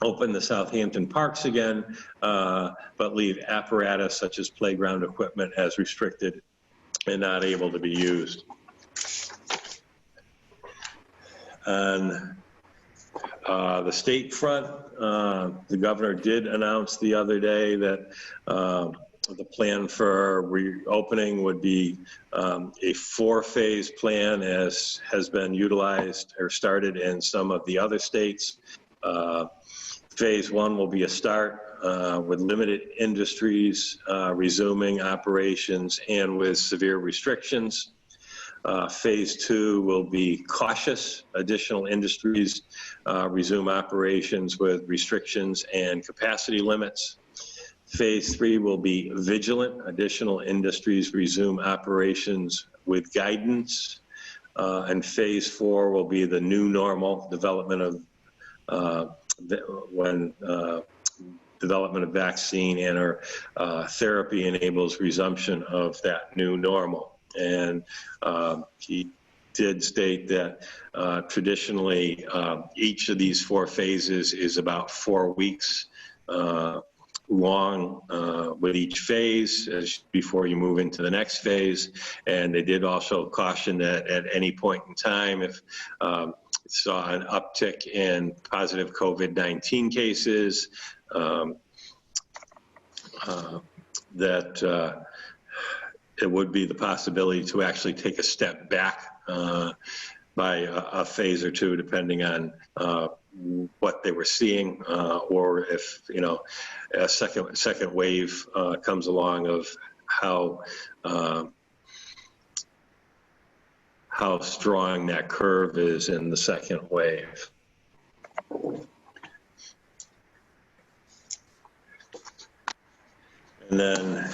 open the Southampton parks again, but leave apparatus such as playground equipment as restricted and not able to be used. On the state front, the governor did announce the other day that the plan for reopening would be a 4-phase plan, as has been utilized or started in some of the other states. Phase 1 will be a start with limited industries resuming operations and with severe restrictions. Phase 2 will be cautious. Additional industries resume operations with restrictions and capacity limits. Phase 3 will be vigilant. Additional industries resume operations with guidance. And Phase 4 will be the new normal, development of development of vaccine and or therapy enables resumption of that new normal. And he did state that traditionally each of these 4 phases is about 4 weeks long with each phase before you move into the next phase. And they did also caution that at any point in time, if saw an uptick in positive COVID-19 cases, that it would be the possibility to actually take a step back by a phase or 2, depending on what they were seeing, or if, you know, a second wave comes along, of how strong that curve is in the second wave. And then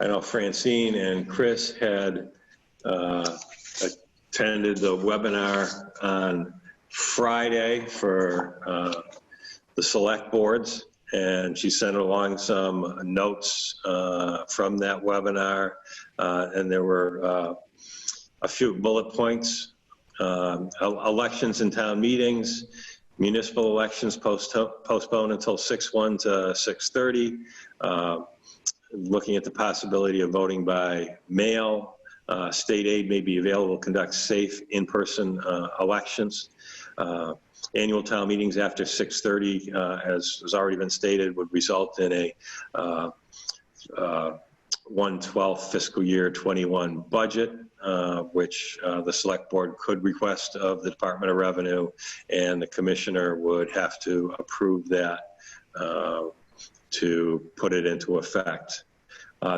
I know Francine and Chris had attended the webinar on Friday for the select boards, and she sent along some notes from that webinar, and there were a few bullet points. Elections and town meetings, municipal elections postponed until 6/1 to 6/30. Looking at the possibility of voting by mail. State aid may be available to conduct safe in-person elections. Annual town meetings after 6/30, as has already been stated, would result in a 1/12 fiscal year 21 budget, which the select board could request of the Department of Revenue, and the commissioner would have to approve that to put it into effect.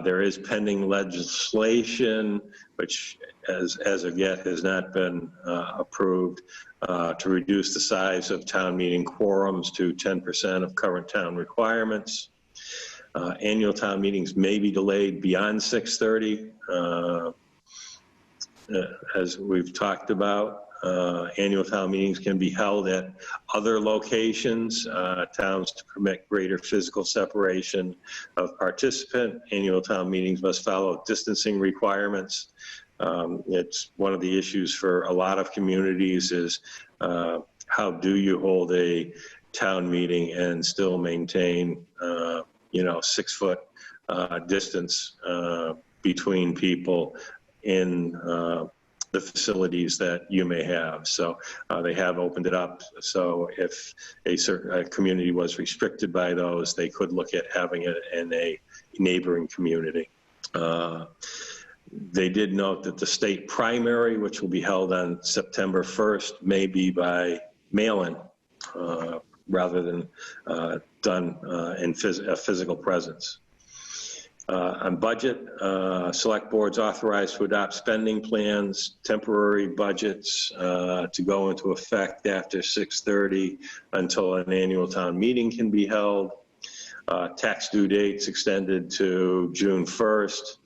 There is pending legislation, which as of yet has not been approved, to reduce the size of town meeting quorums to 10% of current town requirements. Annual town meetings may be delayed beyond 6/30. As we've talked about, annual town meetings can be held at other locations, towns to permit greater physical separation of participant. Annual town meetings must follow distancing requirements. It's one of the issues for a lot of communities is how do you hold a town meeting and still maintain 6-foot distance between people in the facilities that you may have. So they have opened it up. So if a community was restricted by those, they could look at having it in a neighboring community. They did note that the state primary, which will be held on September 1st, may be by mail-in rather than done in a physical presence. On budget, select boards authorized to adopt spending plans, temporary budgets to go into effect after 6/30 until an annual town meeting can be held. Tax due dates extended to June 1st.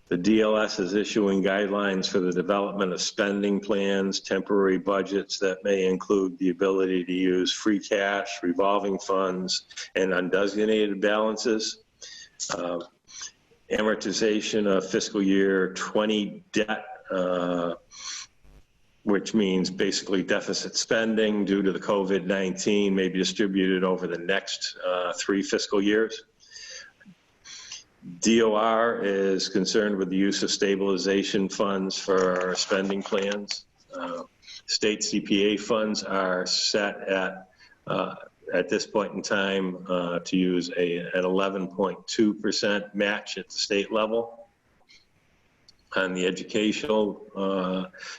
The DLS is issuing guidelines for the development of spending plans, temporary budgets that may include the ability to use free cash, revolving funds, and undesignated balances. Amortization of fiscal year 20 debt, which means basically deficit spending due to the COVID-19 may be distributed over the next 3 fiscal years. DOR is concerned with the use of stabilization funds for spending plans. State CPA funds are set at this point in time to use an 11.2% match at the state level. On the educational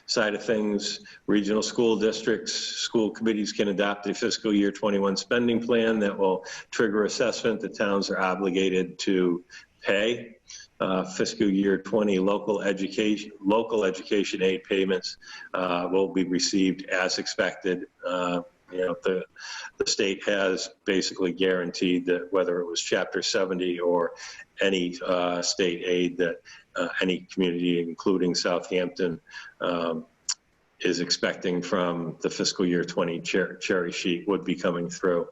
side of things, regional school districts, school committees can adopt a fiscal year 21 spending plan that will trigger assessment that towns are obligated to pay. Fiscal year 20 local education aid payments will be received as expected. The state has basically guaranteed that whether it was Chapter 70 or any state aid that any community, including Southampton, is expecting from the fiscal year 20 cherry sheet would be coming through.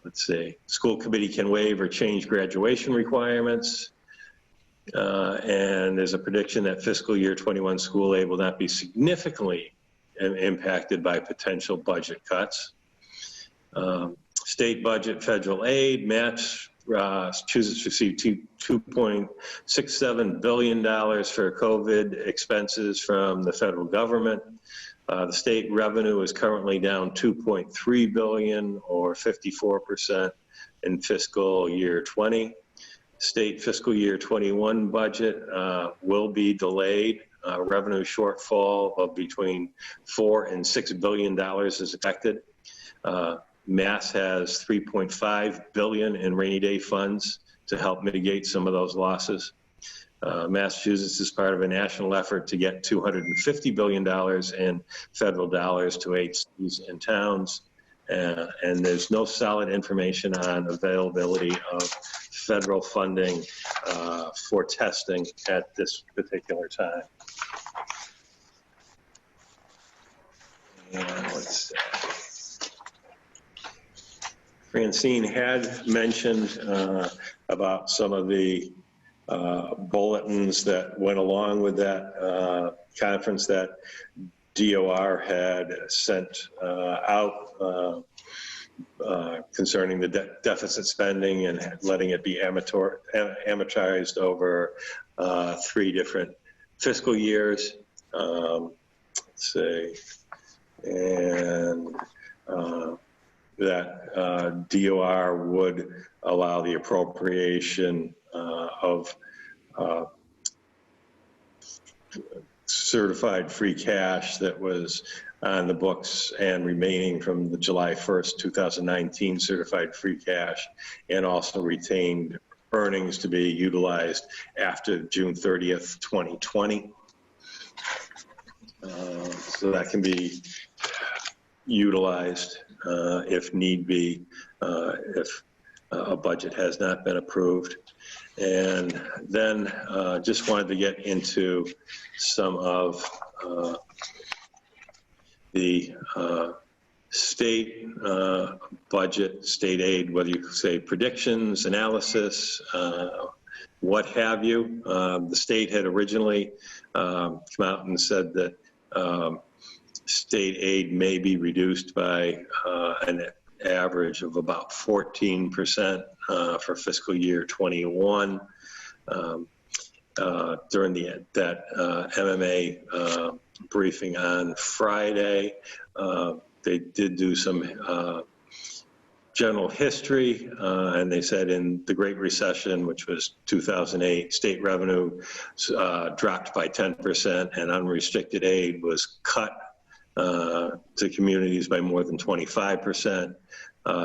Let's see, school committee can waive or change graduation requirements. And there's a prediction that fiscal year 21 school aid will not be significantly impacted by potential budget cuts. State budget, federal aid, match chooses to receive $2.67 billion for COVID expenses from the federal government. The state revenue is currently down $2.3 billion or 54% in fiscal year 20. State fiscal year 21 budget will be delayed. Revenue shortfall of between $4 and $6 billion is expected. Mass has $3.5 billion in rainy day funds to help mitigate some of those losses. Massachusetts is part of a national effort to get $250 billion in federal dollars to aid cities and towns. And there's no solid information on availability of federal funding for testing at this particular time. And let's see. Francine had mentioned about some of the bulletins that went along with that conference that DOR had sent out concerning the deficit spending and letting it be amortized over 3 different fiscal years. Let's see, and that DOR would allow the appropriation of certified free cash that was on the books and remaining from the July 1st, 2019 certified free cash, and also retained earnings to be utilized after June 30th, 2020. So that can be utilized if need be, if a budget has not been approved. And then just wanted to get into some of the state budget, state aid, whether you say predictions, analysis, what have you. The state had originally come out and said that state aid may be reduced by an average of about 14% for fiscal year 21. During that MMA briefing on Friday, they did do some general history, and they said in the Great Recession, which was 2008, state revenue dropped by 10% and unrestricted aid was cut to communities by more than 25%.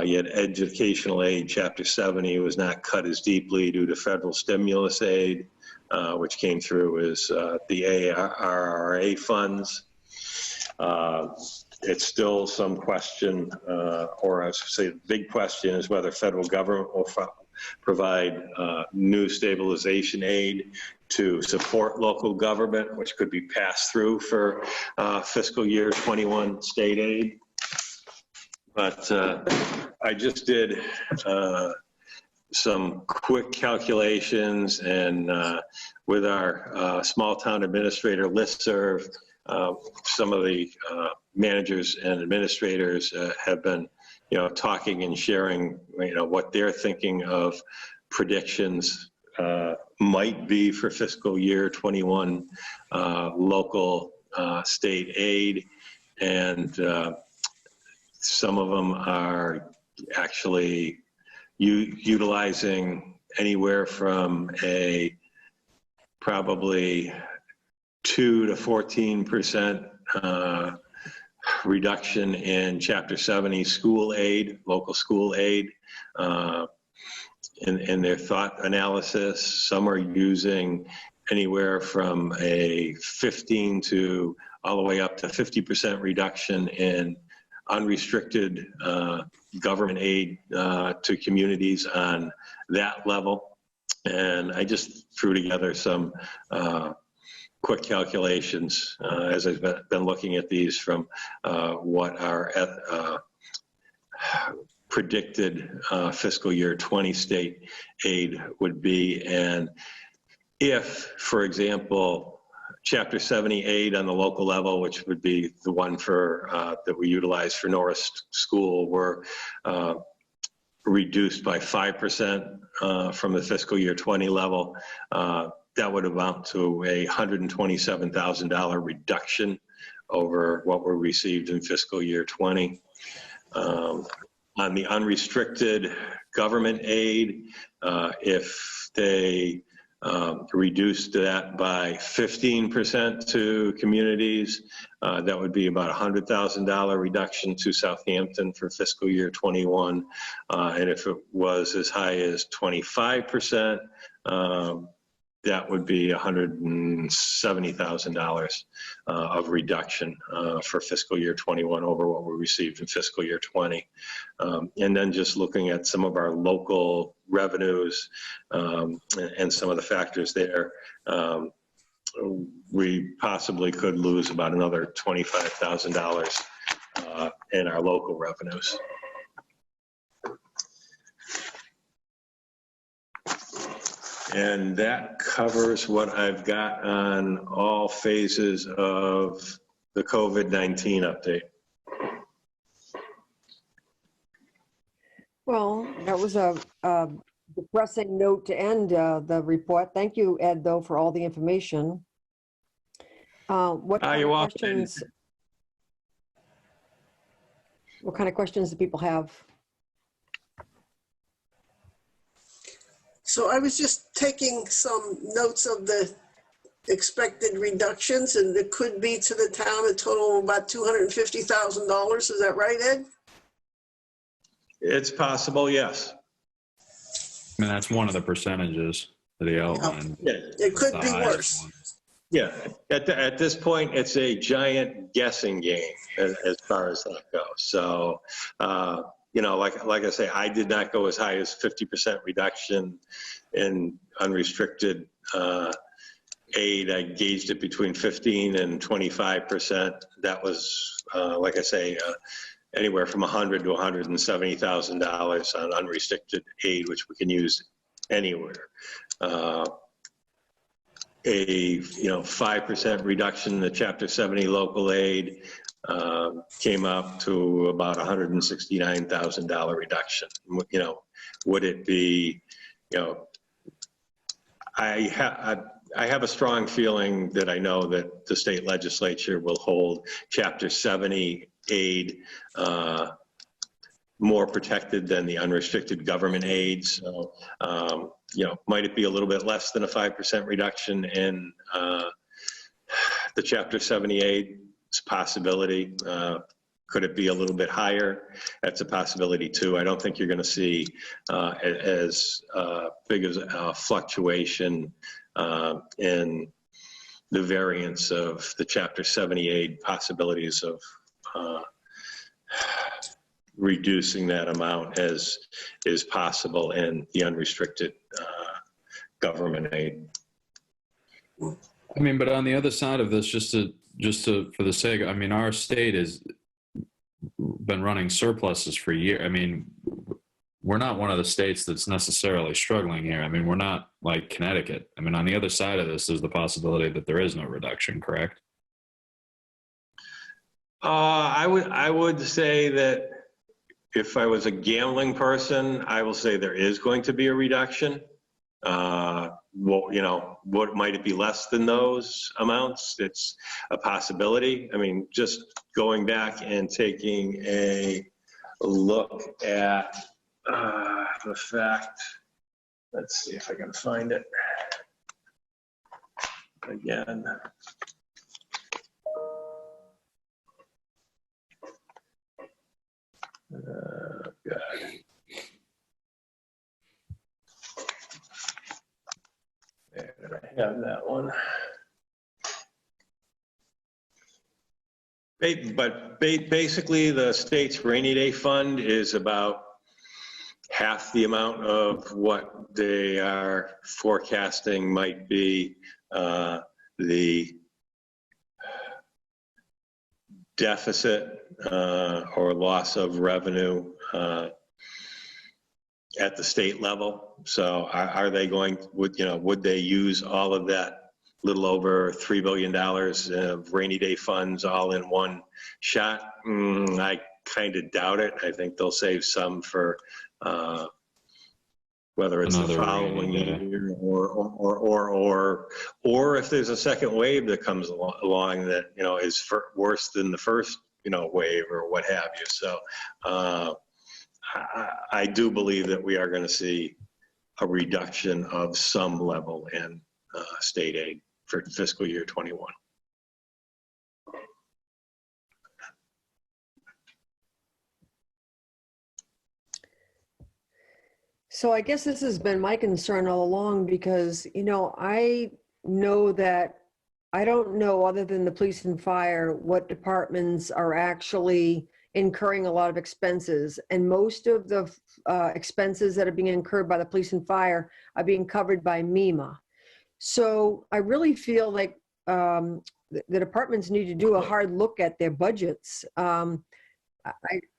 Yet educational aid, Chapter 70, was not cut as deeply due to federal stimulus aid, which came through as the ARRA funds. It's still some question, or I should say the big question is whether federal government will provide new stabilization aid to support local government, which could be passed through for fiscal year 21 state aid. But I just did some quick calculations, and with our small town administrator listserv, some of the managers and administrators have been, talking and sharing, what they're thinking of predictions might be for fiscal year 21 local state aid, and some of them are actually utilizing anywhere from a probably 2 to 14% reduction in Chapter 70 school aid, local school aid, in their thought analysis. Some are using anywhere from a 15 to all the way up to 50% reduction in unrestricted government aid to communities on that level. And I just threw together some quick calculations as I've been looking at these from what our predicted fiscal year 20 state aid would be. And if, for example, Chapter 70 aid on the local level, which would be the one for that we utilize for Norris School, were reduced by 5% from the fiscal year 20 level, that would amount to a $127,000 reduction over what were received in fiscal year 20. On the unrestricted government aid, if they reduced that by 15% to communities, that would be about $100,000 reduction to Southampton for fiscal year 21. And if it was as high as 25%, that would be $170,000 of reduction for fiscal year 21 over what we received in fiscal year 20. And then just looking at some of our local revenues and some of the factors there, we possibly could lose about another $25,000 in our local revenues. And that covers what I've got on all phases of the COVID-19 update. Well, that was a depressing note to end the report. Thank you, Ed, though, for all the information. What kind You're of welcome. questions? What kind of questions do people have? So I was just taking some notes of the expected reductions, and it could be to the town a total of about $250,000. Is that right, Ed? It's possible, yes. I mean, that's one of the percentages that he outlined. Yeah, It could The be highest worse. one. yeah. At this point, it's a giant guessing game as far as that goes. So, you know, like I say, I did not go as high as 50% reduction in unrestricted aid. I gauged it between 15 and 25%. That was, like I say, anywhere from $100,000 to $170,000 on unrestricted aid, which we can use anywhere. A 5% reduction in the Chapter 70 local aid came up to about $169,000 reduction. You know, would it be? You know, I have a strong feeling that I know that the state legislature will hold Chapter 70 aid more protected than the unrestricted government aid. So, you know, might it be a little bit less than a 5% reduction in the Chapter 70 aid? It's a possibility. Could it be a little bit higher? That's a possibility too. I don't think you're going to see as big as a fluctuation in the variance of the Chapter 70 aid possibilities of reducing that amount as is possible in the unrestricted government aid. I mean, but on the other side of this, just to for the sake, I mean, our state has been running surpluses for years. I mean, we're not one of the states that's necessarily struggling here. I mean, we're not like Connecticut. I mean, on the other side of this is the possibility that there is no reduction, correct? I would say that if I was a gambling person, I will say there is going to be a reduction. Well, you know, what might it be less than those amounts? It's a possibility. I mean, just going back and taking a look at the fact, let's see if I can find it again. God. There, I have that one. But basically, the state's rainy day fund is about half the amount of what they are forecasting might be the deficit or loss of revenue at the state level. So are they going, would they use all of that little over $3 billion of rainy day funds all in one shot? I kind of doubt it. I think they'll save some for whether it's the following year or if there's a second wave that comes along that, is worse than the first, wave or what have you. So I do believe that we are going to see a reduction of some level in state aid for fiscal year 21. So I guess this has been my concern all along because, I know that I don't know, other than the police and fire, what departments are actually incurring a lot of expenses. And most of the expenses that are being incurred by the police and fire are being covered by MEMA. So I really feel like the departments need to do a hard look at their budgets. I know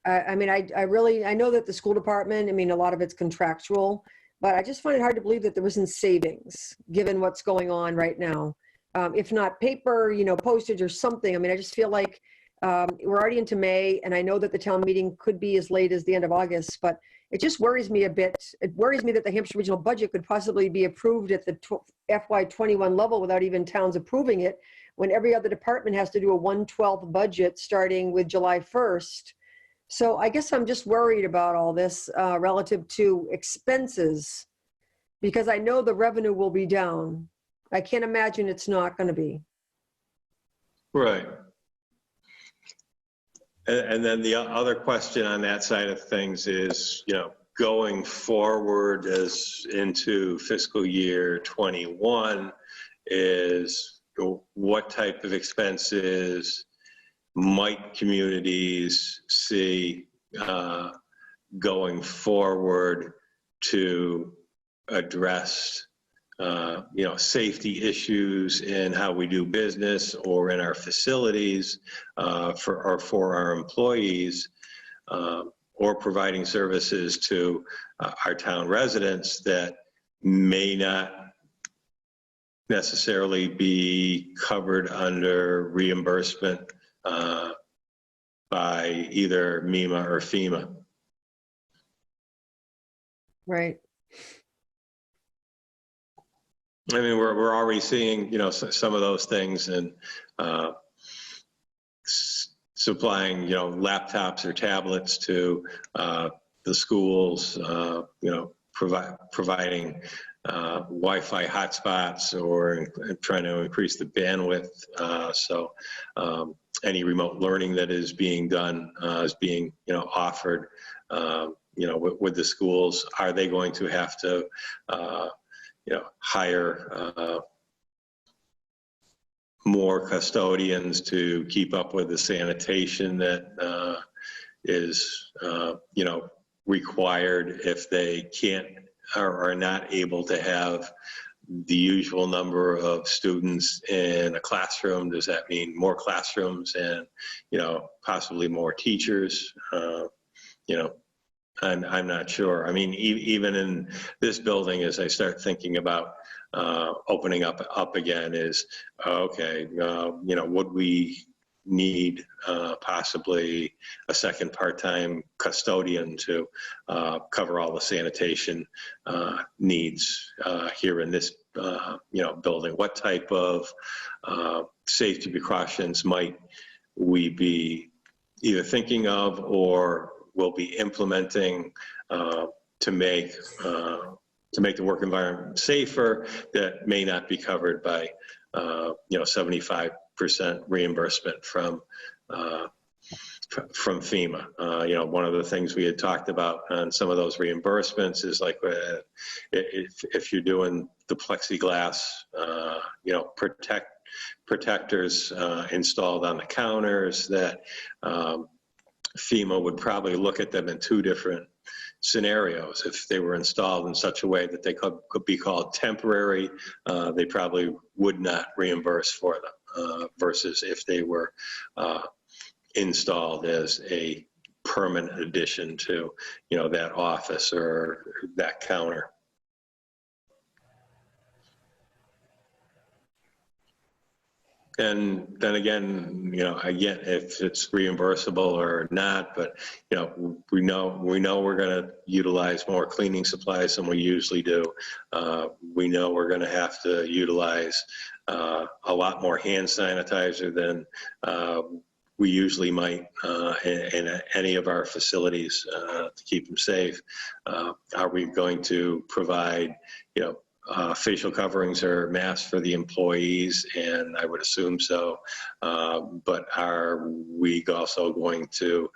that the school department, a lot of it's contractual, but I just find it hard to believe that there isn't savings, given what's going on right now. If not paper, postage or something. I mean, I just feel like we're already into May, and I know that the town meeting could be as late as the end of August, but it just worries me a bit. It worries me that the Hampshire Regional budget could possibly be approved at the FY21 level without even towns approving it, when every other department has to do a 1/12 budget starting with July 1st. So I guess I'm just worried about all this relative to expenses, because I know the revenue will be down. I can't imagine it's not going to be. Right. And then the other question on that side of things is, going forward as into fiscal year 21 is what type of expenses might communities see going forward to address safety issues in how we do business or in our facilities for our employees, or providing services to our town residents that may not necessarily be covered under reimbursement by either MEMA or FEMA. Right. I mean, we're already seeing, some of those things, and supplying, laptops or tablets to the schools, providing Wi-Fi hotspots or trying to increase the bandwidth. So any remote learning that is being done is being, offered, with the schools. Are they going to have to hire more custodians to keep up with the sanitation that is, required if they can't or are not able to have the usual number of students in a classroom? Does that mean more classrooms and, possibly more teachers? I'm not sure. I mean, even in this building, as I start thinking about opening up again, is okay. Would we need possibly a second part-time custodian to cover all the sanitation needs here in this building? What type of safety precautions might we be either thinking of or will be implementing to make the work environment safer that may not be covered by 75% reimbursement from FEMA? One of the things we had talked about on some of those reimbursements is like if you're doing the plexiglass, protectors installed on the counters, that FEMA would probably look at them in two different scenarios. If they were installed in such a way that they could be called temporary, they probably would not reimburse for them, versus if they were installed as a permanent addition to, that office or that counter. And then again, if it's reimbursable or not, but we know we're going to utilize more cleaning supplies than we usually do. We know we're going to have to utilize a lot more hand sanitizer than we usually might in any of our facilities to keep them safe. Are we going to provide, facial coverings or masks for the employees? And I would assume so. But are we also going to,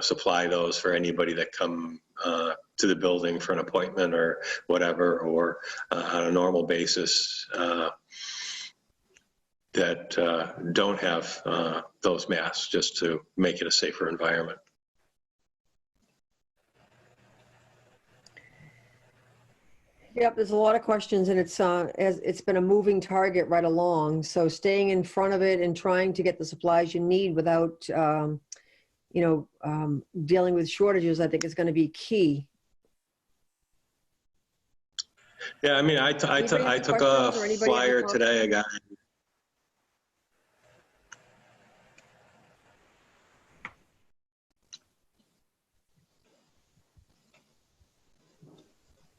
supply those for anybody that come to the building for an appointment or whatever, or on a normal basis that don't have those masks, just to make it a safer environment? Yep, there's a lot of questions, and it's been a moving target right along. So staying in front of it and trying to get the supplies you need without, dealing with shortages, I think is going to be key. Yeah, I mean, I took a questions or anybody have flyer any today. I got.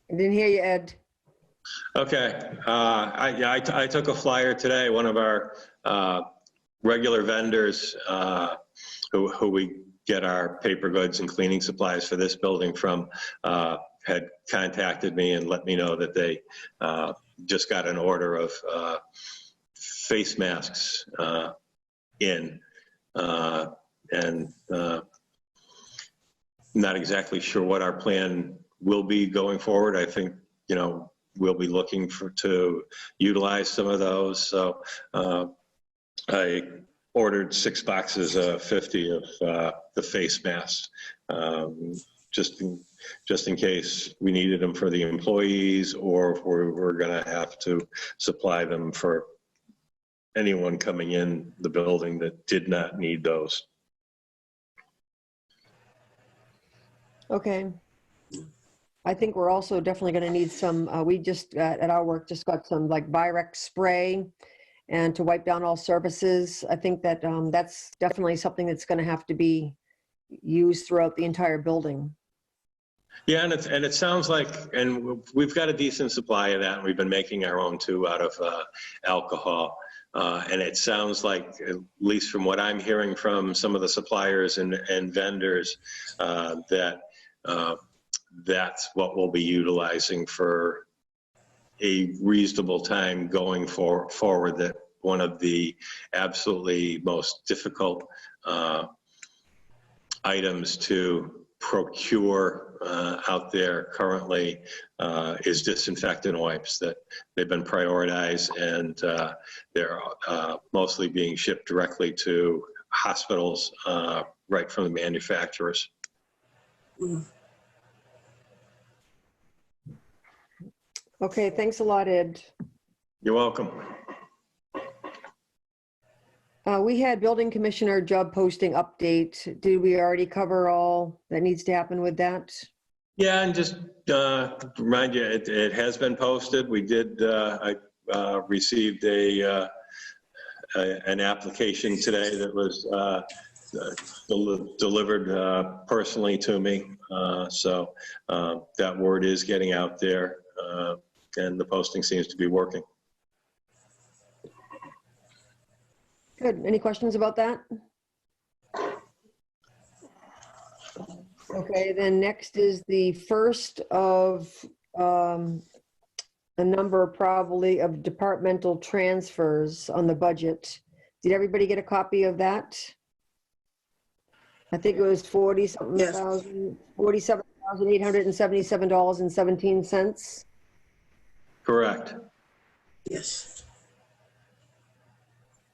I didn't hear you, Ed. Okay. I took a flyer today. One of our regular vendors who we get our paper goods and cleaning supplies for this building from had contacted me and let me know that they just got an order of face masks in. And not exactly sure what our plan will be going forward. I think, you know, we'll be looking to utilize some of those. So I ordered 6 boxes of 50 of the face masks, just in case we needed them for the employees, or if we're going to have to supply them for anyone coming in the building that did not need those. Okay. I think we're also definitely going to need some, we just, at our work, just got some like Virex spray and to wipe down all surfaces. I think that that's definitely something that's going to have to be used throughout the entire building. Yeah, and it sounds like, and we've got a decent supply of that, and we've been making our own too out of alcohol. And it sounds like, at least from what I'm hearing from some of the suppliers and vendors, that that's what we'll be utilizing for a reasonable time going forward. That one of the absolutely most difficult items to procure out there currently is disinfectant wipes. That they've been prioritized, and they're mostly being shipped directly to hospitals right from the manufacturers. Okay, thanks a lot, Ed. You're welcome. We had building commissioner job posting update. Did we already cover all that needs to happen with that? Yeah, and just remind you, it has been posted. We did, I received an application today that was delivered personally to me. So that word is getting out there, and the posting seems to be working. Good. Any questions about that? Okay, then next is the first of a number probably of departmental transfers on the budget. Did everybody get a copy of that? I think it was $47,877.17. Correct. Yes.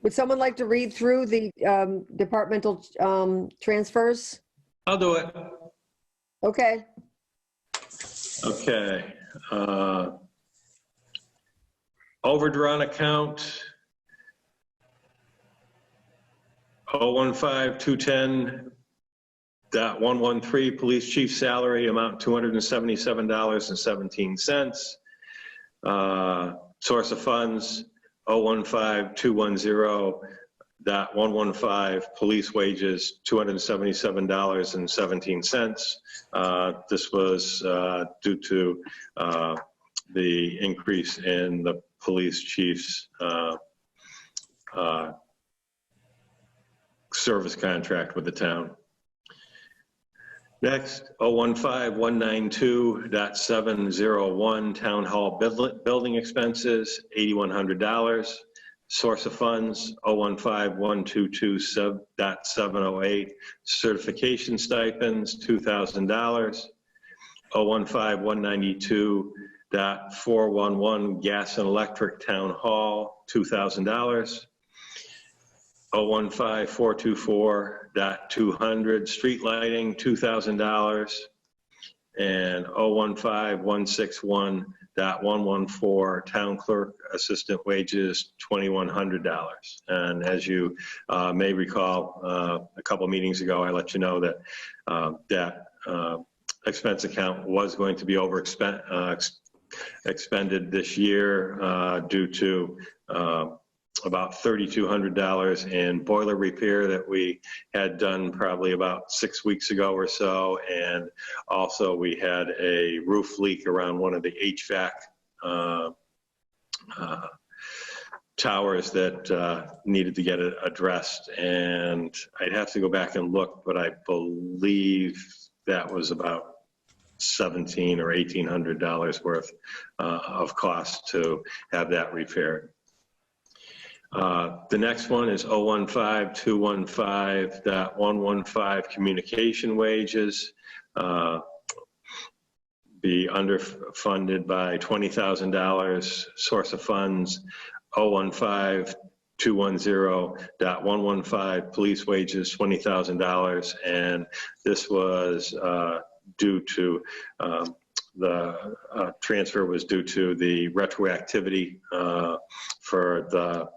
Would someone like to read through the departmental transfers? I'll do it. Okay. Okay. Overdrawn account 015-210.113, police chief salary amount $277.17. Source of funds 015-210.115, police wages $277.17. This was due to the increase in the police chief's service contract with the town. Next, 015-192.701, town hall building expenses, $8,100. Source of funds, 015-122.708, certification stipends, $2,000. 015-192.411, gas and electric town hall, $2,000. 015-424.200, street lighting, $2,000. And 015-161.114, town clerk assistant wages, $2,100. And as you may recall, a couple meetings ago, I let you know that expense account was going to be expended this year due to about $3,200 in boiler repair that we had done probably about 6 weeks ago or so. And also we had a roof leak around one of the HVAC towers that needed to get addressed. And I'd have to go back and look, but I believe that was about $1,700 or $1,800 worth of cost to have that repaired. The next one is 015-215.115 communication wages. Be underfunded by $20,000. Source of funds 015-210.115 police wages $20,000, and this was due to the transfer was due to the retroactivity for the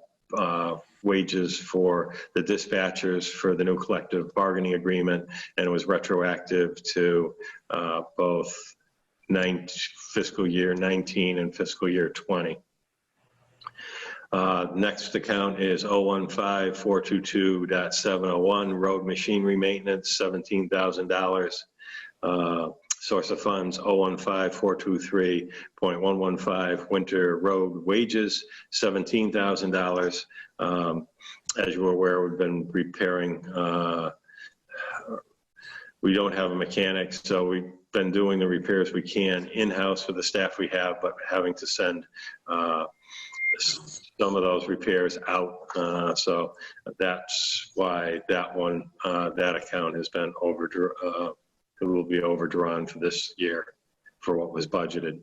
wages for the dispatchers for the new collective bargaining agreement, and it was retroactive to both fiscal year 19 and fiscal year 20. Next account is 015-422.701 road machinery maintenance, $17,000. Source of funds 015-423.115 winter road wages, $17,000. As you are aware, we've been repairing. We don't have a mechanic, so we've been doing the repairs we can in-house with the staff we have, but having to send some of those repairs out. So that's why that one, that account has been it will be overdrawn for this year for what was budgeted.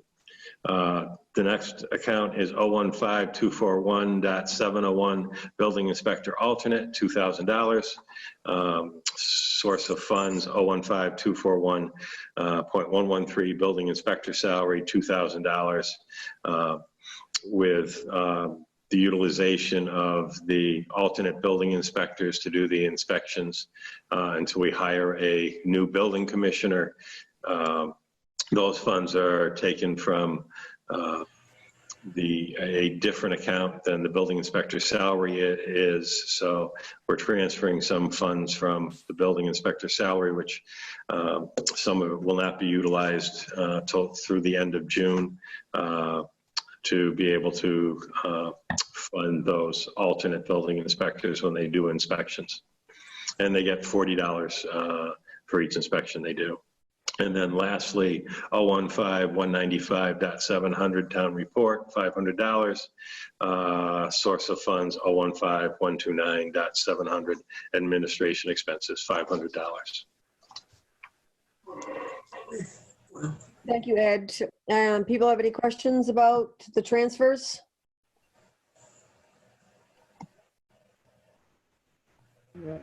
The next account is 015-241.701 building inspector alternate, $2,000. Source of funds 015-241.113 building inspector salary, $2,000. With the utilization of the alternate building inspectors to do the inspections until we hire a new building commissioner. Those funds are taken from a different account than the building inspector salary is. So we're transferring some funds from the building inspector salary, which some of it will not be utilized through the end of June, to be able to fund those alternate building inspectors when they do inspections. And they get $40 for each inspection they do. And then lastly, 015-195.700 town report, $500. Source of funds 015-129.700 administration expenses, $500. Thank you, Ed. People have any questions about the transfers? No.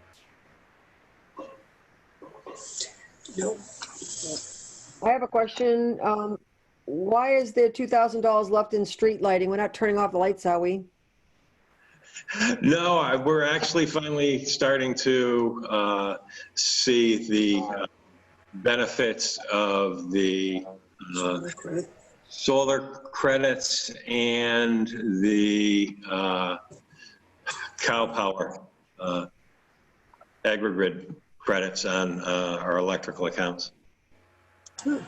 I have a question. Why is there $2,000 left in street lighting? We're not turning off the lights, are we? No, we're actually finally starting to see the benefits of the solar credits and the cow power agrigrid credits on our electrical accounts. Good.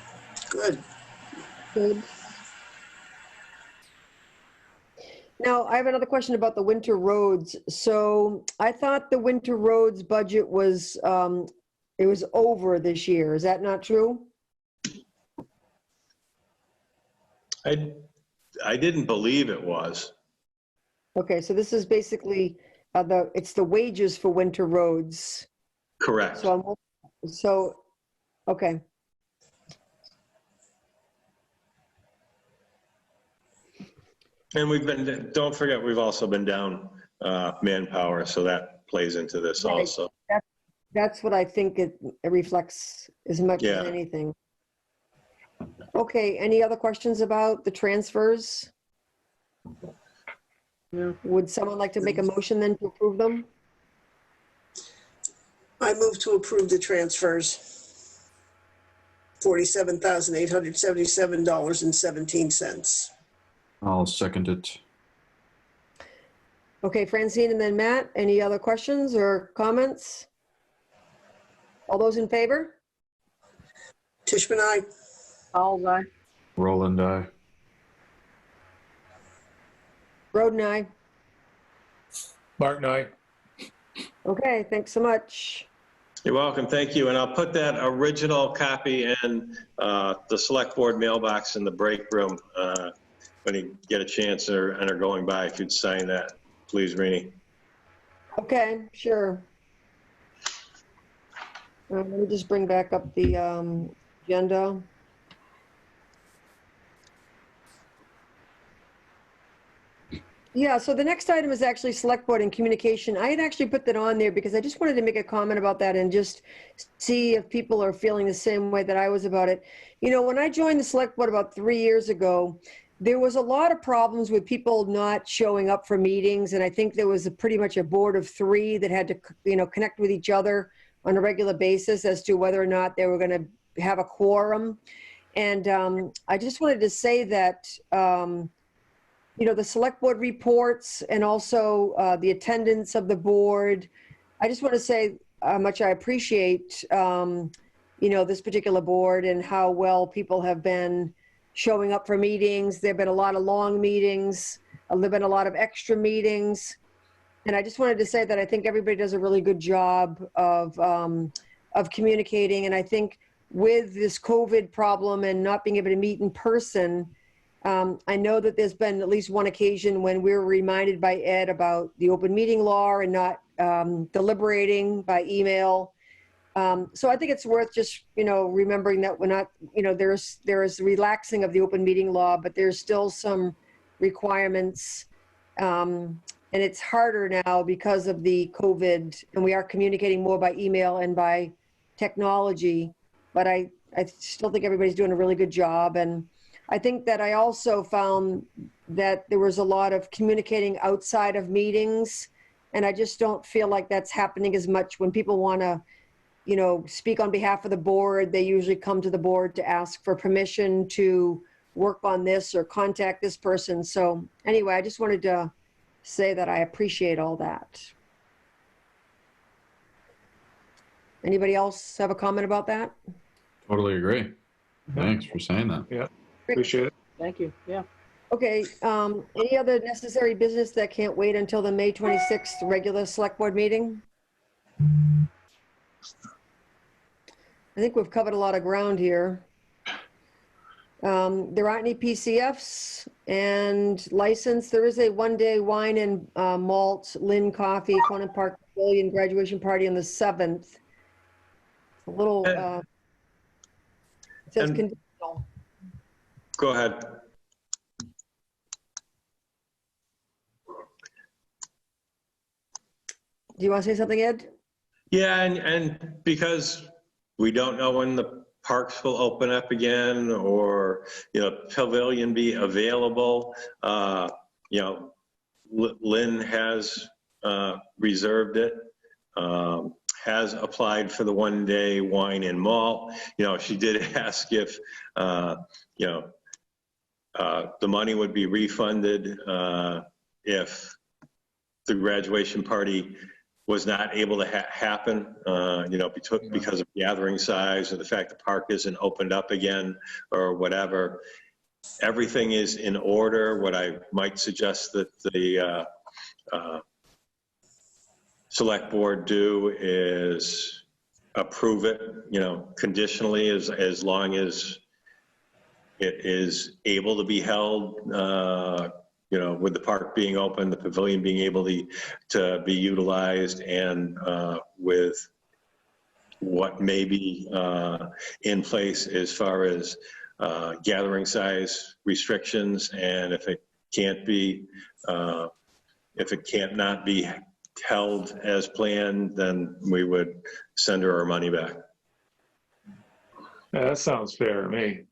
Good. Now, I have another question about the winter roads. So I thought the winter roads budget was, it was over this year. Is that not true? I didn't believe it was. Okay, so this is basically it's the wages for winter roads. Correct. So okay. And we've been, don't forget, we've also been down manpower, so that plays into this Right. also. That's what I think it reflects as much as anything. Okay, any other questions about the transfers? No. Would someone like to make a motion then to approve them? I move to approve the transfers. $47,877.17. I'll second it. Okay, Francine and then Matt, any other questions or comments? All those in favor? Tishman, aye. All right. Roland, aye. Roden, aye. Martin, aye. Okay, thanks so much. You're welcome. Thank you. And I'll put that original copy in the select board mailbox in the break room when you get a chance and are going by. If you'd sign that, please, Rini. Okay, sure. Let me just bring back up the agenda. Yeah, so the next item is actually select board and communication. I had actually put that on there because I just wanted to make a comment about that and just see if people are feeling the same way that I was about it. You know, when I joined the select board about 3 years ago, there was a lot of problems with people not showing up for meetings. And I think there was pretty much a board of 3 that had to, you know, connect with each other on a regular basis as to whether or not they were going to have a quorum. And I just wanted to say that, you know, the select board reports and also the attendance of the board. I just want to say how much I appreciate, you know, this particular board and how well people have been showing up for meetings. There've been a lot of long meetings. There've been a lot of extra meetings. And I just wanted to say that I think everybody does a really good job of communicating. And I think with this COVID problem and not being able to meet in person, I know that there's been at least one occasion when we were reminded by Ed about the open meeting law and not deliberating by email. So I think it's worth just, you know, remembering that we're not, you know, there is relaxing of the open meeting law, but there's still some requirements. And it's harder now because of the COVID, and we are communicating more by email and by technology. But I still think everybody's doing a really good job. And I think that I also found that there was a lot of communicating outside of meetings. And I just don't feel like that's happening as much when people want to, you know, speak on behalf of the board. They usually come to the board to ask for permission to work on this or contact this person. So anyway, I just wanted to say that I appreciate all that. Anybody else have a comment about that? Totally agree. Thanks for saying that. Yeah, appreciate it. Thank you. Yeah. Okay, any other necessary business that can't wait until the May 26th regular select board meeting? I think we've covered a lot of ground here. There aren't any PCFs and license. There is a one-day wine and malt Lynn Coffee, Conan Park Pavilion graduation party on the 7th. A little, it says conditional. Go ahead. Do you want to say something, Ed? Yeah, and because we don't know when the parks will open up again, or, you know, pavilion be available. You know, Lynn has reserved it, has applied for the one-day wine and malt. You know, she did ask if, you know, the money would be refunded if the graduation party was not able to happen, you know, because of gathering size or the fact the park isn't opened up again or whatever. Everything is in order. What I might suggest that the select board do is approve it, you know, conditionally as long as it is able to be held, you know, with the park being open, the pavilion being able to be utilized, and with what may be in place as far as gathering size restrictions. And if it can't be, if it can't not be held as planned, then we would send her our money back. Yeah, that sounds fair to me.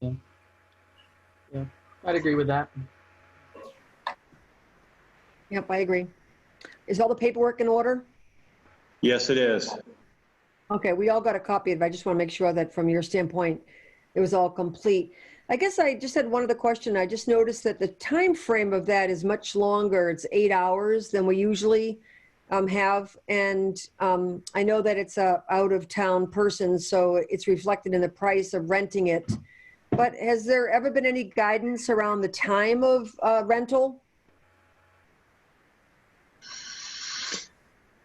Yeah, I'd agree with that. Yep, I agree. Is all the paperwork in order? Yes, it is. Okay, we all got a copy of it. I just want to make sure that from your standpoint, it was all complete. I guess I just had one other question. I just noticed that the time frame of that is much longer. It's 8 hours than we usually have. And I know that it's a out-of-town person, so it's reflected in the price of renting it. But has there ever been any guidance around the time of rental?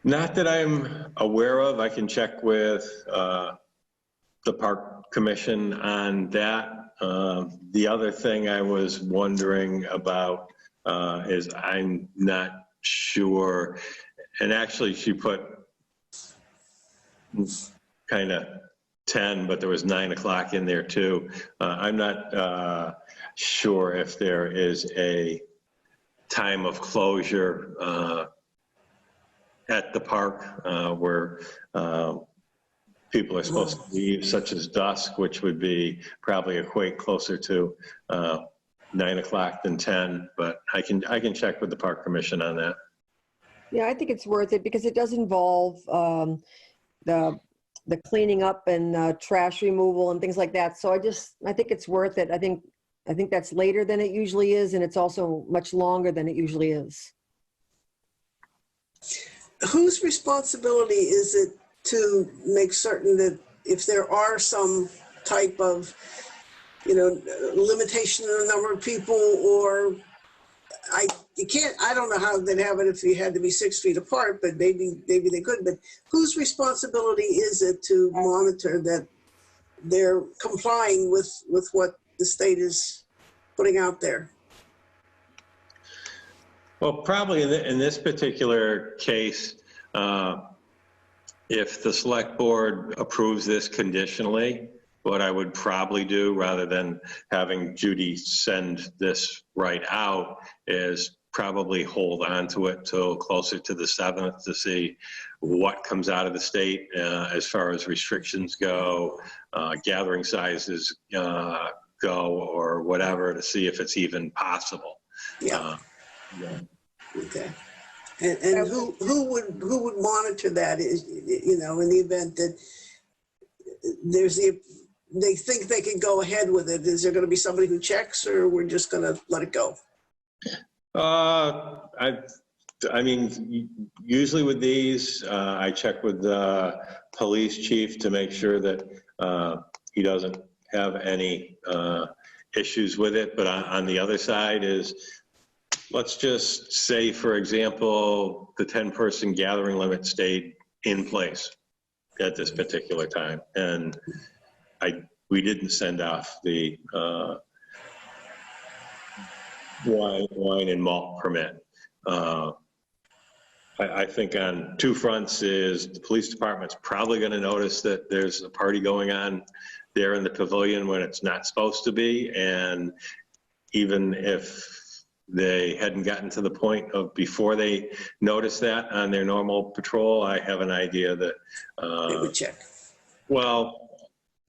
Not that I'm aware of. I can check with the Park Commission on that. The other thing I was wondering about is I'm not sure, and actually she put kind of 10, but there was 9 o'clock in there too. I'm not sure if there is a time of closure at the park where people are supposed to leave, such as dusk, which would be probably equate closer to 9 o'clock than 10, but I can check with the Park Commission on that. Yeah, I think it's worth it because it does involve the cleaning up and trash removal and things like that. So I think it's worth it. I think that's later than it usually is, and it's also much longer than it usually is. Whose responsibility is it to make certain that if there are some type of, limitation on the number of people, or I don't know how they'd have it if you had to be 6 feet apart, but maybe they could, but whose responsibility is it to monitor that they're complying with what the state is putting out there? Well, probably in this particular case, if the select board approves this conditionally, what I would probably do, rather than having Judy send this right out, is probably hold on to it till closer to the 7th to see what comes out of the state as far as restrictions go, gathering sizes go, or whatever, to see if it's even possible. Yeah. Okay. And who would monitor that? Is, in the event that they think they can go ahead with it, is there going to be somebody who checks, or we're just going to let it go? I mean, usually with these, I check with the police chief to make sure that he doesn't have any issues with it. But on the other side is, let's just say, for example, the 10-person gathering limit stayed in place at this particular time, and we didn't send off the wine and malt permit. I think on two fronts is the police department's probably going to notice that there's a party going on there in the pavilion when it's not supposed to be, and even if they hadn't gotten to the point of before they noticed that on their normal patrol, I have an idea that They would check. Well,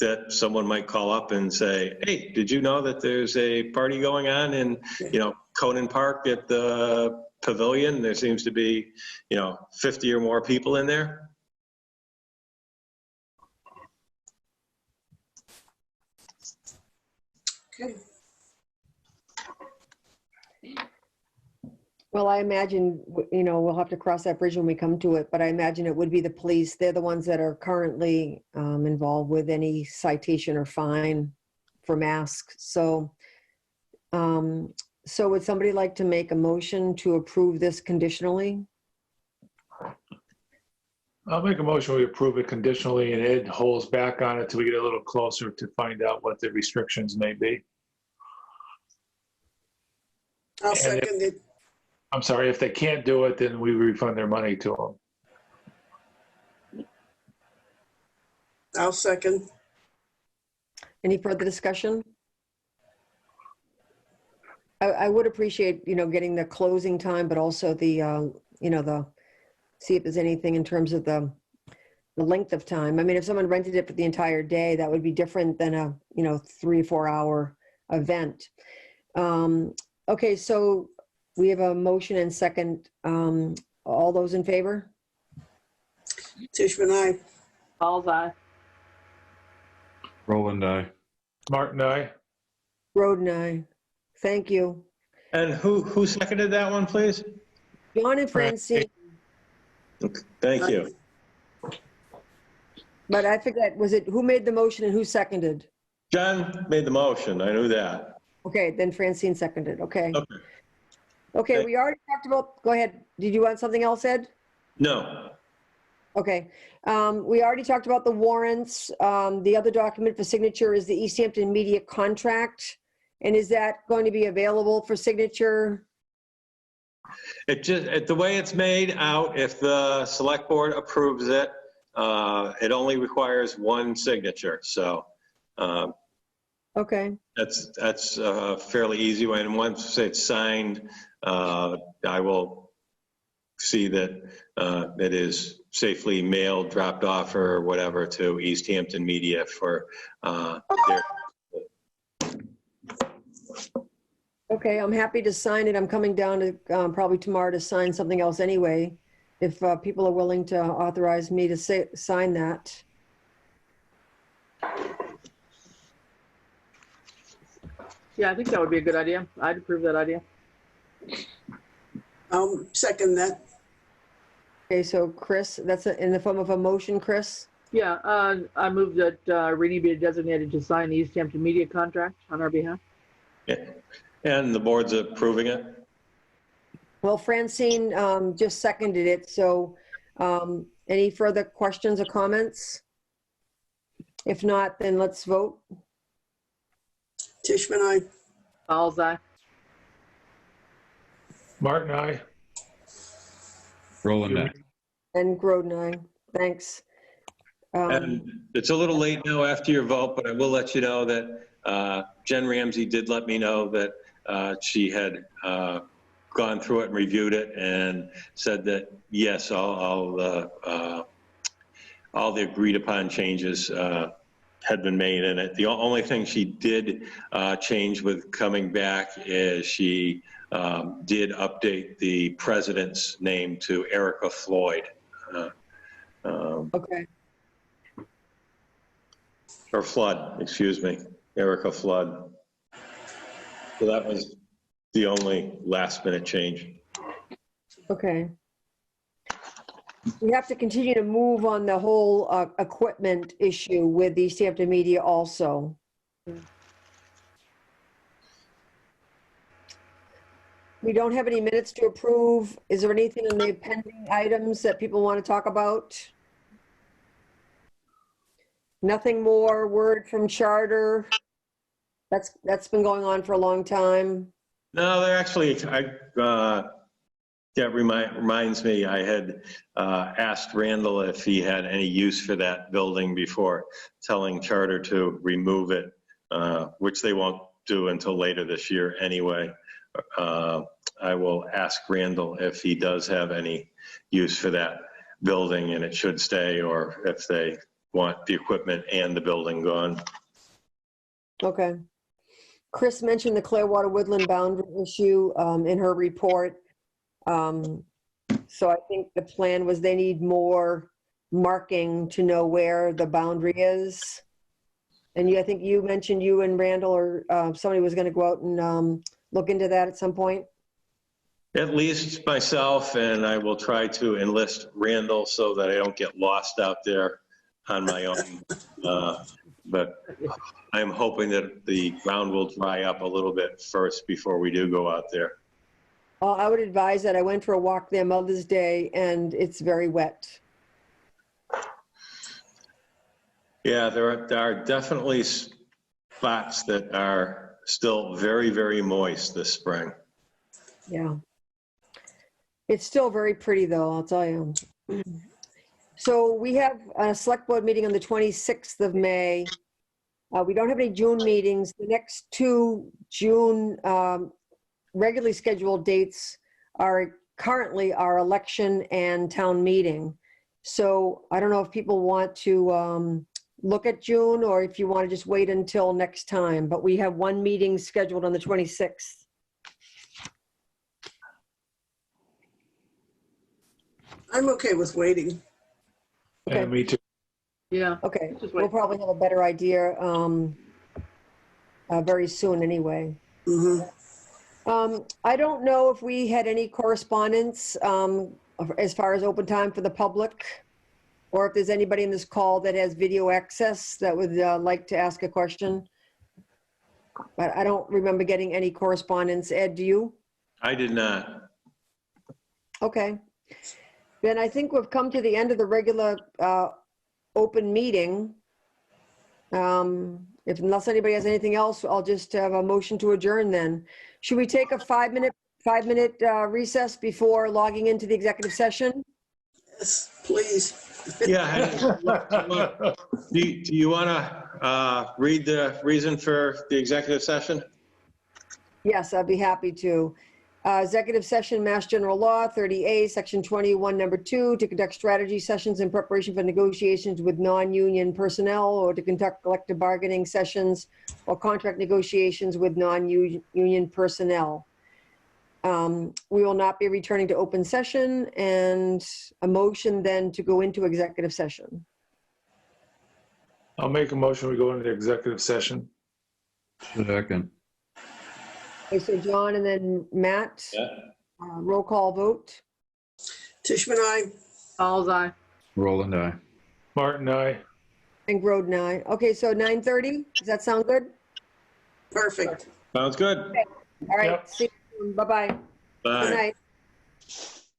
that someone might call up and say, hey, did you know that there's a party going on in, Conan Park at the pavilion? There seems to be, 50 or more people in there. Okay. Well, I imagine, we'll have to cross that bridge when we come to it, but I imagine it would be the police. They're the ones that are currently involved with any citation or fine for masks. So, so would somebody like to make a motion to approve this conditionally? I'll make a motion, we approve it conditionally, and Ed holds back on it till we get a little closer to find out what the restrictions may be. I'll second it. I'm sorry, if they can't do it, then we refund their money to them. I'll second. Any further discussion? I would appreciate, getting the closing time, but also the, see if there's anything in terms of the length of time. I mean, if someone rented it for the entire day, that would be different than a, 3 or 4 hour event. Okay, so we have a motion and second. All those in favor? Tishman, aye. Falls eye. Roland, aye. Martin, aye. Groden, aye. Thank you. And who seconded that one, please? John and Francine, Thank you. but I forget, was it, who made the motion and who seconded? John made the motion, I knew that. Okay, then Francine seconded, okay. Okay. Okay, we already talked about, go ahead. Did you want something else, Ed? No, Okay, we already talked about the warrants. The other document for signature is the Easthampton Media contract. And is that going to be available for signature? the way it's made out, if the select board approves it, it only requires one signature. So Okay, that's a fairly easy one. And once it's signed, I will see that it is safely mailed, dropped off, or whatever to Easthampton Media for their. okay, I'm happy to sign it. I'm coming down to probably tomorrow to sign something else anyway, if people are willing to authorize me to sign that. Yeah, I think that would be a good idea. I'd approve that idea. I'll second that. Okay, so Chris, that's in the form of a motion, Chris? Yeah, I move that Rini be designated to sign the Easthampton Media contract on our behalf. Yeah. And the board's approving it? Well, Francine just seconded it, so any further questions or comments? If not, then let's vote. Tishman, aye. Fowles, aye. Martin, aye. Roland, aye. And Groden, aye. Thanks. And it's a little late now after your vote, but I will let you know that Jen Ramsey did let me know that she had gone through it and reviewed it and said that, yes, all the agreed upon changes had been made in it. The only thing she did change with coming back is she did update the president's name to Erica Floyd. Okay, Or Flood, excuse me, Erica Flood. So that was the only last minute change. okay. We have to continue to move on the whole equipment issue with the Easthampton Media also. We don't have any minutes to approve. Is there anything in the pending items that people want to talk about? Nothing more word from charter? That's been going on for a long time. No, they're actually, that reminds me, I had asked Randall if he had any use for that building before telling Charter to remove it, which they won't do until later this year anyway. I will ask Randall if he does have any use for that building and it should stay, or if they want the equipment and the building gone. Okay. Chris mentioned the Clearwater Woodland boundary issue in her report. So I think the plan was they need more marking to know where the boundary is. And I think you mentioned you and Randall or somebody was going to go out and look into that at some point. At least myself, and I will try to enlist Randall so that I don't get lost out there on my own. But I'm hoping that the ground will dry up a little bit first before we do go out there. I would advise that. I went for a walk there Mother's Day and it's very wet. Yeah, there are definitely spots that are still very, very moist this spring. Yeah. It's still very pretty though, I'll tell you. So we have a select board meeting on the 26th of May. We don't have any June meetings. The next two June regularly scheduled dates are currently our election and town meeting. So I don't know if people want to look at June or if you want to just wait until next time, but we have one meeting scheduled on the 26th. I'm okay with waiting. Okay. Yeah, me too. Yeah. Okay, Just we'll wait. probably have a better idea very soon anyway. Mhm. I don't know if we had any correspondence as far as open time for the public, or if there's anybody in this call that has video access that would like to ask a question. But I don't remember getting any correspondence. Ed, do you? I did not. Okay. Then I think we've come to the end of the regular open meeting. Unless anybody has anything else, I'll just have a motion to adjourn then. Should we take a 5-minute recess before logging into the executive session? Yes, please. Yeah. Do you want to read the reason for the executive session? Yes, I'd be happy to. Executive session, Mass General Law, 30A, Section 21, Number 2, to conduct strategy sessions in preparation for negotiations with non-union personnel, or to conduct collective bargaining sessions or contract negotiations with non-union personnel. We will not be returning to open session, and a motion then to go into executive session. I'll make a motion, we go into executive session. Second. Okay, so John and then Matt, Yeah. roll call vote. Tishman, aye. Fowles eye. Roland, aye. Martin, aye. And Groden, aye. Okay, so 9:30, does that sound good? Perfect. Sounds good. All right, Yep. see you soon. Bye-bye. Good Bye. night.